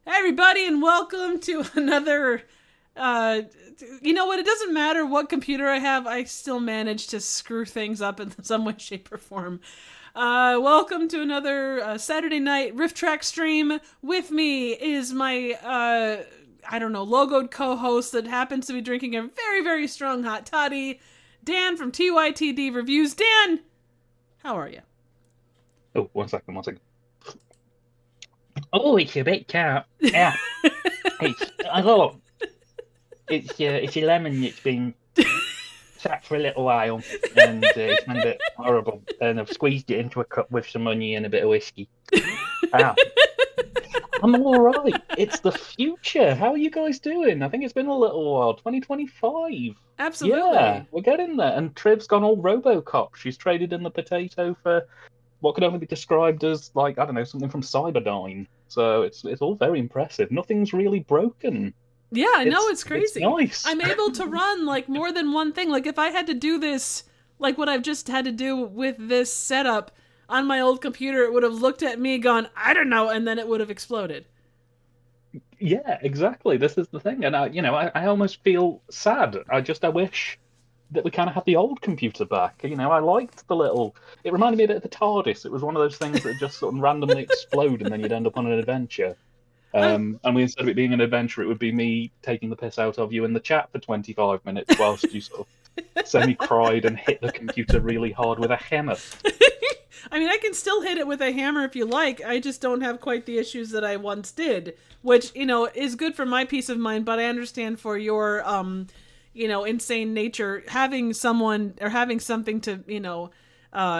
Hey everybody, and welcome to another. You know what? It doesn't matter what computer I have. I still manage to screw things up in some way, shape, or form. Welcome to another Saturday night Rifftrax stream. With me is my I don't know, logoed co-host that happens to be drinking a very, very strong hot toddy, Dan from tytdreviews. Dan, how are you? Oh, one second, one second. Oh, it's a bit tart. Yeah, it's it's a lemon that's been sat for a little while, and it's been a bit horrible. And I've squeezed it into a cup with some onion and a bit of whiskey. Ah, I'm all right. It's the future. How are you guys doing? I think it's been a little while. 2025. Yeah, Absolutely. we're getting there. And Triv's gone all RoboCop. She's traded in the potato for what could only be described as, like, I don't know, something from Cyberdyne. So it's all very impressive. Nothing's really broken. Yeah, I know, it's It's crazy. nice. I'm able to run like more than one thing. Like if I had to do this, like what I've just had to do with this setup on my old computer, it would have looked at me, gone, I don't know, and then it would have exploded. Yeah, exactly. This is the thing, and I almost feel sad. I wish that we kind of had the old computer back. I liked the little. It reminded me a bit of the TARDIS. It was one of those things that just sort of randomly explode, and then you'd end up on an adventure. I'm, And instead of it being an adventure, it would be me taking the piss out of you in the chat for 25 minutes whilst you sort of semi-cried and hit the computer really hard with a hammer. I mean, I can still hit it with a hammer if you like. I just don't have quite the issues that I once did, which, is good for my peace of mind, but I understand for your, insane nature, having someone or having something to,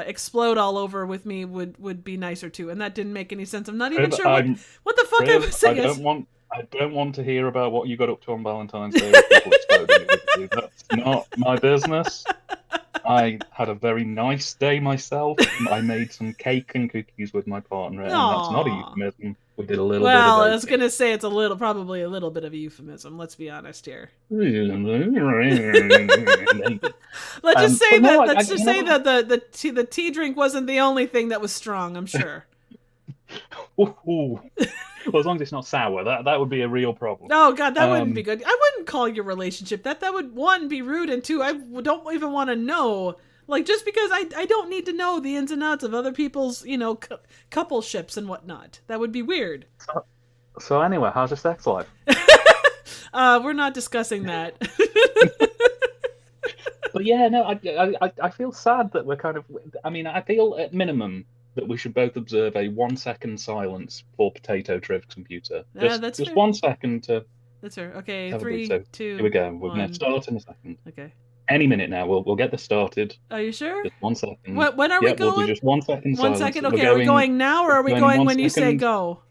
explode all over with me would be nicer too. And that didn't make any sense. I'm not even Triv, sure what the fuck I Triv, was saying. I don't want to hear about what you got up to on Valentine's Day with people exploding it with you. That's not my business. I had a very nice day myself. I made some cake and cookies with my partner, and that's not a Aw. euphemism. We did a little bit of Well, I was baking. gonna say it's probably a little bit of a euphemism. Let's be honest here. Let's just say But no, that. I, Let's just you know say what? that the tea drink wasn't the only thing that was strong. I'm sure. Ooh. Well, as long as it's not sour, that would be a real problem. Oh God, that wouldn't be Um, good. I wouldn't call your relationship that. That would, one, be rude, and two, I don't even want to know. Like, just because I don't need to know the ins and outs of other people's couple ships and whatnot. That would be weird. so, so anyway, how's your sex life? We're not discussing that. But yeah, no, I feel sad that we're kind of. I mean, I feel at minimum that we should both observe a 1 second silence for Potato Triv's computer. That's Just fair. 1 second to That's fair. Okay, have a breathe. three, So here we two, go. We're going to one. start in a second. Okay. Any minute now. We'll get this started. Are you sure? Just 1 second. What? When are we Yeah, we'll do going? just 1 second One silence. second. Okay, are we going now or We're are we going in going one when you say second. go?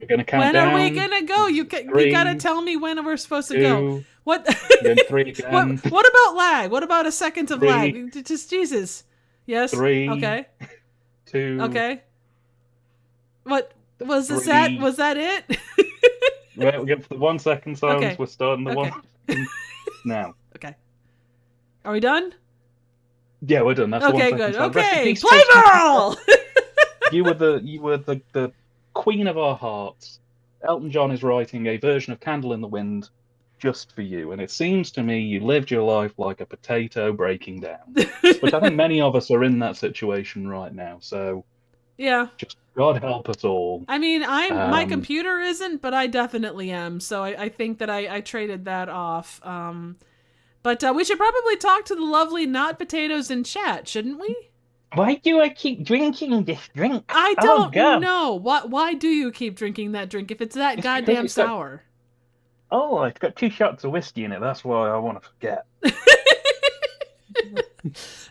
We're going to count When are we down. gonna go? You gotta Three, tell me when we're supposed to go. two, What? then three again. What about lag? What about a second of Three, lag? Just Jesus. Yes. three, Okay. two, Okay. What was this? That three. was that it? Right, we get for the 1 second silence. Okay. We're starting the Okay. one now. Okay. Are we done? Yeah, we're done. That's the one Okay. second Good. silence. Rest in Okay. peace, Play Tracy. ball. You were the queen of our hearts. Elton John is writing a version of Candle in the Wind just for you, and it seems to me you lived your life like a potato breaking down, which I think many of us are in that situation right now. So Yeah. just God help us all. I mean, my Um, computer isn't, but I definitely am. So I think that I traded that off. But we should probably talk to the lovely not potatoes in chat, shouldn't we? why do I keep drinking this drink? I Oh don't God! know. Why do you keep drinking that drink if it's that It's because goddamn it's got sour? it's got 2 shots of whiskey in it. That's why I want to forget.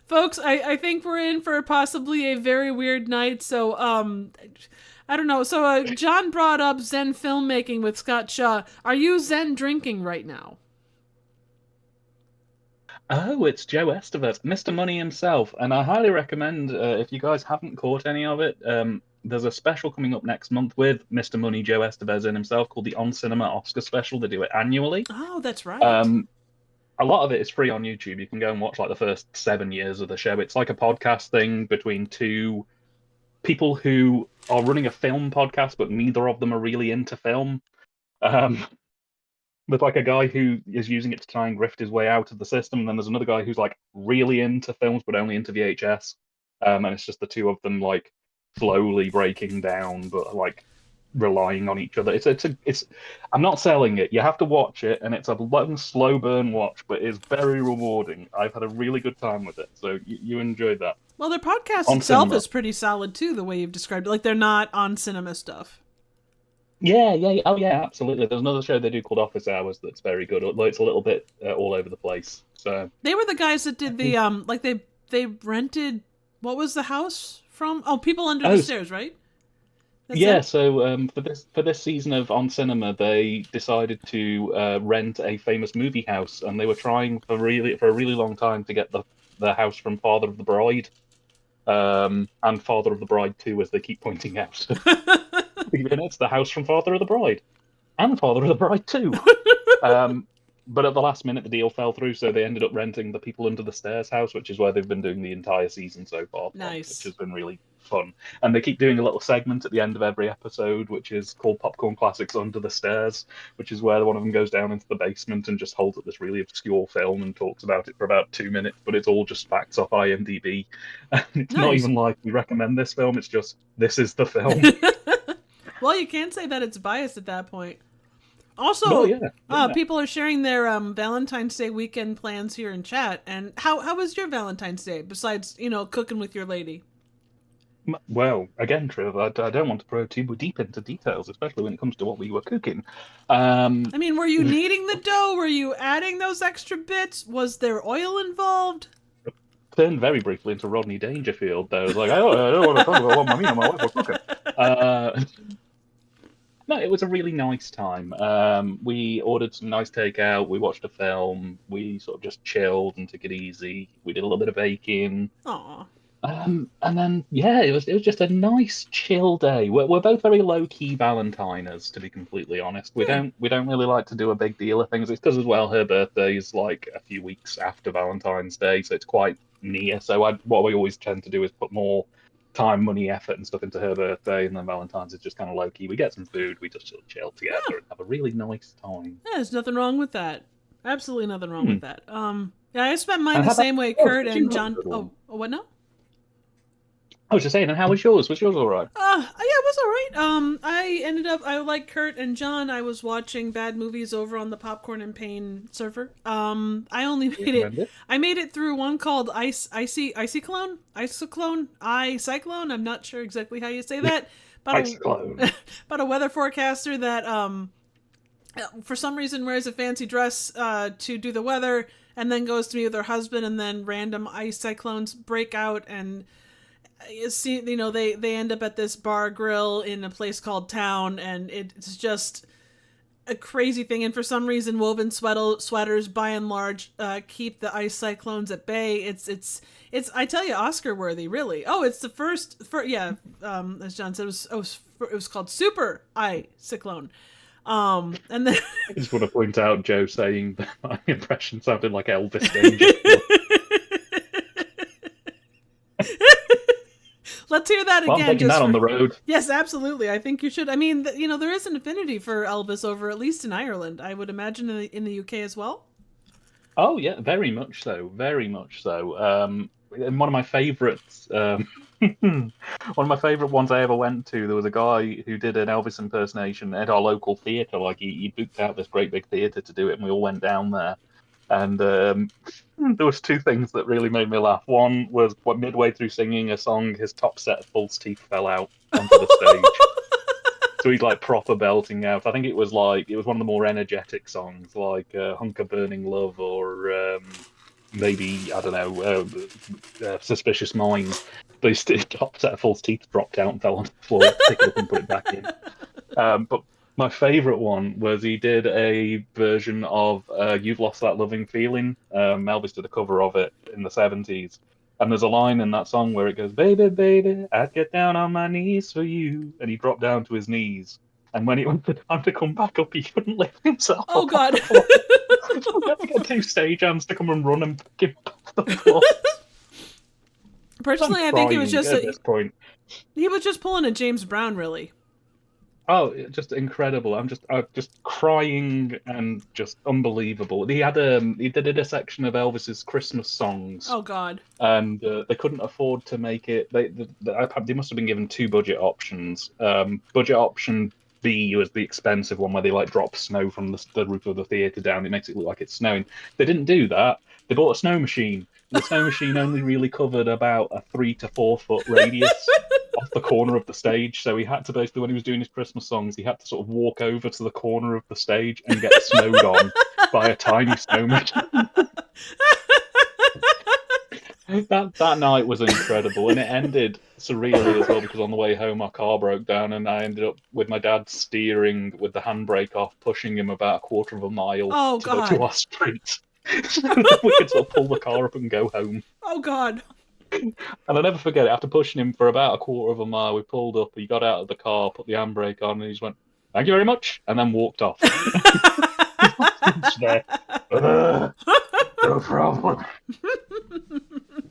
Folks, I think we're in for possibly a very weird night. So I don't know. So John brought up Zen filmmaking with Scott Shaw. Are you Zen drinking right now? Oh, it's Joe Estevez, Mr. Money himself, and I highly recommend if you guys haven't caught any of it. There's a special coming up next month with Mr. Money, Joe Estevez, in himself called the On Cinema Oscar Special. They do it annually. Oh, that's right. Um, a lot of it is free on YouTube. You can go and watch like the first 7 years of the show. It's like a podcast thing between two people who are running a film podcast, but neither of them are really into film. There's like a guy who is using it to try and grift his way out of the system, and then there's another guy who's like really into films but only into VHS. And it's just the two of them like slowly breaking down, but like relying on each other. It's. I'm not selling it. You have to watch it, and it's a long, slow burn watch, but it's very rewarding. I've had a really good time with it, so you enjoyed that. Well, their podcast On itself cinema. is pretty solid too, the way you've described it. Like they're not on cinema stuff. Yeah. Oh, yeah, absolutely. There's another show they do called Office Hours that's very good, although it's a little bit all over the place. So They were the guys that did the like they rented, what was the house from? Oh, People Under the Stairs, right? That's yeah, it? so for this season of On Cinema, they decided to rent a famous movie house, and they were trying for a really long time to get the house from Father of the Bride, and Father of the Bride 2, as they keep pointing out. It's the house from Father of the Bride and Father of the Bride 2. But at the last minute, the deal fell through, so they ended up renting the People Under the Stairs house, which is where they've been doing the entire season so far, Nice. which has been really fun. And they keep doing a little segment at the end of every episode, which is called Popcorn Classics Under the Stairs, which is where one of them goes down into the basement and just holds up this really obscure film and talks about it for about 2 minutes, but it's all just facts off IMDb. And it's not Nice. even like we recommend this film, it's just, this is the film. Well, you can't say that it's biased at that point. Also, Oh, yeah. people are sharing their Valentine's Day weekend plans here in chat. And how was your Valentine's Day, besides, cooking with your lady? Well, again, Trev, I don't want to probe too deep into details, especially when it comes to what we were cooking. I mean, were you kneading the dough? Were you adding those extra bits? Was there oil involved? Turned very briefly into Rodney Dangerfield, though. I was like, I don't want to talk about what me and my wife were cooking. No, it was a really nice time. We ordered some nice takeout. We watched a film. We sort of just chilled and took it easy. We did a little bit of baking. Aw. And then it was just a nice chill day. We're both very low key Valentiners, to be completely honest. We don't really like to do a big deal of things. It's because as well her birthday is like a few weeks after Valentine's Day, so it's quite near. So what we always tend to do is put more time, money, effort, and stuff into her birthday, and then Valentine's is just kind of low key. We get some food, we just sort of chill together and have a really nice time. Yeah, there's nothing wrong with that. Absolutely nothing wrong with that. Yeah, I spent mine the same way Kurt and John. Oh, what now? I was just saying, and how was yours? Was yours all right? Yeah, it was all right. I like Kurt and John. I was watching bad movies over on the Popcorn and Pain server. I only made it. I made it through one called Icyclone. I'm not sure exactly how you say that. Icyclone. But a weather forecaster that for some reason wears a fancy dress to do the weather, and then goes to meet with her husband, and then random ice cyclones break out, and they end up at this bar grill in a place called Town, and it's just a crazy thing. And for some reason, woven sweaters by and large keep the ice cyclones at bay. It's I tell you, Oscar worthy, really. Oh, it's the first as John said, it was called Super Ice Cyclone. And then I just want to point out Joe saying that my impression sounded like Elvis Dangerfield. Let's hear that again. I'm taking that on the road. Yes, absolutely. I think you should. I mean, there is an affinity for Elvis over, at least in Ireland. I would imagine in the UK as well. Oh yeah, very much so. Very much so. And one of my favourites, one of my favourite ones I ever went to, there was a guy who did an Elvis impersonation at our local theatre. Like he booked out this great big theatre to do it, and we all went down there. And there was two things that really made me laugh. One was midway through singing a song, his top set of false teeth fell out onto the stage. So he's like proper belting out. I think it was one of the more energetic songs, like Hunk of Burning Love, or maybe, I don't know, Suspicious Minds. But his top set of false teeth dropped out and fell on the floor. Pick it up and put it back in. But my favourite one was he did a version of You've Lost That Loving Feeling. Elvis did a cover of it in the 70s. And there's a line in that song where it goes, "Baby, baby, I'd get down on my knees for you." And he dropped down to his knees. And when it went the time to come back up, he couldn't lift himself. Oh, God. I'll never get two stagehands to come and run and pick him off the floor. Personally, I think it was just at this point. He was just pulling a James Brown, really. Oh, just incredible! I'm just crying and just unbelievable. He did a section of Elvis's Christmas songs, Oh God. and they couldn't afford to make it. They must have been given two budget options. Budget option B was the expensive one where they like drop snow from the roof of the theater down. It makes it look like it's snowing. They didn't do that. They bought a snow machine. The snow machine only really covered about a 3 to 4 foot radius off the corner of the stage. So he had to basically, when he was doing his Christmas songs, he had to sort of walk over to the corner of the stage and get snowed on by a tiny snow machine. That night was incredible, and it ended surreally as well because on the way home our car broke down, and I ended up with my dad steering with the handbrake off, pushing him about a quarter of a mile Oh to God. our street, so that we could sort of pull the car up and go home. Oh God. And I'll never forget it. After pushing him for about a quarter of a mile, we pulled up. He got out of the car, put the handbrake on, and he just went, "Thank you very much," and then walked off. There. No problem.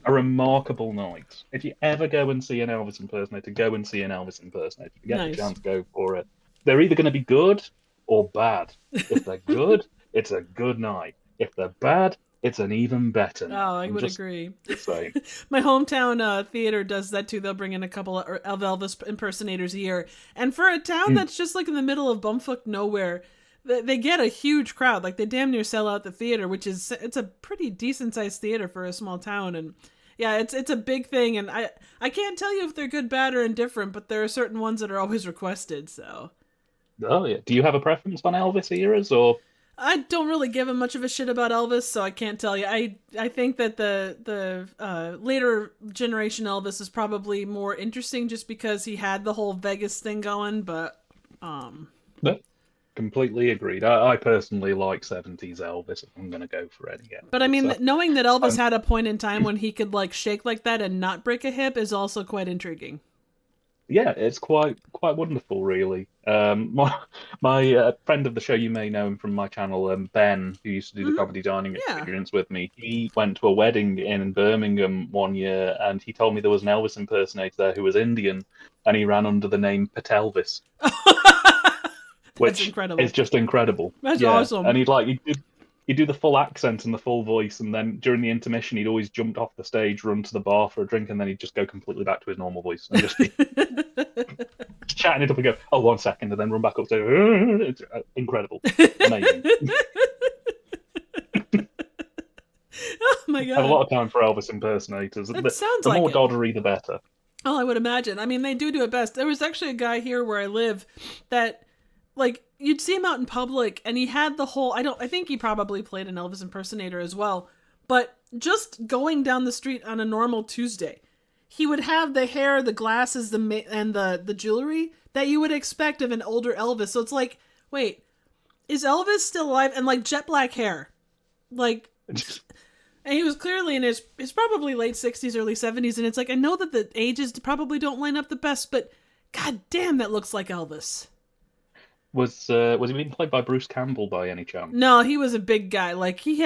A remarkable night. If you ever go and see an Elvis impersonator, go and see an Elvis impersonator. If you get the chance, go for it. They're either going to be good or bad. If they're good, it's a good night. If they're bad, it's an even better night. Oh, I would agree. Saying. My hometown theater does that too. They'll bring in a couple of Elvis impersonators a year. And for a town that's just like in the middle of bumfuck nowhere, they get a huge crowd. Like they damn near sell out the theater, which is, it's a pretty decent sized theater for a small town. And yeah, it's a big thing. And I can't tell you if they're good, bad, or indifferent, but there are certain ones that are always requested. So. Oh yeah. Do you have a preference on Elvis eras, or? I don't really give him much of a shit about Elvis, so I can't tell you. I think that the later generation Elvis is probably more interesting just because he had the whole Vegas thing going, but No, completely agreed. I personally like 70s Elvis if I'm going to go for it again. But I mean, knowing that Elvis had a point in time when he could like shake like that and not break a hip is also quite intriguing. Yeah, it's quite wonderful, really. My friend of the show, you may know him from my channel, Ben, who used to do the comedy dining experience with me. He went to a wedding in Birmingham one year, and he told me there was an Elvis impersonator there who was Indian, and he ran under the name Patelvis, which incredible. is just incredible. That's awesome. And he'd do the full accent and the full voice, and then during the intermission, he'd always jumped off the stage, run to the bar for a drink, and then he'd just go completely back to his normal voice and just be chatting it up and go, "Oh, 1 second," and then run back upstairs. It's incredible, amazing. Oh my God! I have a lot of time for Elvis impersonators. Sounds the like more it. doddery, the better. Oh, I would imagine. I mean, they do it best. There was actually a guy here where I live that, like, you'd see him out in public, and he had the whole. I think he probably played an Elvis impersonator as well. But just going down the street on a normal Tuesday, he would have the hair, the glasses, and the jewelry that you would expect of an older Elvis. So it's like, wait, is Elvis still alive? And like jet black hair, like. And he was clearly in his probably late 60s, early 70s, and it's like, I know that the ages probably don't line up the best, but god damn, that looks like Elvis. Was he being played by Bruce Campbell by any chance? No, he was a big guy. Like he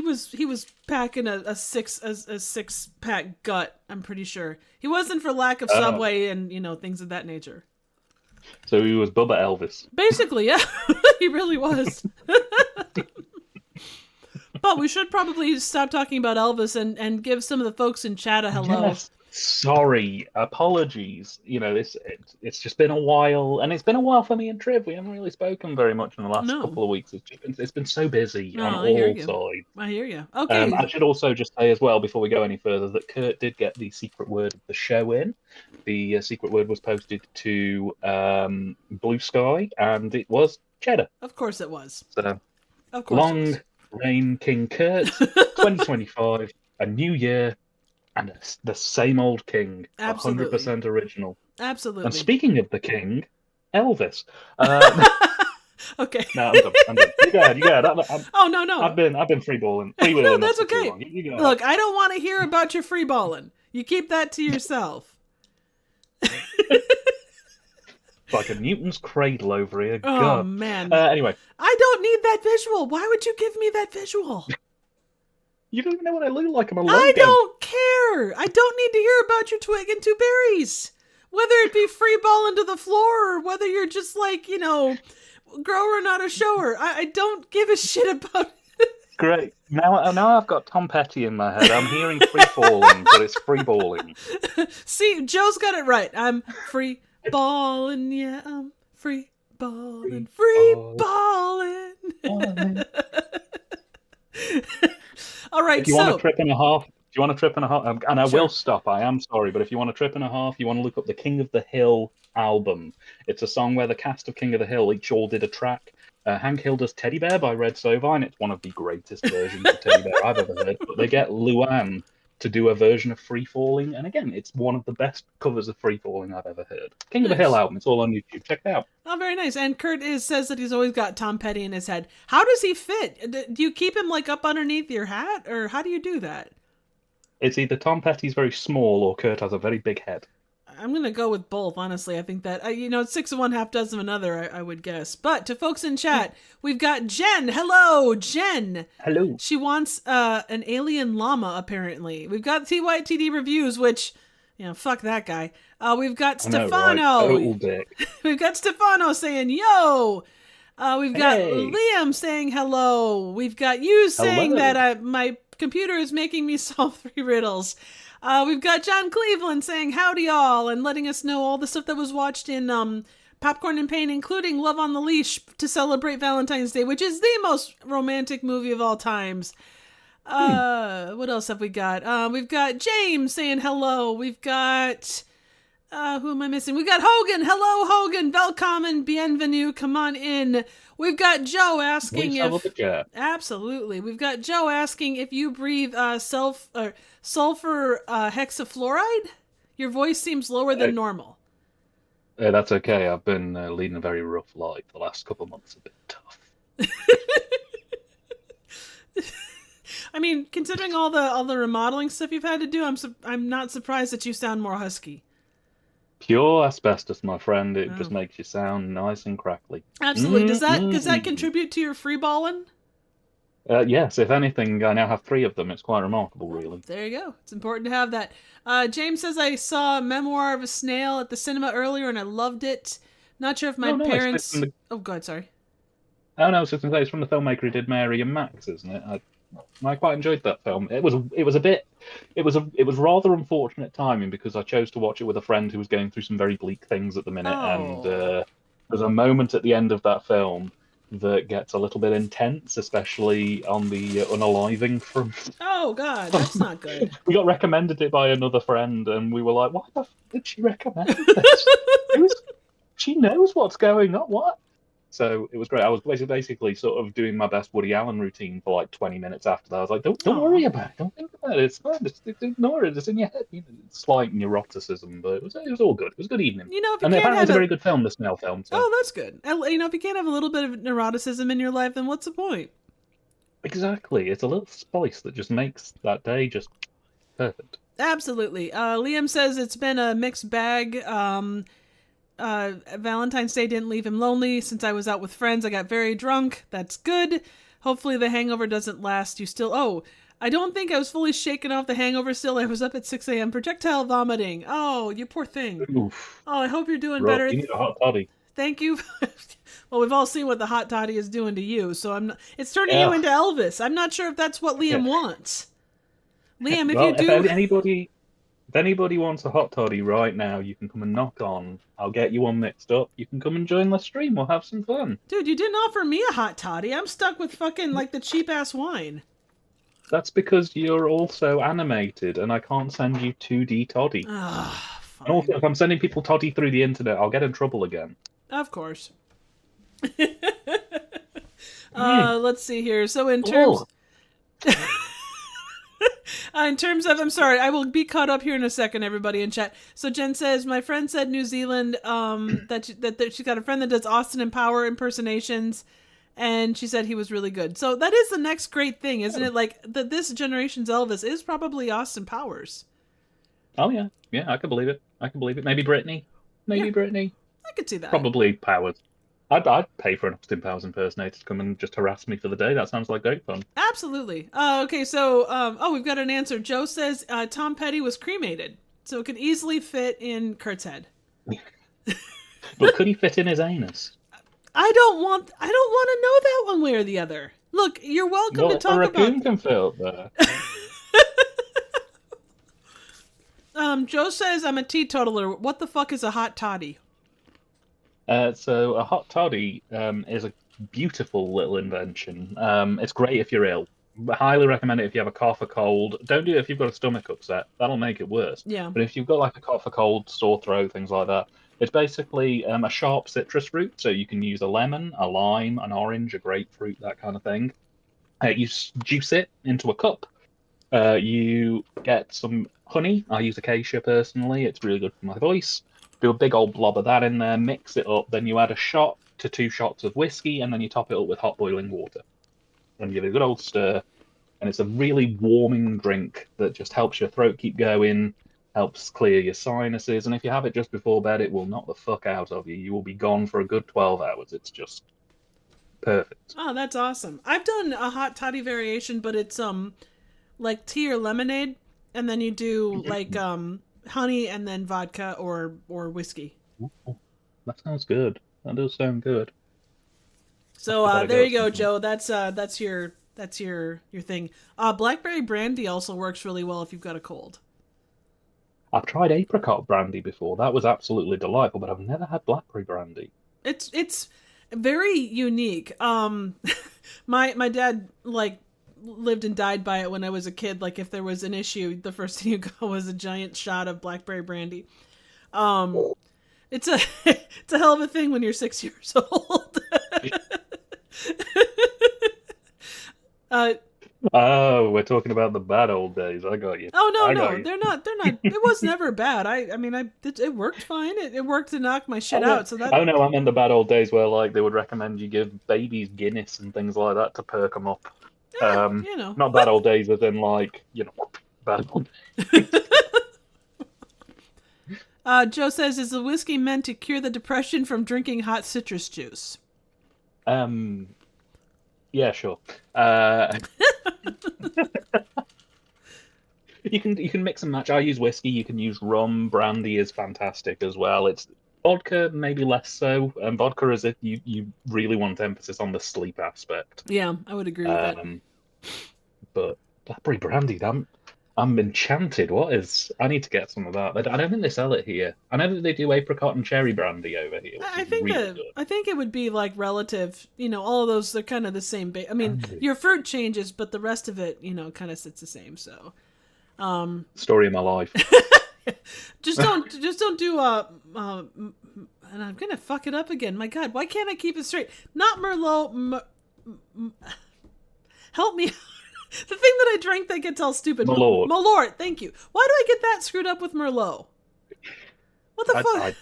was packing a six pack gut. I'm pretty sure he wasn't for lack of Subway and things of that nature. So he was Bubba Elvis. Basically, yeah, he really was. But we should probably stop talking about Elvis and give some of the folks in chat a hello. Yes. Sorry, apologies. It's just been a while, and it's been a while for me and Triv. We haven't really spoken very much in the last couple of weeks. It's been so busy on all sides. I hear you. Okay. I should also just say as well, before we go any further, that Kurt did get the secret word of the show in. The secret word was posted to Blue Sky, and it was cheddar. Of course it was. So, of course. Long reign King Kurt, 2025, a new year. And the same old king, Absolutely. 100% original. Absolutely. And speaking of the king, Elvis. Okay. No, I'm done. You go ahead. Oh no. I've been freeballing. No, that's okay. Look, I don't want to hear about your freeballing. You keep that to yourself. Like a Newton's cradle over here. Oh God. man. Anyway, I don't need that visual. Why would you give me that visual? You don't even know what I look like. I'm a logo. I don't care. I don't need to hear about your twig and two berries. Whether it be free balling to the floor or whether you're just like, grower, not a shower. I don't give a shit about it. Great. Now I've got Tom Petty in my head. I'm hearing free falling, but it's free balling. See, Joe's got it right. I'm free balling, yeah, I'm free balling, free balling. All right, if you want a trip and a half, and I will stop, I am sorry, but if you want a trip and a half, you want to look up the King of the Hill album. It's a song where the cast of King of the Hill each all did a track. Hank Hill does Teddy Bear by Red Sovine. It's one of the greatest versions of Teddy Bear I've ever heard. But they get Luann to do a version of Free Falling, and again, it's one of the best covers of Free Falling I've ever heard. King of the Hill album, it's all on YouTube. Check it out. Oh, very nice. And Kurt says that he's always got Tom Petty in his head. How does he fit? Do you keep him like up underneath your hat, or how do you do that? It's either Tom Petty's very small or Kurt has a very big head. I'm going to go with both, honestly. I think that, it's 6 of one, half dozen of another, I would guess. But to folks in chat, we've got Jen. Hello, Jen. Hello. She wants an alien llama, apparently. We've got TYTD reviews, which, fuck that guy. We've got Stefano. Total dick. We've got Stefano saying, yo. We've got Liam saying hello. We've got you saying that my computer is making me solve 3 riddles. We've got John Cleveland saying howdy all and letting us know all the stuff that was watched in Popcorn and Pain, including Love on the Leash to celebrate Valentine's Day, which is the most romantic movie of all times. What else have we got? We've got James saying hello. We've got... who am I missing? We've got Hogan. Hello, Hogan. Velkommen. Bienvenue. Come on in. We've got Joe asking if... Absolutely. We've got Joe asking if you breathe sulfur hexafluoride. Your voice seems lower than normal. That's okay. I've been leading a very rough life. The last couple of months have been tough. I mean, considering all the remodeling stuff you've had to do, I'm not surprised that you sound more husky. Pure asbestos, my friend. It just makes you sound nice and crackly. Absolutely. Does that contribute to your free balling? Yes. If anything, I now have 3 of them. It's quite remarkable, really. There you go. It's important to have that. James says, I saw a Memoir of a Snail at the cinema earlier and I loved it. Not sure if my parents... Oh, God, sorry. Oh, no, I was just going to say, it's from the filmmaker who did Mary and Max, isn't it? I quite enjoyed that film. It was rather unfortunate timing because I chose to watch it with a friend who was going through some very bleak things at the minute, and there's a moment at the end of that film that gets a little bit intense, especially on the unaliving front. Oh God, that's not good. We got recommended it by another friend, and we were like, "Why the f did she recommend this? She knows what's going on. What?" So it was great. I was basically sort of doing my best Woody Allen routine for like 20 minutes after that. I was like, don't worry about it. Don't think about it. It's fine. Just ignore it. It's in your head. It's slight neuroticism, but it was all good. It was a good evening. And apparently it's a very good film, the Snail film. So. Oh, that's good. If you can't have a little bit of neuroticism in your life, then what's the point? Exactly. It's a little spice that just makes that day just perfect. Absolutely. Liam says it's been a mixed bag. Valentine's Day didn't leave him lonely. Since I was out with friends, I got very drunk. That's good. Hopefully the hangover doesn't last. I don't think I was fully shaken off the hangover still. I was up at 6 a.m. projectile vomiting. Oh, you poor thing. Oof. Oh, I hope you're doing better. You need a hot toddy. Thank you. Well, we've all seen what the hot toddy is doing to you, so it's turning you into Elvis. I'm not sure if that's what Liam wants. Liam, if anybody wants a hot toddy right now, you can come and knock on. I'll get you one mixed up. You can come and join the stream. We'll have some fun. Dude, you didn't offer me a hot toddy. I'm stuck with fucking the cheap-ass wine. That's because you're also animated, and I can't send you 2D toddy. And also, if I'm sending people toddy through the internet, I'll get in trouble again. Of course. Let's see here. So in terms... in terms of, I'm sorry, I will be caught up here in a second, everybody in chat. So Jen says, my friend said New Zealand, that she's got a friend that does Austin and Power impersonations, and she said he was really good. So that is the next great thing, isn't it? Like, this generation's Elvis is probably Austin Powers. Oh, yeah. Yeah, I can believe it. Maybe Britney. Britney. I could see that. Probably Powers. I'd pay for an Austin Powers impersonator to come and just harass me for the day. That sounds like great fun. Absolutely. Okay, so, we've got an answer. Joe says Tom Petty was cremated, so it could easily fit in Kurt's head. But could he fit in his anus? I don't want to know that one way or the other. Look, you're welcome to Well, a talk raccoon about. can fit up there. Joe says I'm a teetotaler. What the fuck is a hot toddy? So a hot toddy is a beautiful little invention. It's great if you're ill. I highly recommend it if you have a cough or cold. Don't do it if you've got a stomach upset. That'll make it worse. Yeah. But if you've got like a cough or cold, sore throat, things like that, it's basically a sharp citrus fruit. So you can use a lemon, a lime, an orange, a grapefruit, that kind of thing. You juice it into a cup. You get some honey. I use acacia personally. It's really good for my voice. Do a big old blob of that in there, mix it up. Then you add a shot to 2 shots of whiskey, and then you top it up with hot boiling water. And give it a good old stir. And it's a really warming drink that just helps your throat keep going, helps clear your sinuses. And if you have it just before bed, it will knock the fuck out of you. You will be gone for a good 12 hours. It's just perfect. Oh, that's awesome. I've done a hot toddy variation, but it's like tea or lemonade, and then you do like honey and then vodka or whiskey. Ooh, that sounds good. That does sound good. So there you go, Joe. That's your thing. Blackberry brandy also works really well if you've got a cold. I've tried apricot brandy before. That was absolutely delightful, but I've never had blackberry brandy. It's very unique. My dad lived and died by it when I was a kid. Like if there was an issue, the first thing you got was a giant shot of blackberry brandy. It's a hell of a thing when you're 6 years old. Oh, we're talking about the bad old days. I got you. Oh no, they're not. It was never bad. It worked fine. It worked to knock my shit out. So that. Oh no, I meant the bad old days where like they would recommend you give babies Guinness and things like that to perk them up. Not bad old days, as in like bad old days. Joe says, "Is the whiskey meant to cure the depression from drinking hot citrus juice?" Yeah, sure. You can mix and match. I use whiskey. You can use rum. Brandy is fantastic as well. It's vodka, maybe less so. Vodka is if you really want emphasis on the sleep aspect. Yeah, I would agree with that. But blackberry brandy, I'm enchanted. I need to get some of that. I don't think they sell it here. I know that they do apricot and cherry brandy over here. I think it would be like relative. All of those, they're kind of the same. Your fruit changes, but the rest of it, kind of sits the same. So, story of my life. just don't do and I'm gonna fuck it up again. My God, why can't I keep it straight? Not Merlot. Help me. The thing that I drank that gets all stupid. Malort, thank you. Why do I get that screwed up with Merlot? What the fuck?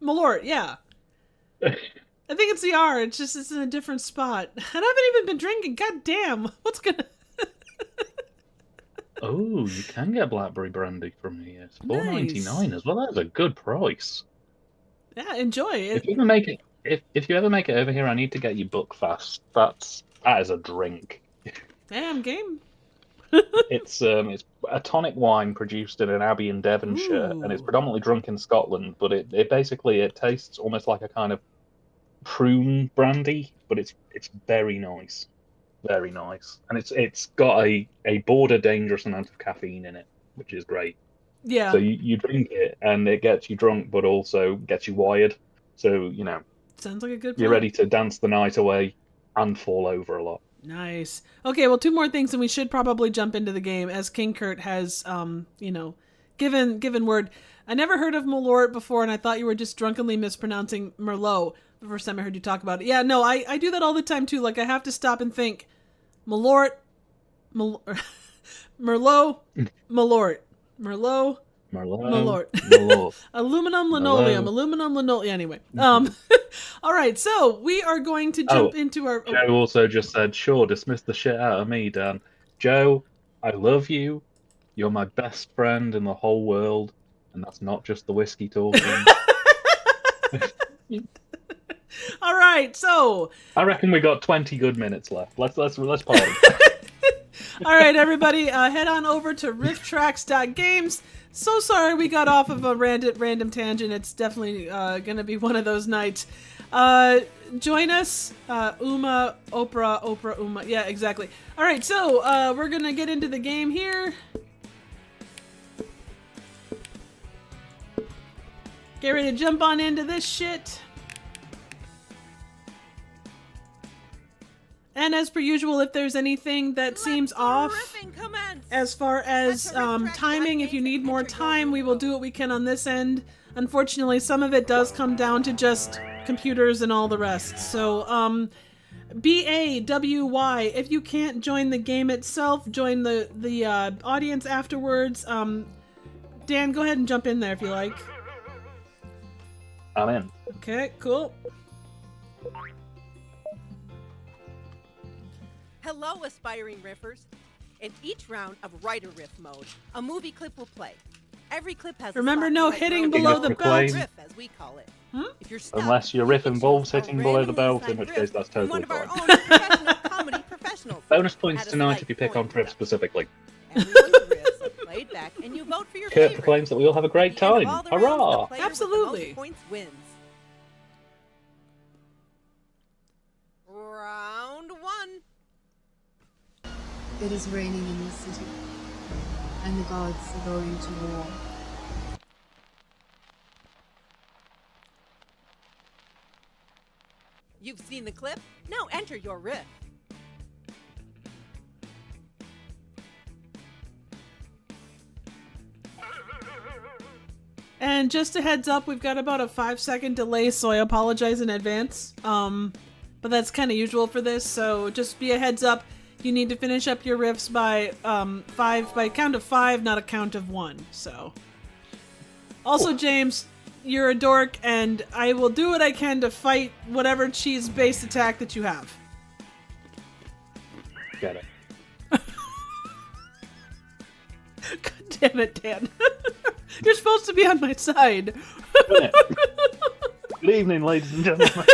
Malort, yeah. I think it's the R. It's in a different spot. And I haven't even been drinking. God damn. What's gonna... Oh, you can get blackberry brandy from here. It's $4.99 as well. That's a good price. Yeah, enjoy it. If you ever make it over here, I need to get you Buckfast. That is a drink. Damn game. It's a tonic wine produced in an abbey in Devonshire, and it's predominantly drunk in Scotland. But it basically tastes almost like a kind of prune brandy, but it's very nice, very nice, and it's got a border dangerous amount of caffeine in it, which is great. Yeah. So you drink it, and it gets you drunk, but also gets you wired. So sounds like a good plan. You're ready to dance the night away and fall over a lot. Nice. Okay, well, 2 more things, and we should probably jump into the game, as King Kurt has, given word. I never heard of Malort before, and I thought you were just drunkenly mispronouncing Merlot the first time I heard you talk about it. Yeah, no, I do that all the time, too. Like, I have to stop and think. Merlot. Aluminum linoleum. Anyway. All right, so we are going to jump into our... Joe also just said, sure, dismiss the shit out of me, Dan. Joe, I love you. You're my best friend in the whole world. And that's not just the whiskey talking. All right, so... I reckon we got 20 good minutes left. Let's party. All right, everybody, head on over to rifftrax.games. So sorry we got off of a random tangent. It's definitely going to be one of those nights. Join us, Oprah, Uma. Yeah, exactly. All right, so we're going to get into the game here. Get ready to jump on into this shit. And as per usual, if there's anything that seems off as far as timing, if you need more time, we will do what we can on this end. Unfortunately, some of it does come down to just computers and all the rest. So, BAWY, if you can't join the game itself, join the audience afterwards. Dan, go ahead and jump in there if you like. I'm in. Okay, cool. Hello, aspiring riffers. In each round of writer riff mode, a movie clip will play. Every clip has Remember, a no spotlight hitting round below of the riff, belt. riff, as we call it. If you're stuck, Unless your we riff can involves choose a hitting below the randomly belt, in assigned which riff case that's from totally one of our fine. own professional comedy professionals. Bonus points At a tonight slight if you pick on point Triv deduction. specifically. Everyone's riffs are played back, and you vote for your Kurt favorite. proclaims that we all have a great At the end of time. all the rounds, Hurrah! the player with the Absolutely. most points wins. Round 1. It is raining in the city, and the gods are going to war. You've seen the clip? Now enter your riff. And just a heads up, we've got about a 5-second delay, so I apologize in advance. But that's kind of usual for this, so just be a heads up. You need to finish up your riffs by by count of 5, not a count of 1. So, also James, you're a dork, and I will do what I can to fight whatever cheese-based attack that you have. Get it. God damn it, Dan. You're supposed to be on my side. Good evening, ladies and gentlemen.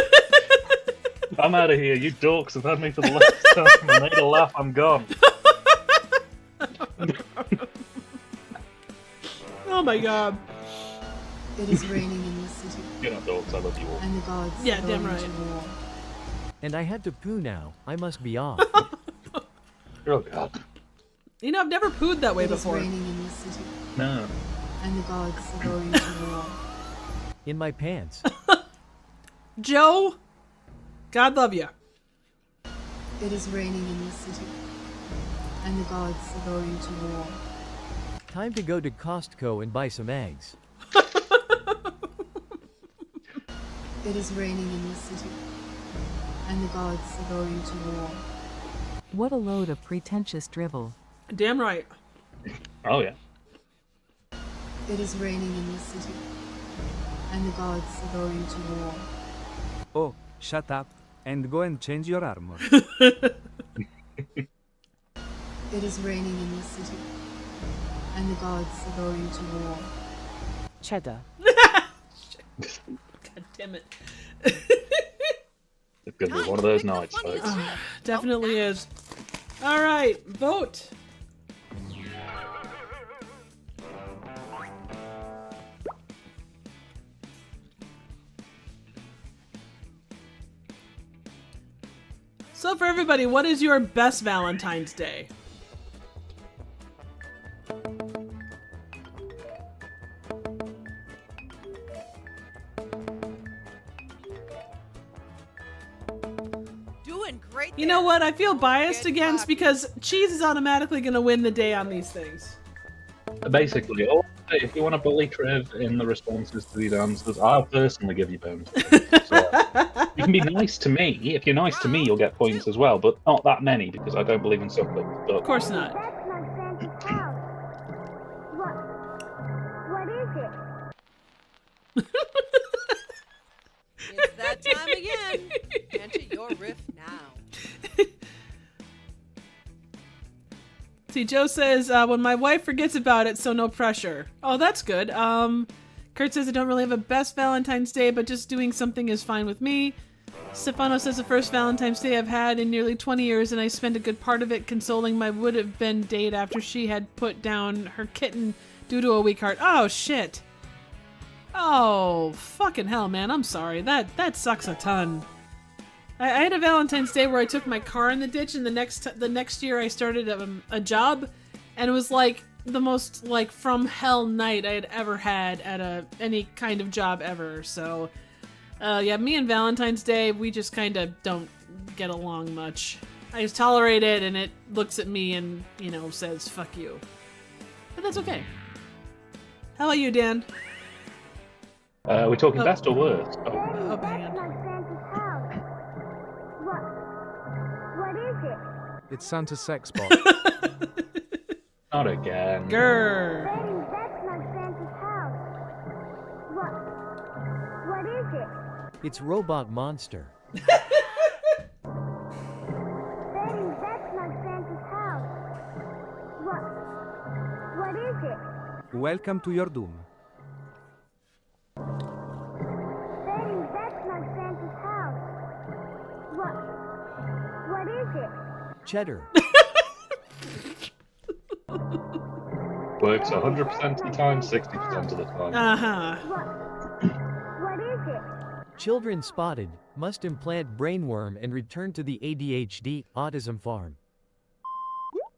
I'm out of here. You dorks have had me for the last time. I need a laugh. I'm gone. Oh my god. It is raining in the city, You're not dorks. I love you all. and the gods Yeah, are damn going right. to war. And I had to poo now. I must be off. Oh god. You know, I've never pooed that way It is before. raining in the city, No. and the gods are going to war. In my pants. Joe, God love you. It is raining in the city, and the gods are going to war. Time to go to Costco and buy some eggs. It is raining in the city, and the gods are going to war. What a load of pretentious drivel. Damn right. Oh yeah. It is raining in the city, and the gods are going to war. Oh, shut up and go and change your armor. It is raining in the city, and the gods are going to war. Cheddar. God damn it. It's gonna be one of those nights, folks. Definitely is. All right, vote. So for everybody, what is your best Valentine's Day? Doing great. You know what? I feel biased Get against cocky. because cheese is automatically going to win the day on these things. Basically, if you want to bully Trev in the responses to these answers, I'll personally give you bonus. So, you can be nice to me. If you're nice to me, you'll get points as well, but not that many because I don't believe in suckling. Of But course not. It's that time again. Enter your riff now. See, Joe says, when my wife forgets about it, so no pressure. Oh, that's good. Kurt says, I don't really have a best Valentine's Day, but just doing something is fine with me. Stefano says the first Valentine's Day I've had in nearly 20 years, and I spent a good part of it consoling my would-have-been date after she had put down her kitten due to a weak heart. Oh, shit. Oh, fucking hell, man. I'm sorry. That sucks a ton. I had a Valentine's Day where I took my car in the ditch, and the next year I started a job, and it was like the most like from hell night I had ever had at any kind of job ever. So yeah, me and Valentine's Day, we just kind of don't get along much. I just tolerate it, and it looks at me and, you know, says fuck you, but that's okay. How about you, Dan? We're talking best or worst? Oh, man. What is it? It's Santa's sex bot. Not again. Grr. Betty, that's not Santa's house. What is it? It's Robot Monster. Betty, that's not Santa's house. What is it? Welcome to your doom. Betty, that's not Santa's house. What is it? Cheddar. Works 100% of the time, 60% of the time. Uh-huh. What is it? Children spotted, must implant brainworm and return to the ADHD autism farm.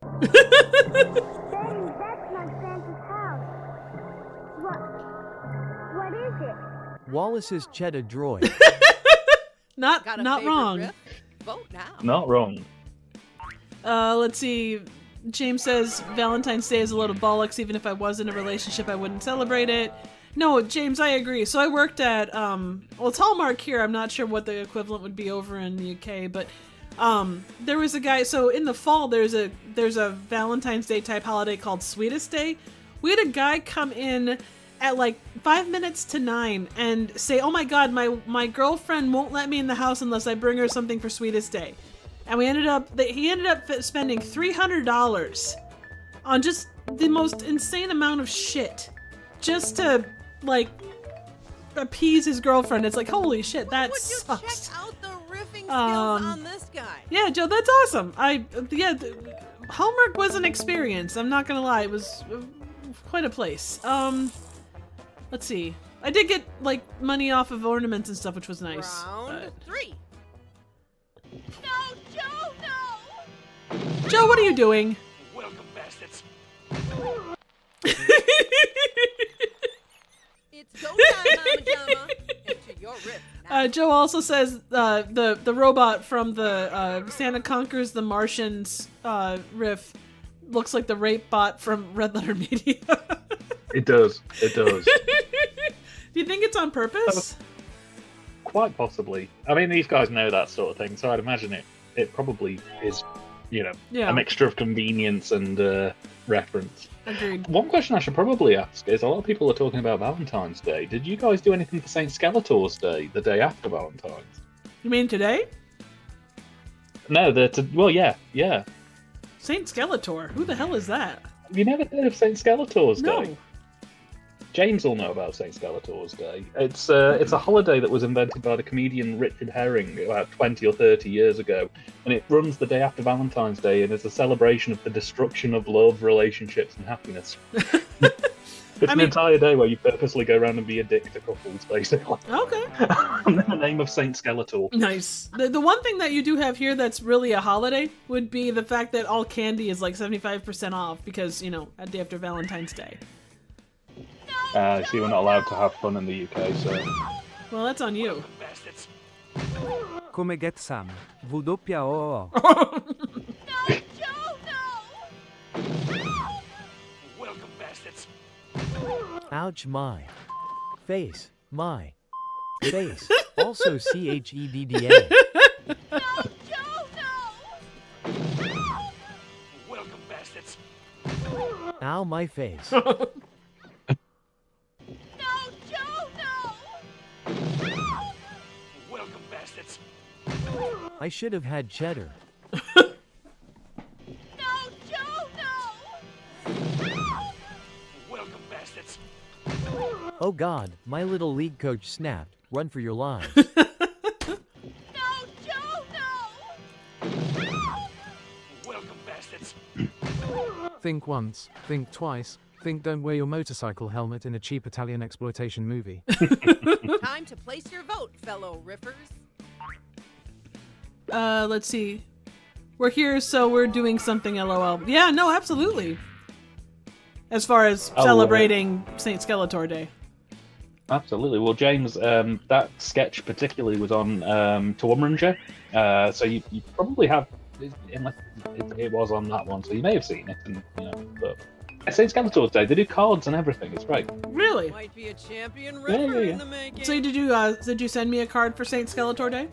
Betty, that's not Santa's house. What is it? Wallace's Cheddar droid. Not Got a not favorite wrong. riff? Vote now. Not wrong. Let's see. James says Valentine's Day is a load of bollocks. Even if I was in a relationship, I wouldn't celebrate it. No, James, I agree. So I worked at well, it's Hallmark here. I'm not sure what the equivalent would be over in the UK, but there was a guy. So in the fall, there's a Valentine's Day type holiday called Sweetest Day. We had a guy come in at like 5 minutes to 9 and say, "Oh my God, my girlfriend won't let me in the house unless I bring her something for Sweetest Day." And he ended up spending $300 on just the most insane amount of shit just to like appease his girlfriend. It's like, holy shit, that Would you sucks. check out the riffing skills on this guy? Yeah, Joe, that's awesome. Hallmark was an experience. I'm not gonna lie, it was quite a place. Let's see. I did get like money off of ornaments and stuff, which was nice. Round 3. No, Joe, no! Joe, what are you doing? Welcome, bastards. It's go time, Mama Jama. Into your riff now. Joe also says the robot from the Santa Conquers the Martians riff looks like the rape bot from Red Letter Media. It does. It does. Do you think it's on purpose? Quite possibly. I mean, these guys know that sort of thing, so I'd imagine it probably is, you know, Yeah. a mixture of convenience and reference. Agreed. One question I should probably ask is, a lot of people are talking about Valentine's Day. Did you guys do anything for St. Skeletor's Day, the day after Valentine's? You mean today? No, well, yeah. Saint Skeletor. Who the hell is that? Have you never heard of St. Skeletor's No. Day? James will know about St. Skeletor's Day. It's a holiday that was invented by the comedian Richard Herring about 20 or 30 years ago, and it runs the day after Valentine's Day and is a celebration of the destruction of love, relationships, and happiness. It's an entire day where you purposely go around and be a dick to couples, basically. Okay. In the name of St. Skeletor. Nice. The one thing that you do have here that's really a holiday would be the fact that all candy is like 75% off because, you know, a day after Valentine's Day. See, we're not allowed to have fun in the UK, so... Well, that's on you. Bastards. Come get some. WOO. Welcome, bastards. Ouch, my face. My face. Also CHEDDA. Welcome, bastards. Ow, my face. Welcome, bastards. I should have had cheddar. Welcome, bastards. Oh god, my little league coach snapped. Run for your lives. Think once, think twice, think don't wear your motorcycle helmet in a cheap Italian exploitation movie. Time to place your vote, fellow riffers. Let's see. We're here, so we're doing something, LOL. Yeah, no, absolutely. As far as celebrating St. Skeletor Day. Absolutely. Well, James, that sketch particularly was on Tormringer, so you probably have, unless it was on that one, so you may have seen it. And, but St. Skeletor's Day, they do cards and everything. It's great. Really? Might be a champion riffer in the making. So did you send me a card for St. Skeletor Day?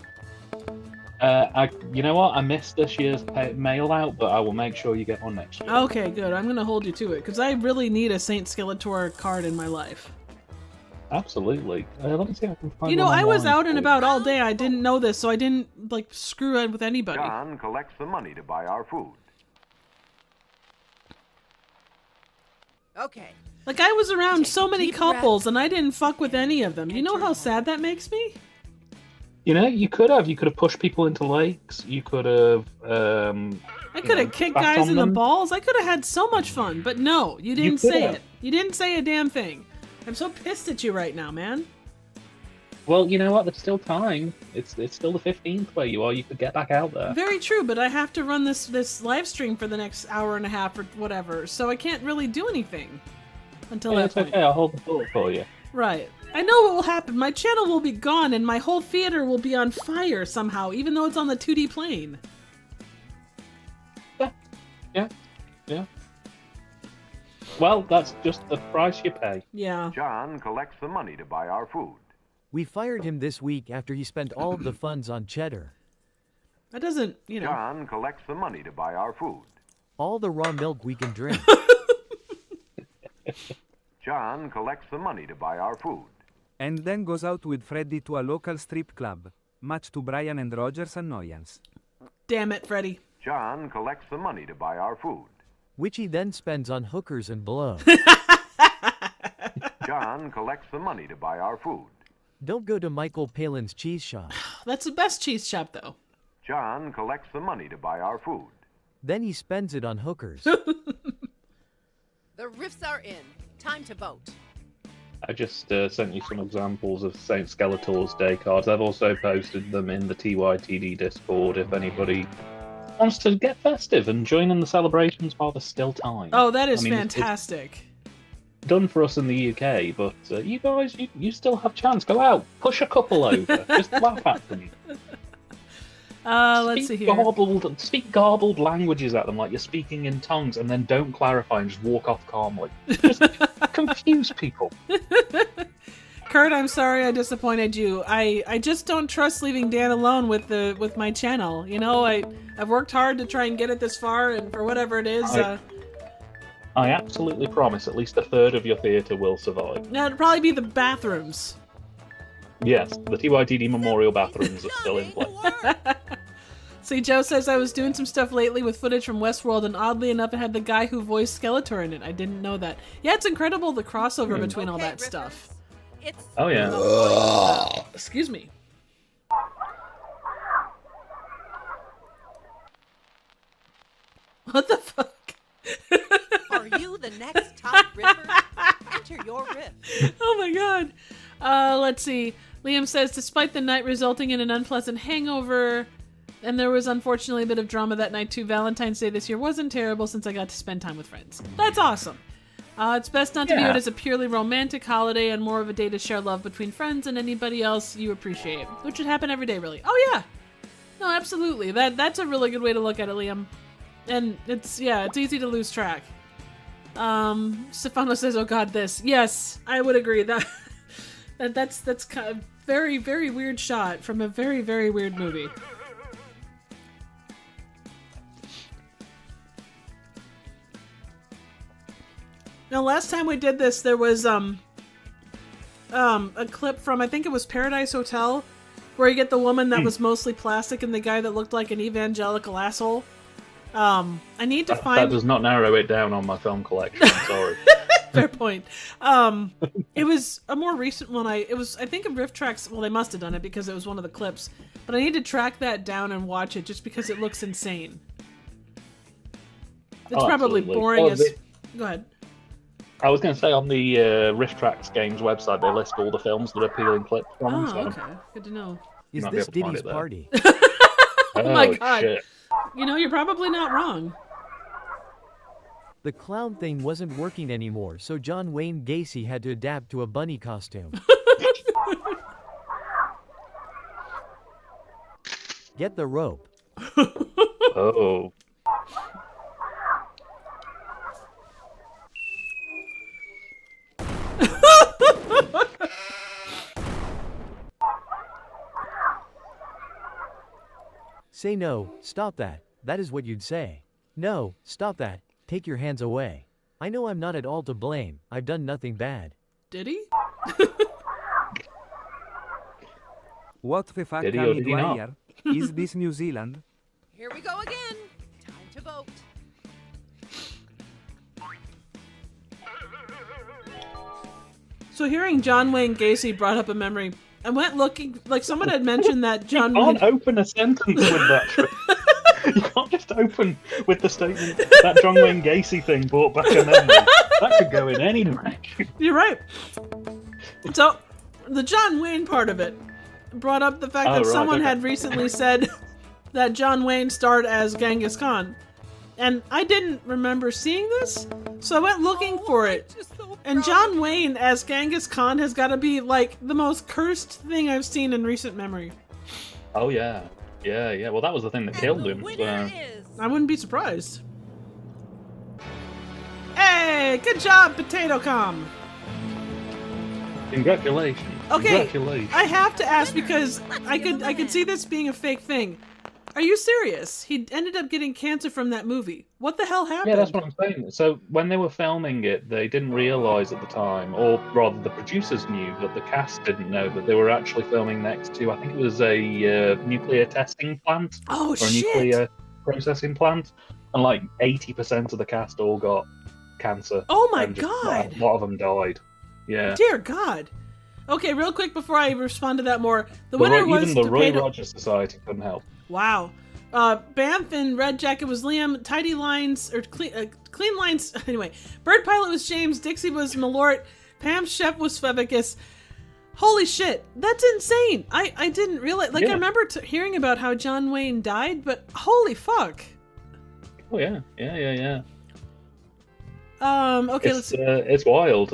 You know what? I missed this year's mail out, but I will make sure you get one next year. Okay, good. I'm gonna hold you to it because I really need a St. Skeletor card in my life. Absolutely. Let me see if I can find You know, one I was online out and for you. about all day. I didn't know this, so I didn't screw it with anybody. John collects the money to buy our food. Okay. Like I was around so many couples and I didn't fuck with any of them. You know how sad that makes me? You know, you could have pushed people into lakes. You could have. I could have kicked guys in the balls. I could have had so much fun, but no, you didn't say it. You didn't say a damn thing. I'm so pissed at you right now, man. Well, you know what? There's still time. It's still the 15th where you are. You could get back out there. Very true, but I have to run this live stream for the next hour and a half or whatever, so I can't really do anything until that point. Okay. I'll hold the thought for you. Right. I know what will happen. My channel will be gone, and my whole theater will be on fire somehow, even though it's on the 2D plane. Yeah. Well, that's just the price you pay. Yeah. John collects the money to buy our food. We fired him this week after he spent all of the funds on cheddar. That doesn't, John collects the money to buy our food. All the raw milk we can drink. John collects the money to buy our food. And then goes out with Freddy to a local strip club, much to Brian and Roger's annoyance. Damn it, Freddy. John collects the money to buy our food. Which he then spends on hookers and blow. John collects the money to buy our food. Don't go to Michael Palin's cheese shop. That's the best cheese shop, though. John collects the money to buy our food. Then he spends it on hookers. The riffs are in. Time to vote. I just sent you some examples of St. Skeletor's Day cards. I've also posted them in the TYTD Discord if anybody wants to get festive and join in the celebrations while there's still time. Oh, that is fantastic. It's done for us in the UK, but you guys, you still have chance. Go out, push a couple over, just laugh at them. Let's see here. Speak garbled languages at them like you're speaking in tongues, and then don't clarify and just walk off calmly. Just confuse people. Kurt, I'm sorry I disappointed you. I just don't trust leaving Dan alone with my channel. You know, I've worked hard to try and get it this far, and for whatever it is, I absolutely promise at least a third of your theatre will survive. Now it'd probably be the bathrooms. Yes, the TYTD Memorial bathrooms are still in play. See, Joe says I was doing some stuff lately with footage from Westworld, and oddly enough, it had the guy who voiced Skeletor in it. I didn't know that. Yeah, it's incredible the crossover between all that stuff. Oh yeah. Excuse me. What the fuck? Are you the next top riffer? Enter your riff. Oh my god. Let's see. Liam says, despite the night resulting in an unpleasant hangover, and there was unfortunately a bit of drama that night too, Valentine's Day this year wasn't terrible since I got to spend time with friends. That's awesome. It's best not to view it as a purely romantic holiday and more of a day to share love between friends and anybody else you appreciate, which should happen every day, really. Oh yeah. No, absolutely. That's a really good way to look at it, Liam. And it's easy to lose track. Stefano says, "Oh God, this." Yes, I would agree that's kind of very, very weird shot from a very, very weird movie. Now, last time we did this, there was a clip from, I think it was Paradise Hotel, where you get the woman that was mostly plastic and the guy that looked like an evangelical asshole. I need to find... That does not narrow it down on my film collection, I'm sorry. Fair point. It was a more recent one. I think of Rifftrax. Well, they must have done it because it was one of the clips. But I need to track that down and watch it just because it looks insane. It's probably absolutely. boring Oh, as. Go ahead. I was going to say on the Rifftrax Games website, they list all the films that are peeling clips from. Oh, so okay. Good to know. you Is might be this able to find Diddy's it there. party? Oh my God. Shit. You know, you're probably not wrong. The clown thing wasn't working anymore, so John Wayne Gacy had to adapt to a bunny costume. Get the rope. Oh. Say no, stop that. That is what you'd say. No, stop that. Take your hands away. I know I'm not at all to blame. I've done nothing bad. Did he? What the fuck, Did he or did he not? Dwyer? Is this New Zealand? Here we go again. Time to vote. So hearing John Wayne Gacy brought up a memory. I went looking, like someone had mentioned that John You Wayne. can't open a sentence with that. You can't just open with the statement that John Wayne Gacy thing brought back a memory. That could go in any direction. You're right. So the John Wayne part of it brought up the fact that right, someone okay. had recently said that John Wayne starred as Genghis Khan. And I didn't remember seeing this, so I went looking for it. And John Wayne as Genghis Khan has got to be like the most cursed thing I've seen in recent memory. Oh yeah, yeah. Well, that was the thing that killed him. So. I wouldn't be surprised. Hey, good job, Potato Com. Congratulations. Okay, Congratulations. I have to ask because I could see this being a fake thing. Are you serious? He ended up getting cancer from that movie. What the hell happened? Yeah, that's what I'm saying. So when they were filming it, they didn't realise at the time, or rather the producers knew, but the cast didn't know that they were actually filming next to, I think it was a nuclear testing plant. Oh, or shit. a nuclear processing plant. And like 80% of the cast all got cancer. Oh my and just God. A lot of them died. Yeah. Dear God. Okay, real quick before I respond to that more, the winner was even the Roy Potato. Rogers Society couldn't help. Wow. Banff and Red Jacket was Liam. Tidy Lines, or Clean Lines, anyway. Bird Pilot was James. Dixie was Malort. Pam's Chef was Fevicus. Holy shit, that's insane. I didn't realize, like, Yeah. I remember hearing about how John Wayne died, but holy fuck. Oh yeah. Okay, It's wild.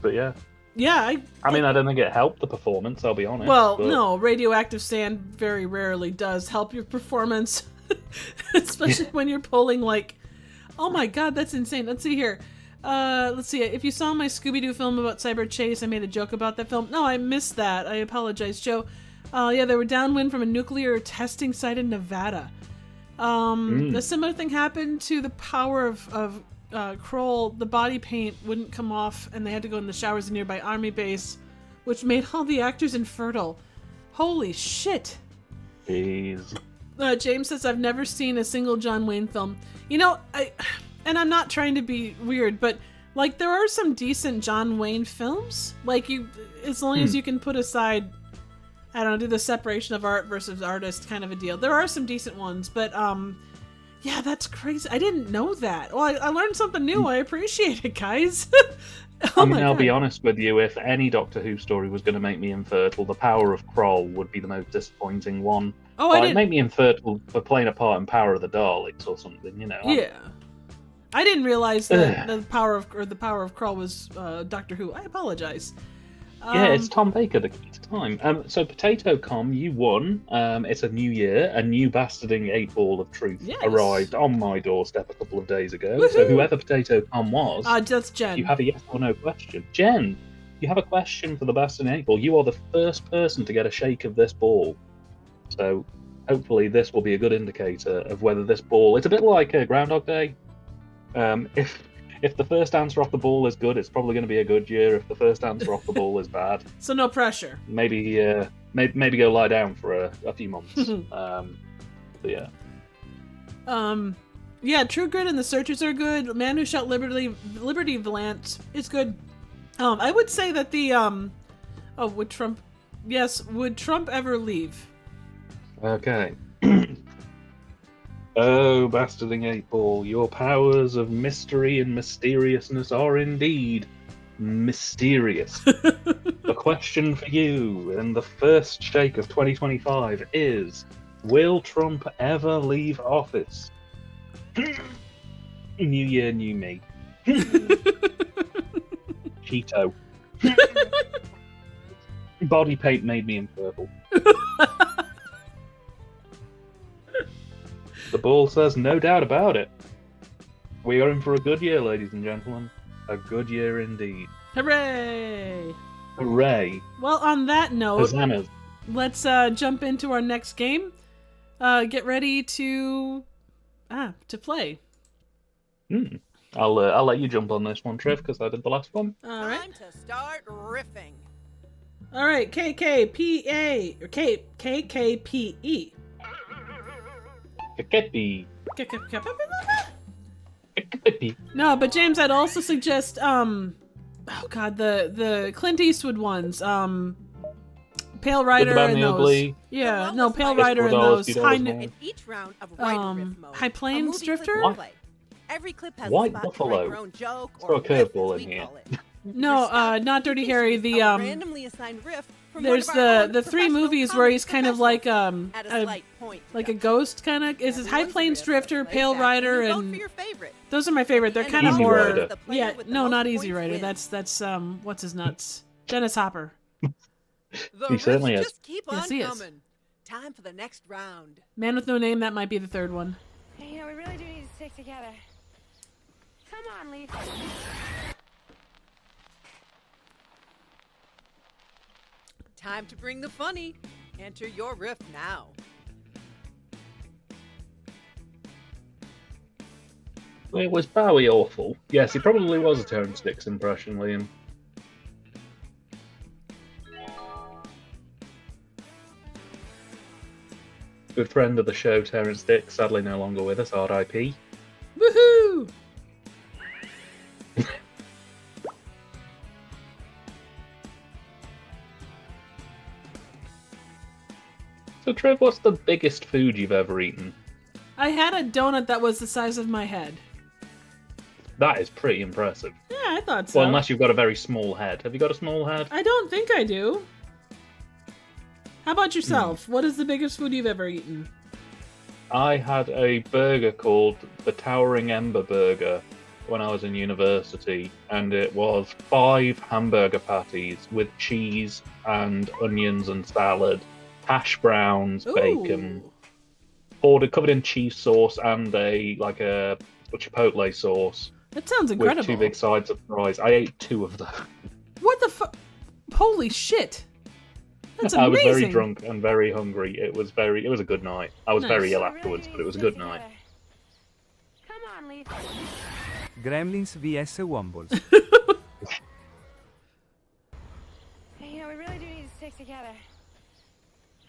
But yeah. Yeah, I mean, I don't think it helped the performance, I'll be honest. Well, but... no, radioactive sand very rarely does help your performance, especially when you're pulling like, oh my God, that's insane. Let's see here. Let's see. If you saw my Scooby-Doo film about Cyber Chase, I made a joke about that film. No, I missed that. I apologize, Joe. Yeah, they were downwind from a nuclear testing site in Nevada. A similar thing happened to the power of Kroll. The body paint wouldn't come off, and they had to go in the showers in a nearby army base, which made all the actors infertile. Holy shit. Jeez. James says, I've never seen a single John Wayne film. You know, and I'm not trying to be weird, but like there are some decent John Wayne films. Like as long as you can put aside, I don't know, do the separation of art versus artist kind of a deal. There are some decent ones, but yeah, that's crazy. I didn't know that. Well, I learned something new. I appreciate it, guys. I mean, I'll be honest with you, if any Doctor Who story was going to make me infertile, the Power of Kroll would be the most disappointing one. Oh, like, make me infertile for playing a part in Power of the Daleks or something, you know. Yeah. I didn't realize that the Power of Kroll was Doctor Who. I apologize. Yeah, it's Tom Baker, the key to time. So Potato Com, you won. It's a new year. A new bastarding 8-ball of truth arrived on my doorstep a couple of days ago. Woohoo! So whoever Potato Com was, that's Jen. You have a yes or no question. Jen, you have a question for the bastarding 8-ball. You are the first person to get a shake of this ball. So hopefully this will be a good indicator of whether this ball... It's a bit like a Groundhog Day. If the first answer off the ball is good, it's probably going to be a good year. If the first answer off the ball is bad, so no pressure. Maybe go lie down for a few months. But yeah. Yeah, True Grit and The Searchers are good. Man Who Shot Liberty Valance is good. I would say that the would Trump ever leave? Okay. Oh, bastarding 8-ball, your powers of mystery and mysteriousness are indeed mysterious. The question for you in the first shake of 2025 is, will Trump ever leave office? New year, new me. Cheeto. Body paint made me in purple. The ball says no doubt about it. We are in for a good year, ladies and gentlemen. A good year indeed. Hooray! Hooray. Well, on that note, Hosannas. let's jump into our next game. Get ready to play. I'll let you jump on this one, Trev, because I did the last one. All right. Time to start riffing. All right. KKPA or KKPE. Kekepi. No, but James, I'd also suggest the Clint Eastwood ones. Pale Rider Bad, and the those. Ugly. Yeah, no, Pale Rider and those. In each round of Rider Riff mode, High Plains a movie Drifter? clip will play. Every clip has White a spot Buffalo. to write your own joke Throw or a riff, curveball as in we here. call it. No, not Dirty Harry. The randomly assigned riff from there's one of our own the three professional movies where he's kind of like at a slight point. like a ghost kind of. Is it High Plains Drifter, Pale Rider, Vote for and your favorite. those are my favorite. They're And kind of Easy more. Rider. The player Yeah, with the no, most not Easy points Rider. wins. That's what's his nuts? Dennis Hopper. The He certainly riffs is. just keep on Yes, he is. coming. Time for the next round. Man with No Name. That might be the third one. Hey, we really do need to stick together. Come on, Leaf. Time to bring the funny. Enter your riff now. It was Bowie awful. Yes, he probably was a Terrence Dicks impression, Liam. Good friend of the show, Terrence Dicks, sadly no longer with us, R.I.P. Woohoo! So, Trev, what's the biggest food you've ever eaten? I had a donut that was the size of my head. That is pretty impressive. Yeah, I thought so. Well, unless you've got a very small head. Have you got a small head? I don't think I do. How about yourself? What is the biggest food you've ever eaten? I had a burger called the Towering Ember Burger when I was in university, and it was 5 hamburger patties with cheese and onions and salad, hash browns, bacon, covered in cheese sauce and a chipotle sauce. That sounds incredible. With 2 big sides of fries. I ate 2 of them. What the fuck? Holy shit! That's amazing. I was very drunk and very hungry. It was a good night. I was very ill afterwards, but it was a good night. Come on, Leaf. Gremlins vs Wombles. Hey, we really do need to stick together.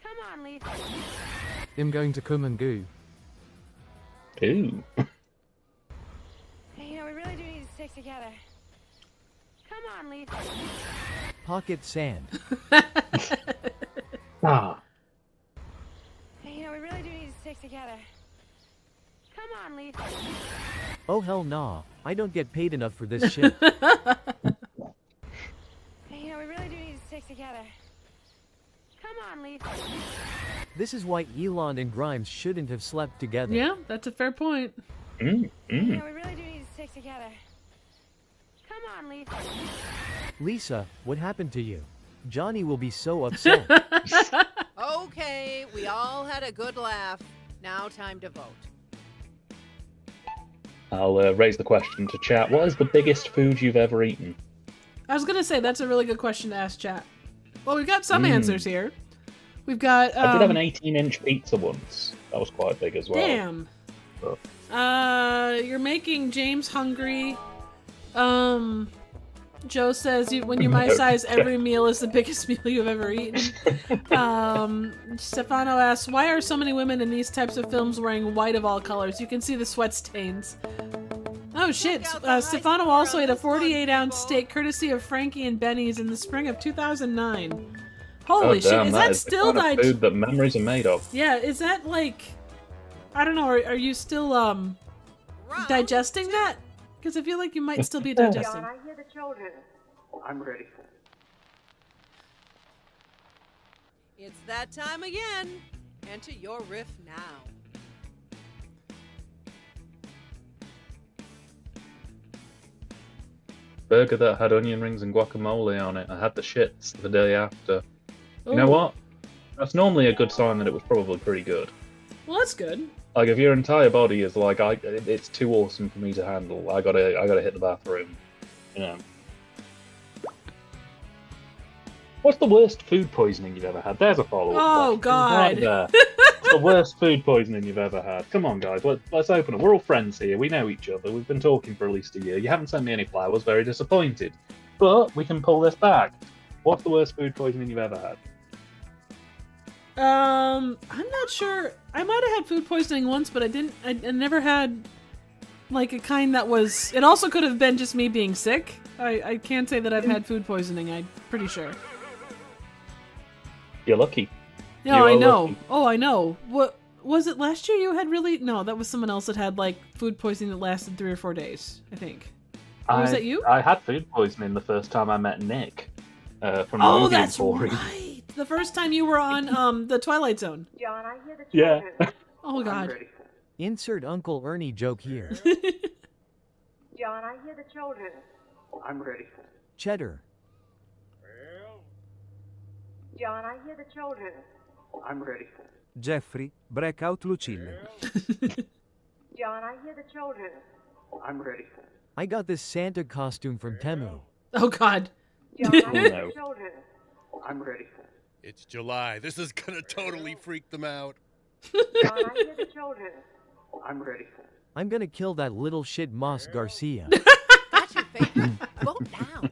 Come on, Leaf. I'm going to come and go. Ooh. Hey, we really do need to stick together. Come on, Leaf. Pocket sand. Ah. Hey, we really do need to stick together. Come on, Leaf. Oh hell nah, I don't get paid enough for this shit. Hey, we really do need to stick together. Come on, Leaf. This is why Elon and Grimes shouldn't have slept together. Yeah, that's a fair point. Hey, we really do need to stick together. Come on, Leaf. Lisa, what happened to you? Johnny will be so upset. Okay, we all had a good laugh. Now time to vote. I'll raise the question to chat. What is the biggest food you've ever eaten? I was gonna say that's a really good question to ask chat. Well, we've got some answers here. We've got. I did have an 18-inch pizza once. That was quite big as well. Damn. But... You're making James hungry. Joe says when you're my size, every meal is the biggest meal you've ever eaten. Stefano asks, why are so many women in these types of films wearing white of all colors? You can see the sweat stains. Oh shit, Stefano also ate a 48-ounce steak courtesy of Frankie and Benny's in the spring of 2009. Holy shit, is that still the kind of food that memories are made of? Yeah, is that like... I don't know. Are you still digesting that? Because I feel like you might still be digesting. I hear the children. I'm ready. It's that time again. Enter your riff now. Burger that had onion rings and guacamole on it. I had the shits the day after. You know what? That's normally a good sign that it was probably pretty good. Well, that's good. Like if your entire body is like, it's too awesome for me to handle. I gotta hit the bathroom. You know. What's the worst food poisoning you've ever had? There's a follow-up. Oh, God. Right there. What's the worst food poisoning you've ever had? Come on, guys. Let's open it. We're all friends here. We know each other. We've been talking for at least a year. You haven't sent me any flowers. Very disappointed. But we can pull this back. What's the worst food poisoning you've ever had? I'm not sure. I might have had food poisoning once, but I never had, like, a kind that was... It also could have been just me being sick. I can't say that I've had food poisoning. I'm pretty sure. You're lucky. No, I know. Lucky. Oh, I know. What was it last year? You had really? No, that was someone else that had like food poisoning that lasted 3 or 4 days. I think. Or was that you? I had food poisoning the first time I met Nick from the Oh, movie that's Emporium. right. The first time you were on the Twilight Zone. John, I hear the Yeah. children. Oh God. Insert Uncle Ernie joke here. John, I hear the children. I'm ready. Cheddar. John, I hear the children. I'm ready. Jeffrey, break out Lucille. John, I hear the children. I'm ready. I got this Santa costume from Temu. Oh God. John, I Oh, hear no. the children. I'm ready. It's July. This is gonna totally freak them out. John, I hear the children. I'm ready. I'm gonna kill that little shit Moss Garcia. That's your favorite. Vote now.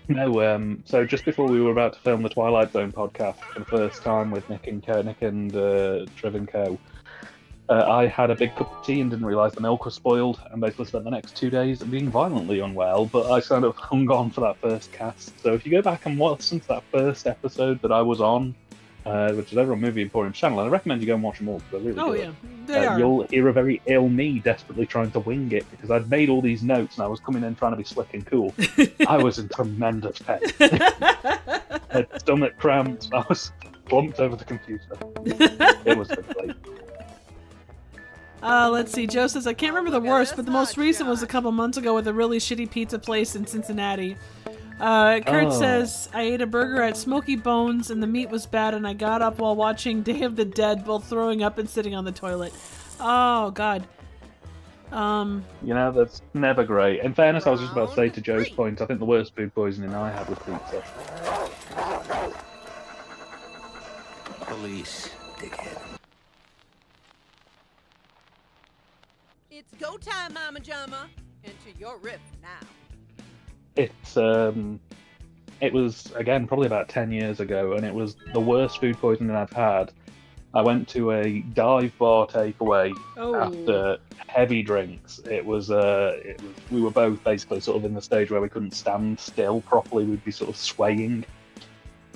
No, so just before we were about to film the Twilight Zone podcast for the first time with Nick and Trev and Co, I had a big cup of tea and didn't realise the milk was spoiled, and basically spent the next 2 days being violently unwell, but I kind of hung on for that first cast. So if you go back and listen to that first episode that I was on, which is over on Movie Emporium's channel, and I recommend you go and watch them all, because they're really Oh good. yeah. They are. You'll hear a very ill me desperately trying to wing it, because I'd made all these notes and I was coming in trying to be slick and cool. I was in tremendous pain. I had stomach cramps. I was plumped over the computer. It was complete. Let's see. Joe says, I can't remember the worst, but the most recent was a couple months ago with a really shitty pizza place in Cincinnati. Kurt says, I ate a burger at Smoky Bones and the meat was bad and I got up while watching Day of the Dead, both throwing up and sitting on the toilet. Oh, God. You know, that's never great. In fairness, I was just about to say to Joe's point, I think the worst food poisoning I had was pizza. Police, dickhead. It's go time, Mama Jama. Enter your riff now. It was, again, probably about 10 years ago, and it was the worst food poisoning I've had. I went to a dive bar takeaway after heavy drinks. It was we were both basically sort of in the stage where we couldn't stand still properly. We'd be sort of swaying.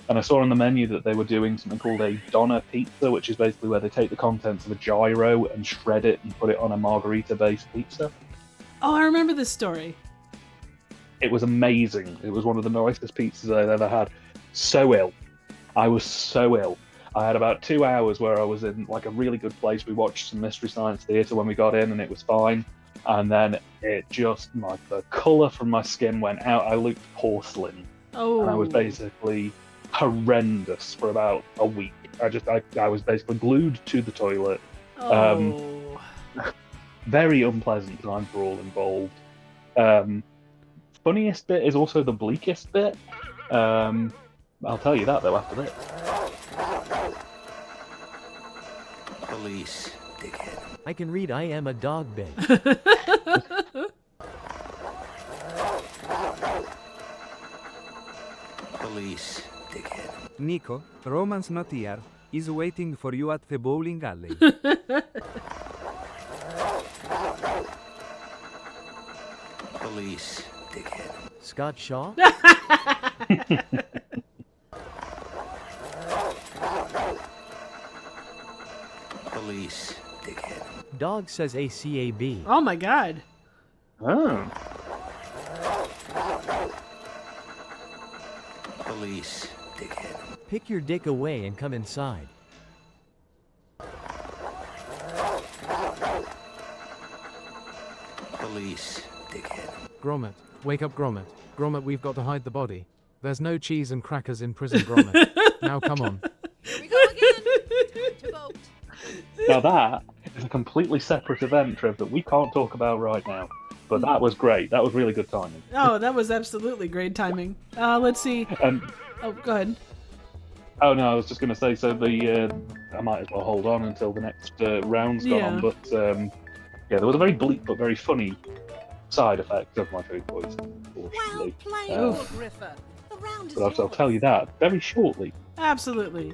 And I saw on the menu that they were doing something called a Donna pizza, which is basically where they take the contents of a gyro and shred it and put it on a margarita-based pizza. Oh, I remember this story. It was amazing. It was one of the nicest pizzas I've ever had. So ill. I was so ill. I had about 2 hours where I was in like a really good place. We watched some Mystery Science Theatre when we got in and it was fine. And then it just, like, the colour from my skin went out. I looked porcelain. Oh. And I was basically horrendous for about a week. I was basically glued to the toilet. Oh. Very unpleasant time for all involved. Funniest bit is also the bleakest bit. I'll tell you that though after this. Police, dickhead. I can read I am a dog bit. Police, dickhead. Nico, Roman's not here. He's waiting for you at the bowling alley. Police, dickhead. Scott Shaw? Police, dickhead. Dog says ACAB. Oh my god. Oh. Police, dickhead. Pick your dick away and come inside. Police, dickhead. Gromit, wake up, Gromit. Gromit, we've got to hide the body. There's no cheese and crackers in prison, Gromit. Now come on. Here we go again. Time to vote. Now that is a completely separate event, Trev, that we can't talk about right now. But that was great. That was really good timing. Oh, that was absolutely great timing. Let's see. Oh, go ahead. Oh no, I was just going to say. So I might as well hold on until the next round's gone. But yeah, there was a very bleak but very funny side effect of my food poisoning. Well played, Griffer. The round is But I'll tell you that very shortly. Absolutely.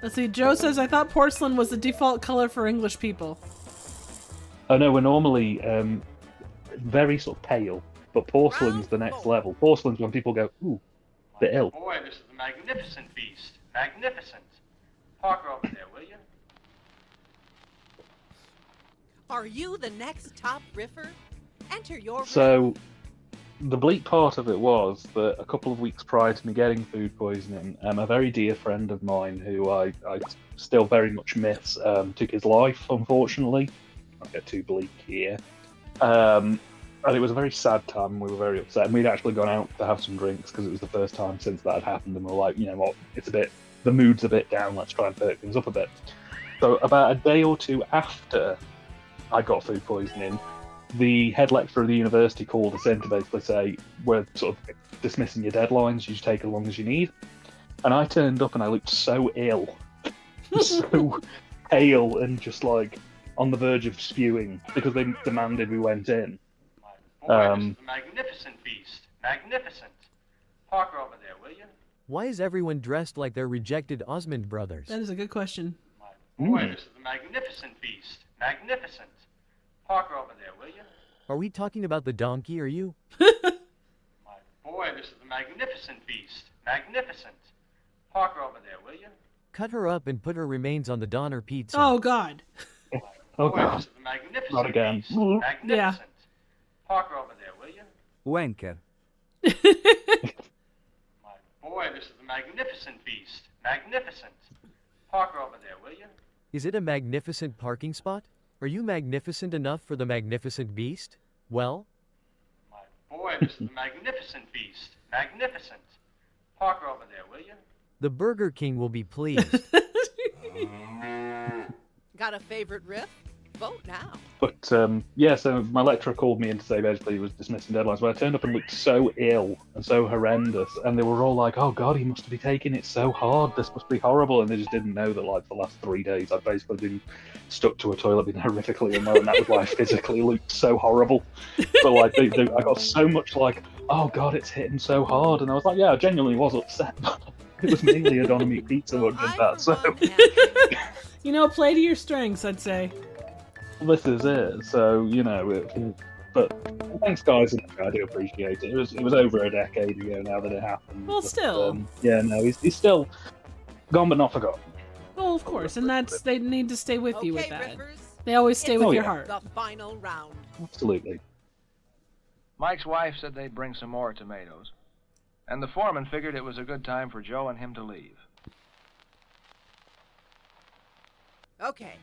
Let's see. Joe says, I thought porcelain was the default color for English people. Oh no, we're normally very sort of pale, but porcelain's the next level. Porcelain's when people go, ooh, bit ill. Boy, this is a magnificent beast. Magnificent. Park her over there, will you? Are you the next top riffer? Enter your So, the bleak part of it was that a couple of weeks prior to me getting food poisoning, a very dear friend of mine who I still very much miss took his life, unfortunately. I'll get too bleak here. And it was a very sad time. We were very upset. And we'd actually gone out to have some drinks because it was the first time since that had happened. And we were like, you know what, the mood's a bit down. Let's try and perk things up a bit. So about a day or two after I got food poisoning, the head lecturer of the university called us in to basically say, we're sort of dismissing your deadlines. You just take as long as you need. And I turned up and I looked so ill, so pale and just like on the verge of spewing because they demanded we went in. Boy, this is a magnificent beast. Magnificent. Park her over there, will you? Why is everyone dressed like they're rejected Osmond brothers? That is a good question. Boy, this is a magnificent beast. Magnificent. Park her over there, will you? Are we talking about the donkey, or you? Boy, this is a magnificent beast. Magnificent. Park her over there, will you? Cut her up and put her remains on the Donner pizza. Oh, God. Oh, Boy, God. this is a magnificent Not again. beast. Magnificent. Park her over there, will you? Wanker. Boy, this is a magnificent beast. Magnificent. Park her over there, will you? Is it a magnificent parking spot? Are you magnificent enough for the magnificent beast? Well? Boy, this is a magnificent beast. Magnificent. Park her over there, will you? The Burger King will be pleased. Got a favorite riff? Vote now. But yeah, so my lecturer called me in to say basically he was dismissing deadlines. But I turned up and looked so ill and so horrendous, and they were all like, "Oh God, he must be taking it so hard. This must be horrible." And they just didn't know that like the last 3 days I'd basically been stuck to a toilet, being horrifically unwell, and that was why I physically looked so horrible. But like, I got so much like, "Oh God, it's hitting so hard," and I was like, "Yeah, I genuinely was upset." It was mainly a Donner meat pizza what did that. So you know, play to your strengths, I'd say. this is it. So you know, but thanks, guys. I do appreciate it. It was over a decade ago now that it happened. Well, but, still. Yeah, no, he's still gone but not forgotten. Well, of course, and they need to stay with you with that. Riffers, They always stay it's with your heart. The final round. Absolutely. Mike's wife said they'd bring some more tomatoes, and the foreman figured it was a good time for Joe and him to leave. Okay.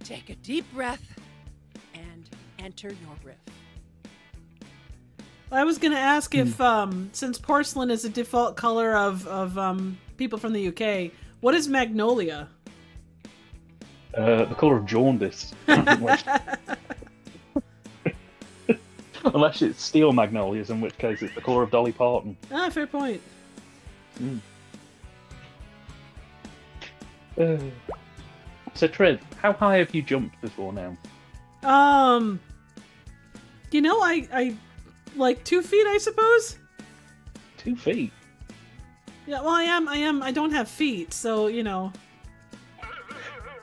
Take a deep breath and enter your riff. I was going to ask if, since porcelain is a default color of people from the UK, what is magnolia? The colour of jaundice. Unless it's steel magnolias, in which case it's the colour of Dolly Parton. Ah, fair point. So, Trev, how high have you jumped before now? You know, I like 2 feet, I suppose. 2 feet? Yeah, well, I don't have feet, so, you know.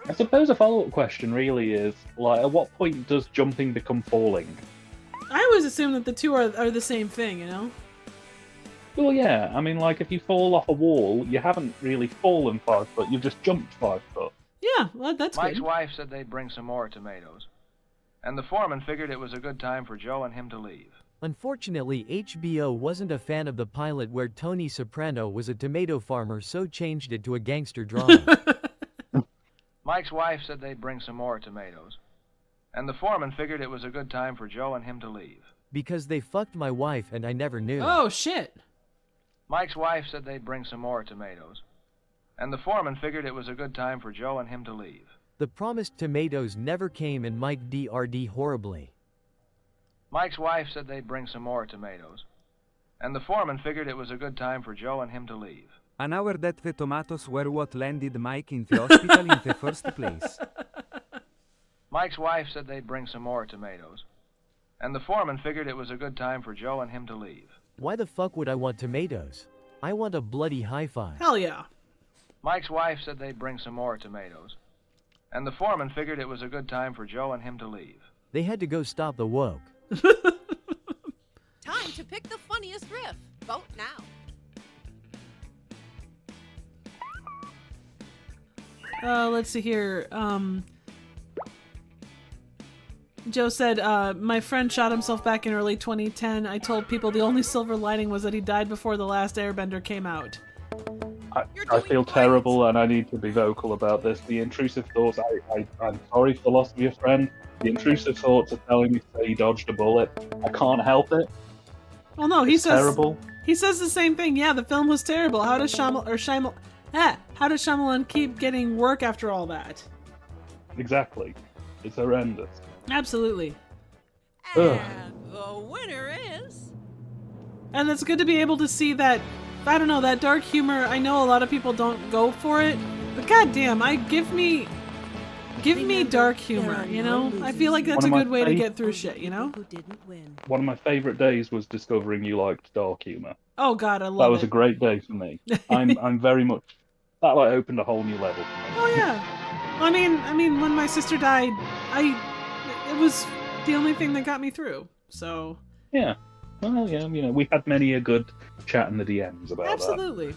I suppose a follow-up question really is, like, at what point does jumping become falling? I always assume that the two are the same thing, you know? Well, yeah. I mean, like, if you fall off a wall, you haven't really fallen 5 foot. You've just jumped 5 foot. Yeah, well, that's Mike's good. wife said they'd bring some more tomatoes, and the foreman figured it was a good time for Joe and him to leave. Unfortunately, HBO wasn't a fan of the pilot where Tony Soprano was a tomato farmer, so changed it to a gangster drama. Mike's wife said they'd bring some more tomatoes, and the foreman figured it was a good time for Joe and him to leave. Because they fucked my wife and I never knew. Oh, shit. Mike's wife said they'd bring some more tomatoes, and the foreman figured it was a good time for Joe and him to leave. The promised tomatoes never came and Mike DRD horribly. Mike's wife said they'd bring some more tomatoes, and the foreman figured it was a good time for Joe and him to leave. An hour that the tomatoes were what landed Mike in the hospital in the first place. Mike's wife said they'd bring some more tomatoes, and the foreman figured it was a good time for Joe and him to leave. Why the fuck would I want tomatoes? I want a bloody high five. Hell yeah. Mike's wife said they'd bring some more tomatoes, and the foreman figured it was a good time for Joe and him to leave. They had to go stop the woke. Time to pick the funniest riff. Vote now. Let's see here. Joe said, my friend shot himself back in early 2010. I told people the only silver lining was that he died before The Last Airbender came out. I feel terrible and I need to be vocal about this. The intrusive thoughts, I'm sorry for the loss of your friend. The intrusive thoughts are telling me that he dodged a bullet. I can't help it. Well, no, he says terrible. He says the same thing. Yeah, the film was terrible. How does Shyamalan keep getting work after all that? Exactly. It's horrendous. Absolutely. And the winner is... And it's good to be able to see that, I don't know, that dark humor. I know a lot of people don't go for it, but goddamn, give me dark humor, you know? I feel like that's a good way to get through shit, you know? One of my favourite days was discovering you liked dark humour. Oh god, I love it. That was a great day for me. I'm very much... That like opened a whole new level for me. Oh yeah. I mean, when my sister died, it was the only thing that got me through. So yeah, well, yeah, you know, we had many a good chat in the DMs about absolutely.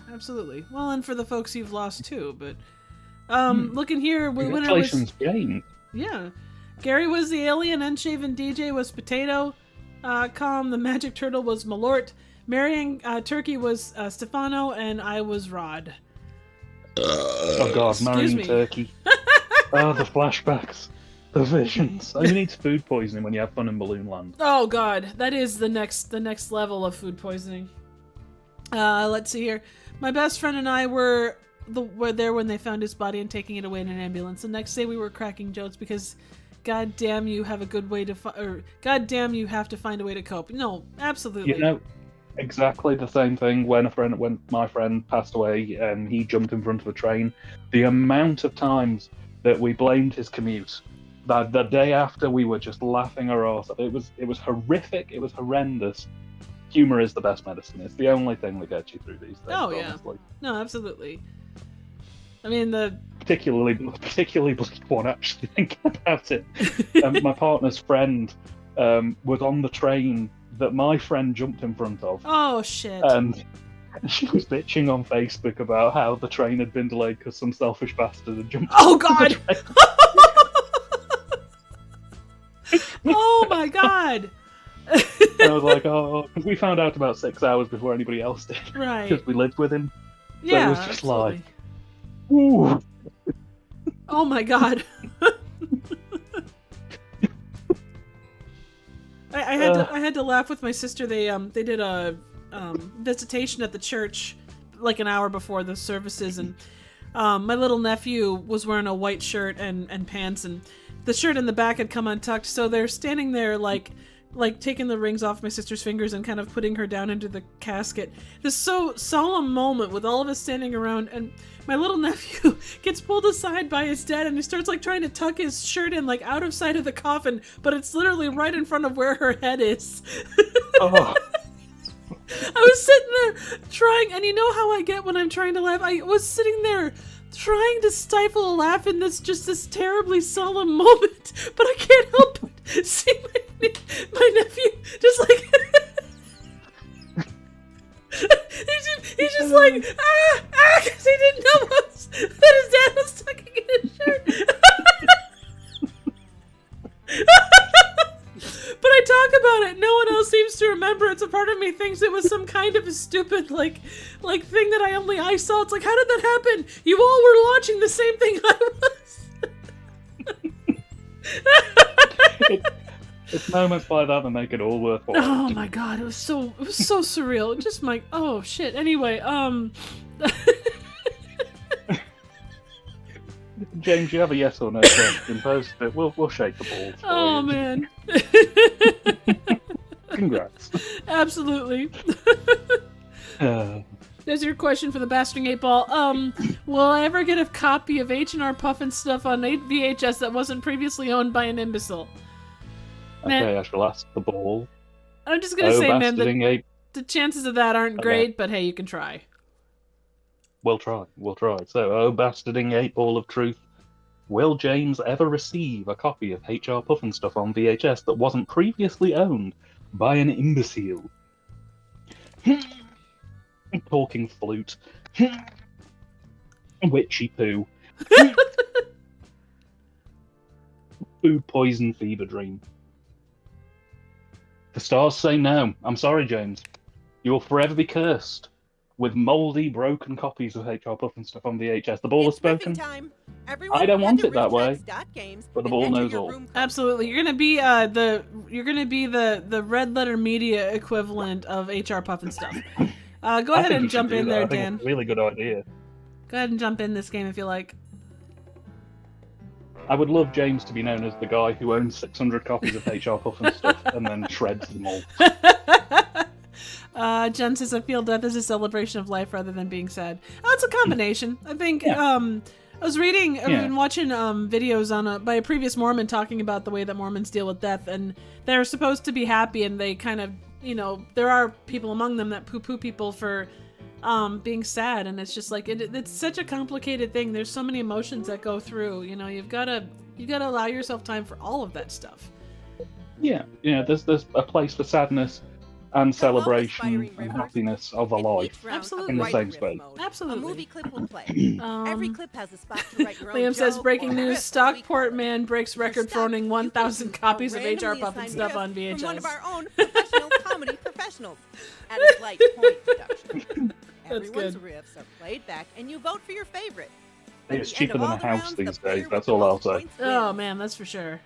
Well, and for the folks you've lost too, but looking here, congratulations, James. Yeah, Gary was the alien, Unshaven DJ was Potato, Calm the Magic Turtle was Malort, Marrying Turkey was Stefano, and I was Rod. Oh god, marrying turkey. Oh, the flashbacks. The visions. I mean, it's food poisoning when you have fun in Balloon Land. Oh god, that is the next level of food poisoning. Let's see here. My best friend and I were there when they found his body and taking it away in an ambulance. The next day we were cracking jokes because god damn you have a good way to god damn you have to find a way to cope. No, absolutely. You know, exactly the same thing when my friend passed away and he jumped in front of a train. The amount of times that we blamed his commute. The day after, we were just laughing our arse off. It was horrific. It was horrendous. Humor is the best medicine. It's the only thing that gets you through these things. Oh yeah. Honestly. No, absolutely. I mean particularly bleak one. Actually, thinking about it, my partner's friend was on the train that my friend jumped in front of. Oh shit. And she was bitching on Facebook about how the train had been delayed because some selfish bastard had jumped. Oh god. Oh my god. And I was like, oh, because we found out about 6 hours before anybody else did. Right. Because we lived with him. So yeah, it was just absolutely. like, ooh. Oh my god. I had to laugh with my sister. They did a visitation at the church like an hour before the services, and my little nephew was wearing a white shirt and pants, and the shirt in the back had come untucked, so they're standing there like taking the rings off my sister's fingers and kind of putting her down into the casket. This so solemn moment with all of us standing around, and my little nephew gets pulled aside by his dad and he starts like trying to tuck his shirt in like out of sight of the coffin, but it's literally right in front of where her head is. Oh. I was sitting there trying, and you know how I get when I'm trying to laugh? I was sitting there trying to stifle a laugh in this terribly solemn moment, but I can't help but see my nephew just like he's just like, because he didn't know that his dad was tucking in his shirt. But I talk about it. No one else seems to remember. It's a part of me thinks it was some kind of a stupid like thing that I saw. It's like, how did that happen? You all were watching the same thing I was. It's moments like that that make it all worthwhile. Oh my god, it was so surreal. Just my shit. Anyway, James, you have a yes or no question. Post it. We'll shake the balls. Oh man. Congrats. Absolutely. There's your question for the Bastarding 8-Ball. Will I ever get a copy of H&R Puffin stuff on VHS that wasn't previously owned by an imbecile? Man, Okay, I shall ask the ball. I'm just gonna say, man, Bastarding the chances of that aren't Okay. great, but hey, you can try. We'll try. So, Bastarding 8-Ball of Truth. Will James ever receive a copy of H.R. Puffin stuff on VHS that wasn't previously owned by an imbecile? Talking flute. Witchy poo. Food poison fever dream. The stars say no. I'm sorry, James. You will forever be cursed with mouldy, broken copies of H.R. Puffin stuff on VHS. The ball has spoken. I don't want it that way, but the ball knows all. Absolutely, you're gonna be the Red Letter Media equivalent of HR Puffin stuff. Go ahead and jump in there, Dan. It's a really good idea. Go ahead and jump in this game if you like. I would love James to be known as the guy who owns 600 copies of H.R. Puffin stuff and then shreds them all. Jen says, I feel death is a celebration of life rather than being sad. Oh, it's a combination. I think, I was reading, I've been watching videos by a previous Mormon talking about the way that Mormons deal with death, and they're supposed to be happy, and they kind of, there are people among them that poo-poo people for being sad, and it's just like, it's such a complicated thing. There's so many emotions that go through, you've got to allow yourself time for all of that stuff. Yeah, there's a place for sadness and celebration and happiness of a life. Absolutely. In the same space. Absolutely. A movie clip will play. Every clip has a spot to write your own Liam says, joke breaking or news, riff. Stockport man breaks record for owning 1,000 copies of HR Puffin stuff on VHS. From one of our own professional comedy professionals at a slight point deduction. Everyone's good. riffs are played back, and you vote for your favorite. It's cheaper than a house these days, that's all I'll say. Oh man, that's for sure.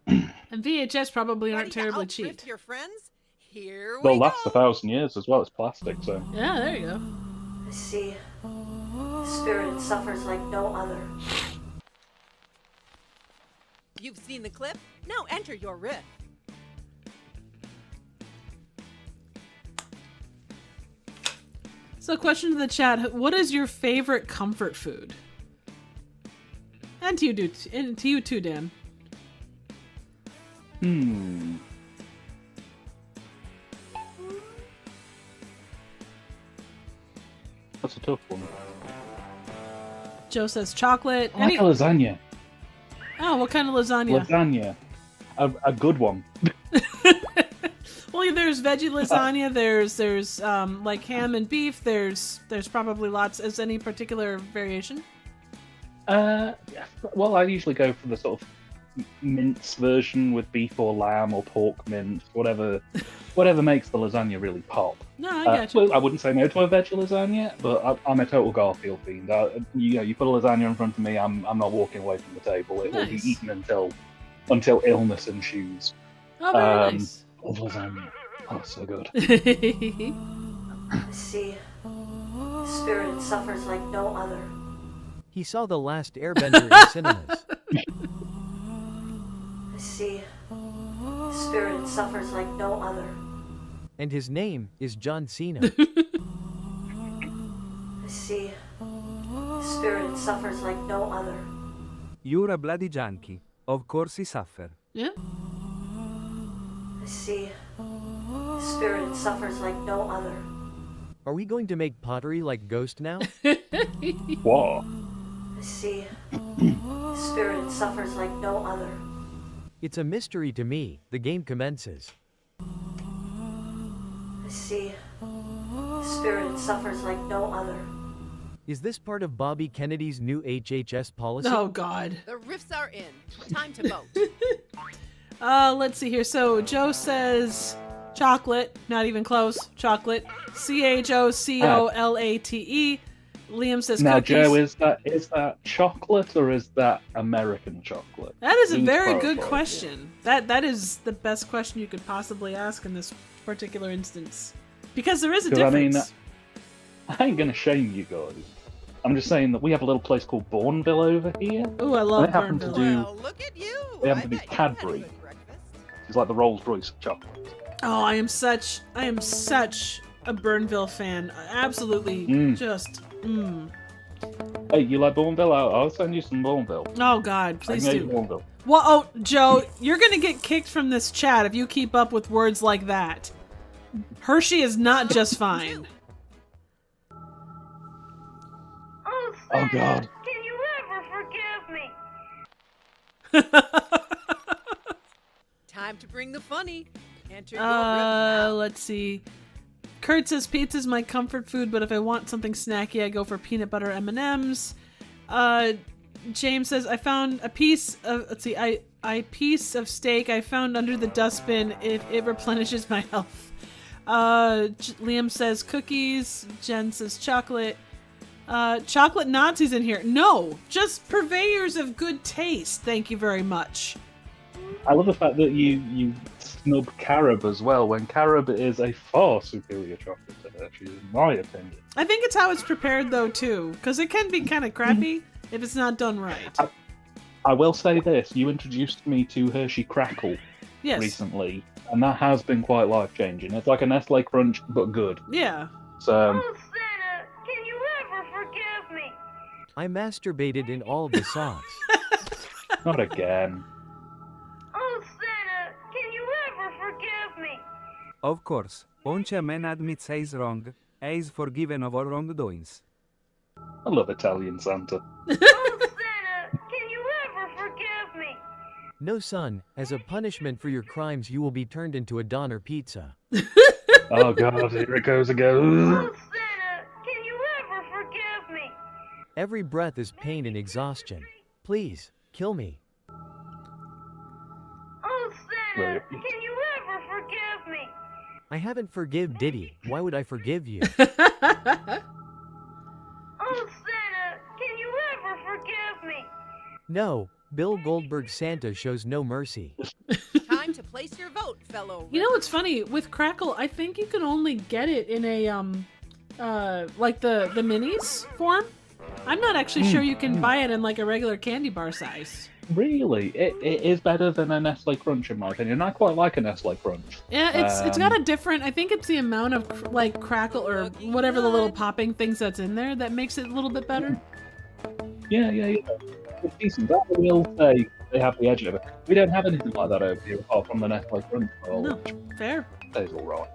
And VHS probably aren't terribly cheap. Your friends? Here we They'll go. last 1,000 years as well as plastic, so. Yeah, there you go. I see. The spirit suffers like no other. You've seen the clip? Now enter your riff. So, question to the chat: what is your favorite comfort food? And to you too, Dan. That's a tough one. Joe says chocolate. I like a lasagna. Oh, what kind of lasagna? Lasagna. A good one. Well, there's veggie lasagna. There's like ham and beef. There's probably lots. Is any particular variation? Well, I usually go for the sort of mince version with beef or lamb or pork mince, whatever makes the lasagna really pop. No, I got you. I wouldn't say no to a veg lasagna, but I'm a total Garfield fiend. You put a lasagna in front of me, I'm not walking away from the table. It will be eaten until illness ensues. Oh, very nice. Love lasagna. Oh, so good. I see. The spirit suffers like no other. He saw The Last Airbender in cinemas. I see. The spirit suffers like no other. And his name is John Cena. I see. The spirit suffers like no other. You're a bloody junkie. Of course he suffer. Yeah. I see. The spirit suffers like no other. Are we going to make pottery like Ghost now? What? I see. The spirit suffers like no other. It's a mystery to me. The game commences. I see. a spirit that suffers like no other. Is this part of Bobby Kennedy's new HHS policy? Oh, God. The riffs are in. Time to vote. Let's see here. So Joe says chocolate, not even close. Chocolate. CHOCOLATE. Liam says Now, cookies. Joe, is that chocolate or is that American chocolate? That is a Please very clarify. good question. That is the best question you could possibly ask in this particular instance. Because there is a 'Cause, difference. I ain't gonna shame you guys. I'm just saying that we have a little place called Bourneville over here. Ooh, I love They happen to Bourneville. do. Well, look at you. They happen to be Cadbury. It's like the Rolls Royce of chocolate. Oh, I am such a Bourneville fan. Absolutely, just. Hey, you like Bourneville? I'll send you some Bourneville. Oh God, I please can get you do. Bourneville. Well, oh, Joe, you're gonna get kicked from this chat if you keep up with words like that. Hershey is not just fine. Oh God. Can you ever forgive me? Time to bring the funny. Enter your riff now. Let's see. Kurt says pizza's my comfort food, but if I want something snacky, I go for peanut butter M&Ms. James says I found a piece of piece of steak I found under the dustbin. It replenishes my health. Liam says cookies. Jen says chocolate. Chocolate Nazis in here. No, just purveyors of good taste. Thank you very much. I love the fact that you snub carob as well, when carob is a far superior chocolate to Hershey's, in my opinion. I think it's how it's prepared though too, because it can be kind of crappy if it's not done right. I will say this: you introduced me to Hershey Crackle recently, and that has been quite life changing. It's like a Nestle Crunch, but good. Yeah. So. Santa, can you ever forgive me? I masturbated in all the socks. Not again. Oh, Santa, can you ever forgive me? Of course, once a man admits he's wrong, he's forgiven of all wrongdoings. I love Italian Santa. Oh, Santa, can you ever forgive me? No, son, as a punishment for your crimes, you will be turned into a Donner pizza. Oh God, here it goes again. Oh, Santa, can you ever forgive me? Every breath is pain and exhaustion. Please, kill me. Oh, Santa, can you ever forgive me? I haven't forgive Diddy. Why would I forgive you? Oh, Santa, can you ever forgive me? No, Bill Goldberg's Santa shows no mercy. Time to place your vote, fellow. You know what's funny with Crackle? I think you can only get it in a like the minis form. I'm not actually sure you can buy it in like a regular candy bar size. Really, it is better than a Nestle Crunch in my opinion. I quite like a Nestle Crunch. Yeah, it's got a different. I think it's the amount of like crackle or whatever the little popping things that's in there that makes it a little bit better. Yeah. It's decent. That I will say they have the edge of it. We don't have anything like that over here apart from the Nestle Crunch. No, fair. That's all right.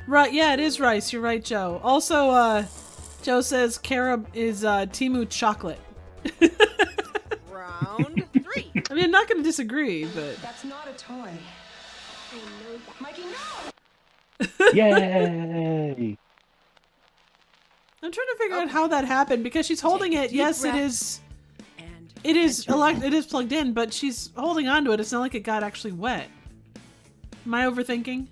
Right, yeah, it is rice. You're right, Joe. Also, Joe says carob is Timu chocolate. Round 3. I mean, I'm not going to disagree, but That's not a toy. Mikey, no! Yay! I'm trying to figure out how that happened because she's holding it. Yes, it is. It is plugged in, but she's holding onto it. It's not like it got actually wet. Am I overthinking?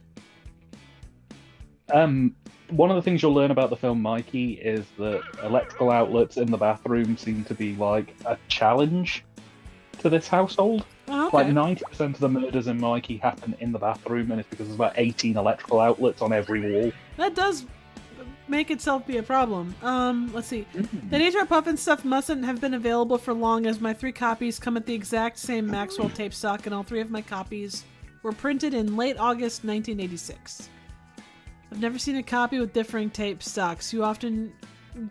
One of the things you'll learn about the film Mikey is that electrical outlets in the bathroom seem to be like a challenge to this household. Oh, okay. Like 90% of the murders in Mikey happen in the bathroom, and it's because there's about 18 electrical outlets on every wall. That does make itself be a problem. Let's see. The Nature of Puffin stuff mustn't have been available for long, as my 3 copies come at the exact same Maxwell tape stock, and all 3 of my copies were printed in late August 1986. I've never seen a copy with differing tape stocks. You often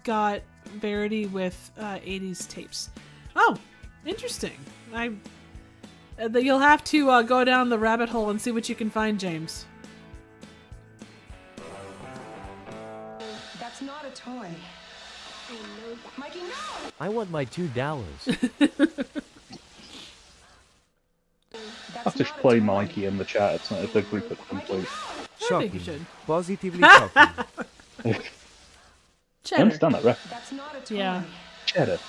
got Verity with 80s tapes. Oh, interesting. You'll have to go down the rabbit hole and see what you can find, James. That's not a toy. Mikey, no! I want my $2. I'll just play Mikey in the chat. It's not a big group at complete. think you Shocking. should. Positively shocking. I Cheddar. understand that reference. That's not a toy. Yeah. Cheddar.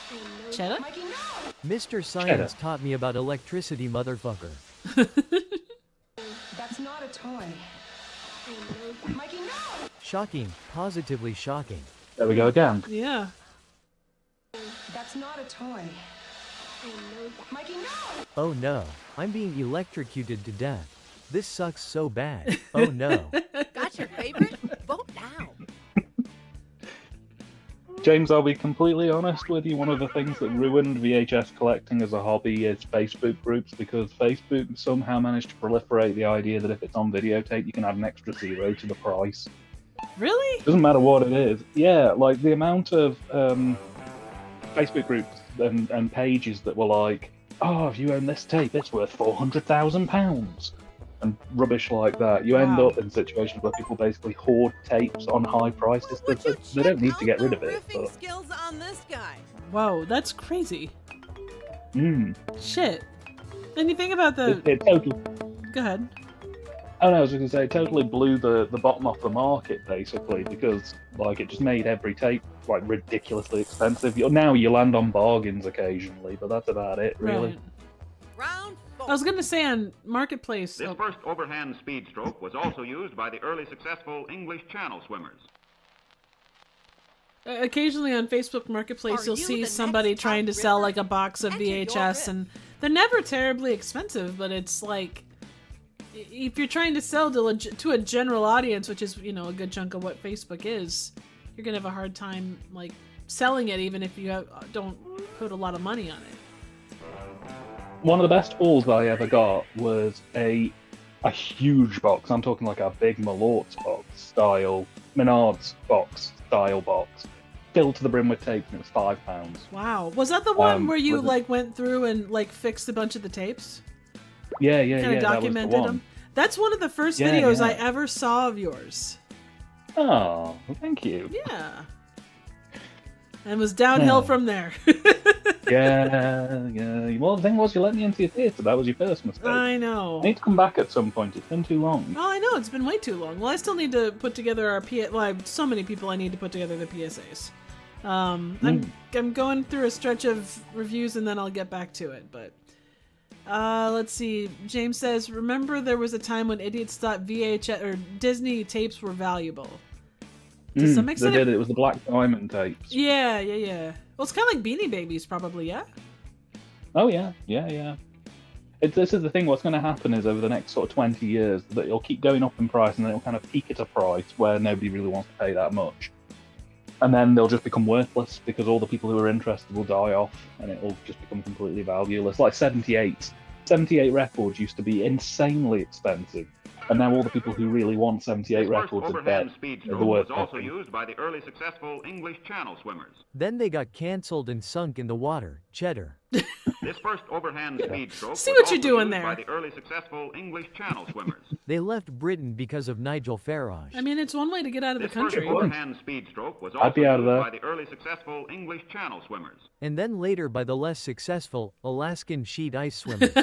Cheddar? Mikey, no! Mr. Science taught me about electricity, motherfucker. That's not a toy. Mikey, no! Shocking. Positively shocking. There we go again. Yeah. That's not a toy. Mikey, no! Oh no. I'm being electrocuted to death. This sucks so bad. Oh no. Got your favorite? Vote now. James, I'll be completely honest with you. One of the things that ruined VHS collecting as a hobby is Facebook groups, because Facebook somehow managed to proliferate the idea that if it's on videotape, you can add an extra 0 to the price. Really? Doesn't matter what it is. Yeah, like the amount of Facebook groups and pages that were like, oh, if you own this tape, it's worth £400,000. And rubbish like that. You end up in situations where people basically hoard tapes on high prices. They don't need to get rid of it. But... skills on this guy. Whoa, that's crazy. Mm. Shit. And you think about the... It totally... Go ahead. Oh no, I was going to say, it totally blew the bottom off the market, basically, because like it just made every tape like ridiculously expensive. Now you land on bargains occasionally, but that's about it, really. Right. I was gonna say on Marketplace. This first overhand speed stroke was also used by the early successful English Channel swimmers. Occasionally on Facebook Marketplace, you'll see somebody trying to sell like a box of VHS, and they're never terribly expensive, but it's like if you're trying to sell to a general audience, which is a good chunk of what Facebook is, you're gonna have a hard time like selling it, even if you don't put a lot of money on it. One of the best hauls I ever got was a huge box. I'm talking like a big Malort's box style, Menard's box style box, filled to the brim with tapes, and it was £5. Wow, was that the one where you like went through and like fixed a bunch of the tapes? Yeah. Kind of documented them. That's one of the first videos I ever saw of yours. Oh, well, thank you. Yeah. And it was downhill from there. Yeah. Well, the thing was, you let me into your theatre. That was your first mistake. I know. I need to come back at some point. It's been too long. Oh, I know. It's been way too long. Well, I still need to put together our Well, I have so many people I need to put together the PSAs. I'm going through a stretch of reviews, and then I'll get back to it. But let's see. James says, remember there was a time when idiots thought VHS or Disney tapes were valuable. To some extent, they did. It was the Black Diamond tapes. Yeah. Well, it's kind of like Beanie Babies, probably, yeah? Oh, yeah. This is the thing. What's going to happen is over the next sort of 20 years, that it'll keep going up in price, and then it'll kind of peak at a price where nobody really wants to pay that much. And then they'll just become worthless because all the people who are interested will die off, and it'll just become completely valueless. Like 78 records used to be insanely expensive. And now all the people who really want 78 records are dead. Speed stroke was also used by the early successful English Channel swimmers. Then they got cancelled and sunk in the water. Cheddar. This first overhand speed stroke See was what you're also doing used there. by the early successful English Channel swimmers. They left Britain because of Nigel Farage. I mean, it's one way to get out of the This country. first overhand speed stroke was I'd also be out of used there. by the early successful English Channel swimmers. And then later by the less successful Alaskan sheet ice swimmers.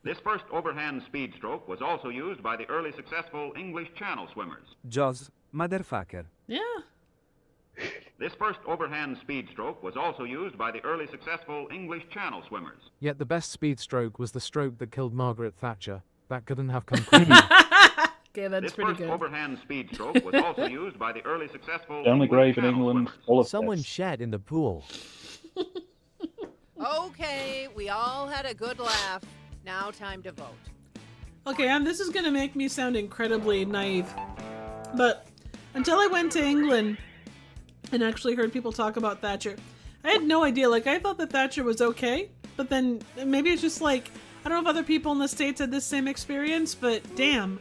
This first overhand speed stroke was also used by the early successful English Channel swimmers. Jaws, motherfucker. Yeah. This first overhand speed stroke was also used by the early successful English Channel swimmers. Yet the best speed stroke was the stroke that killed Margaret Thatcher. That couldn't have come quicker. Okay, that's This pretty first good. overhand speed stroke was also used by the early successful The only English grave in Channel England swimmers. full of Someone deaths. shat in the pool. Okay, we all had a good laugh. Now time to vote. Okay, and this is gonna make me sound incredibly naive, but until I went to England and actually heard people talk about Thatcher, I had no idea. Like, I thought that Thatcher was okay, but then maybe it's just like, I don't know if other people in the States had this same experience, but damn.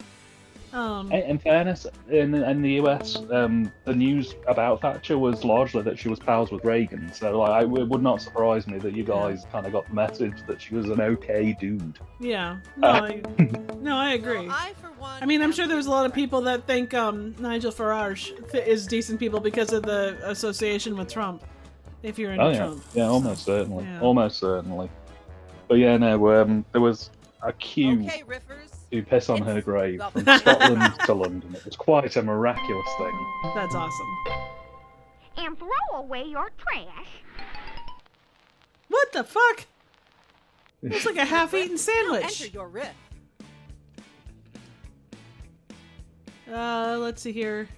In fairness, in the US, the news about Thatcher was largely that she was pals with Reagan. So like, it would not surprise me that you guys kind of got the message that she was an okay dude. Yeah. No, I agree. I mean, I'm sure there's a lot of people that think Nigel Farage is decent people because of the association with Trump. If you're into Trump. Yeah, almost certainly. Yeah. Almost certainly. But yeah, no, there was a queue. Okay, riffers. to piss on her grave from Scotland to London. It was quite a miraculous thing. That's awesome. And throw away your trash. What the fuck? It's like a half-eaten sandwich. Enter your riff. Let's see here.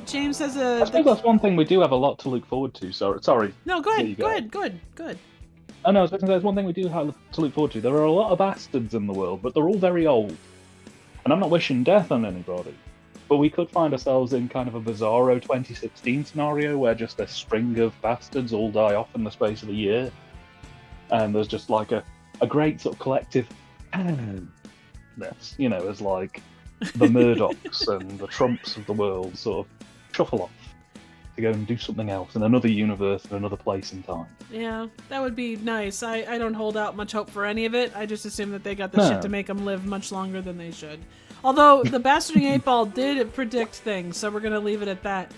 James has I suppose that's one thing we do have a lot to look forward to. Sorry. No, go There ahead. you Go ahead. Good. Oh no, I was going to say there's one thing we do have to look forward to. There are a lot of bastards in the world, but they're all very old. And I'm not wishing death on anybody, but we could find ourselves in kind of a bizarro 2016 scenario where just a string of bastards all die off in the space of a year. And there's just like a great sort of collective this, as like the Murdochs and the Trumps of the world sort of shuffle off to go and do something else in another universe in another place and time. Yeah, that would be nice. I don't hold out much hope for any of it. I just assume that they got the shit to make them live much longer than they should. Although the Bastarding 8-Ball did predict things, so we're going to leave it at that.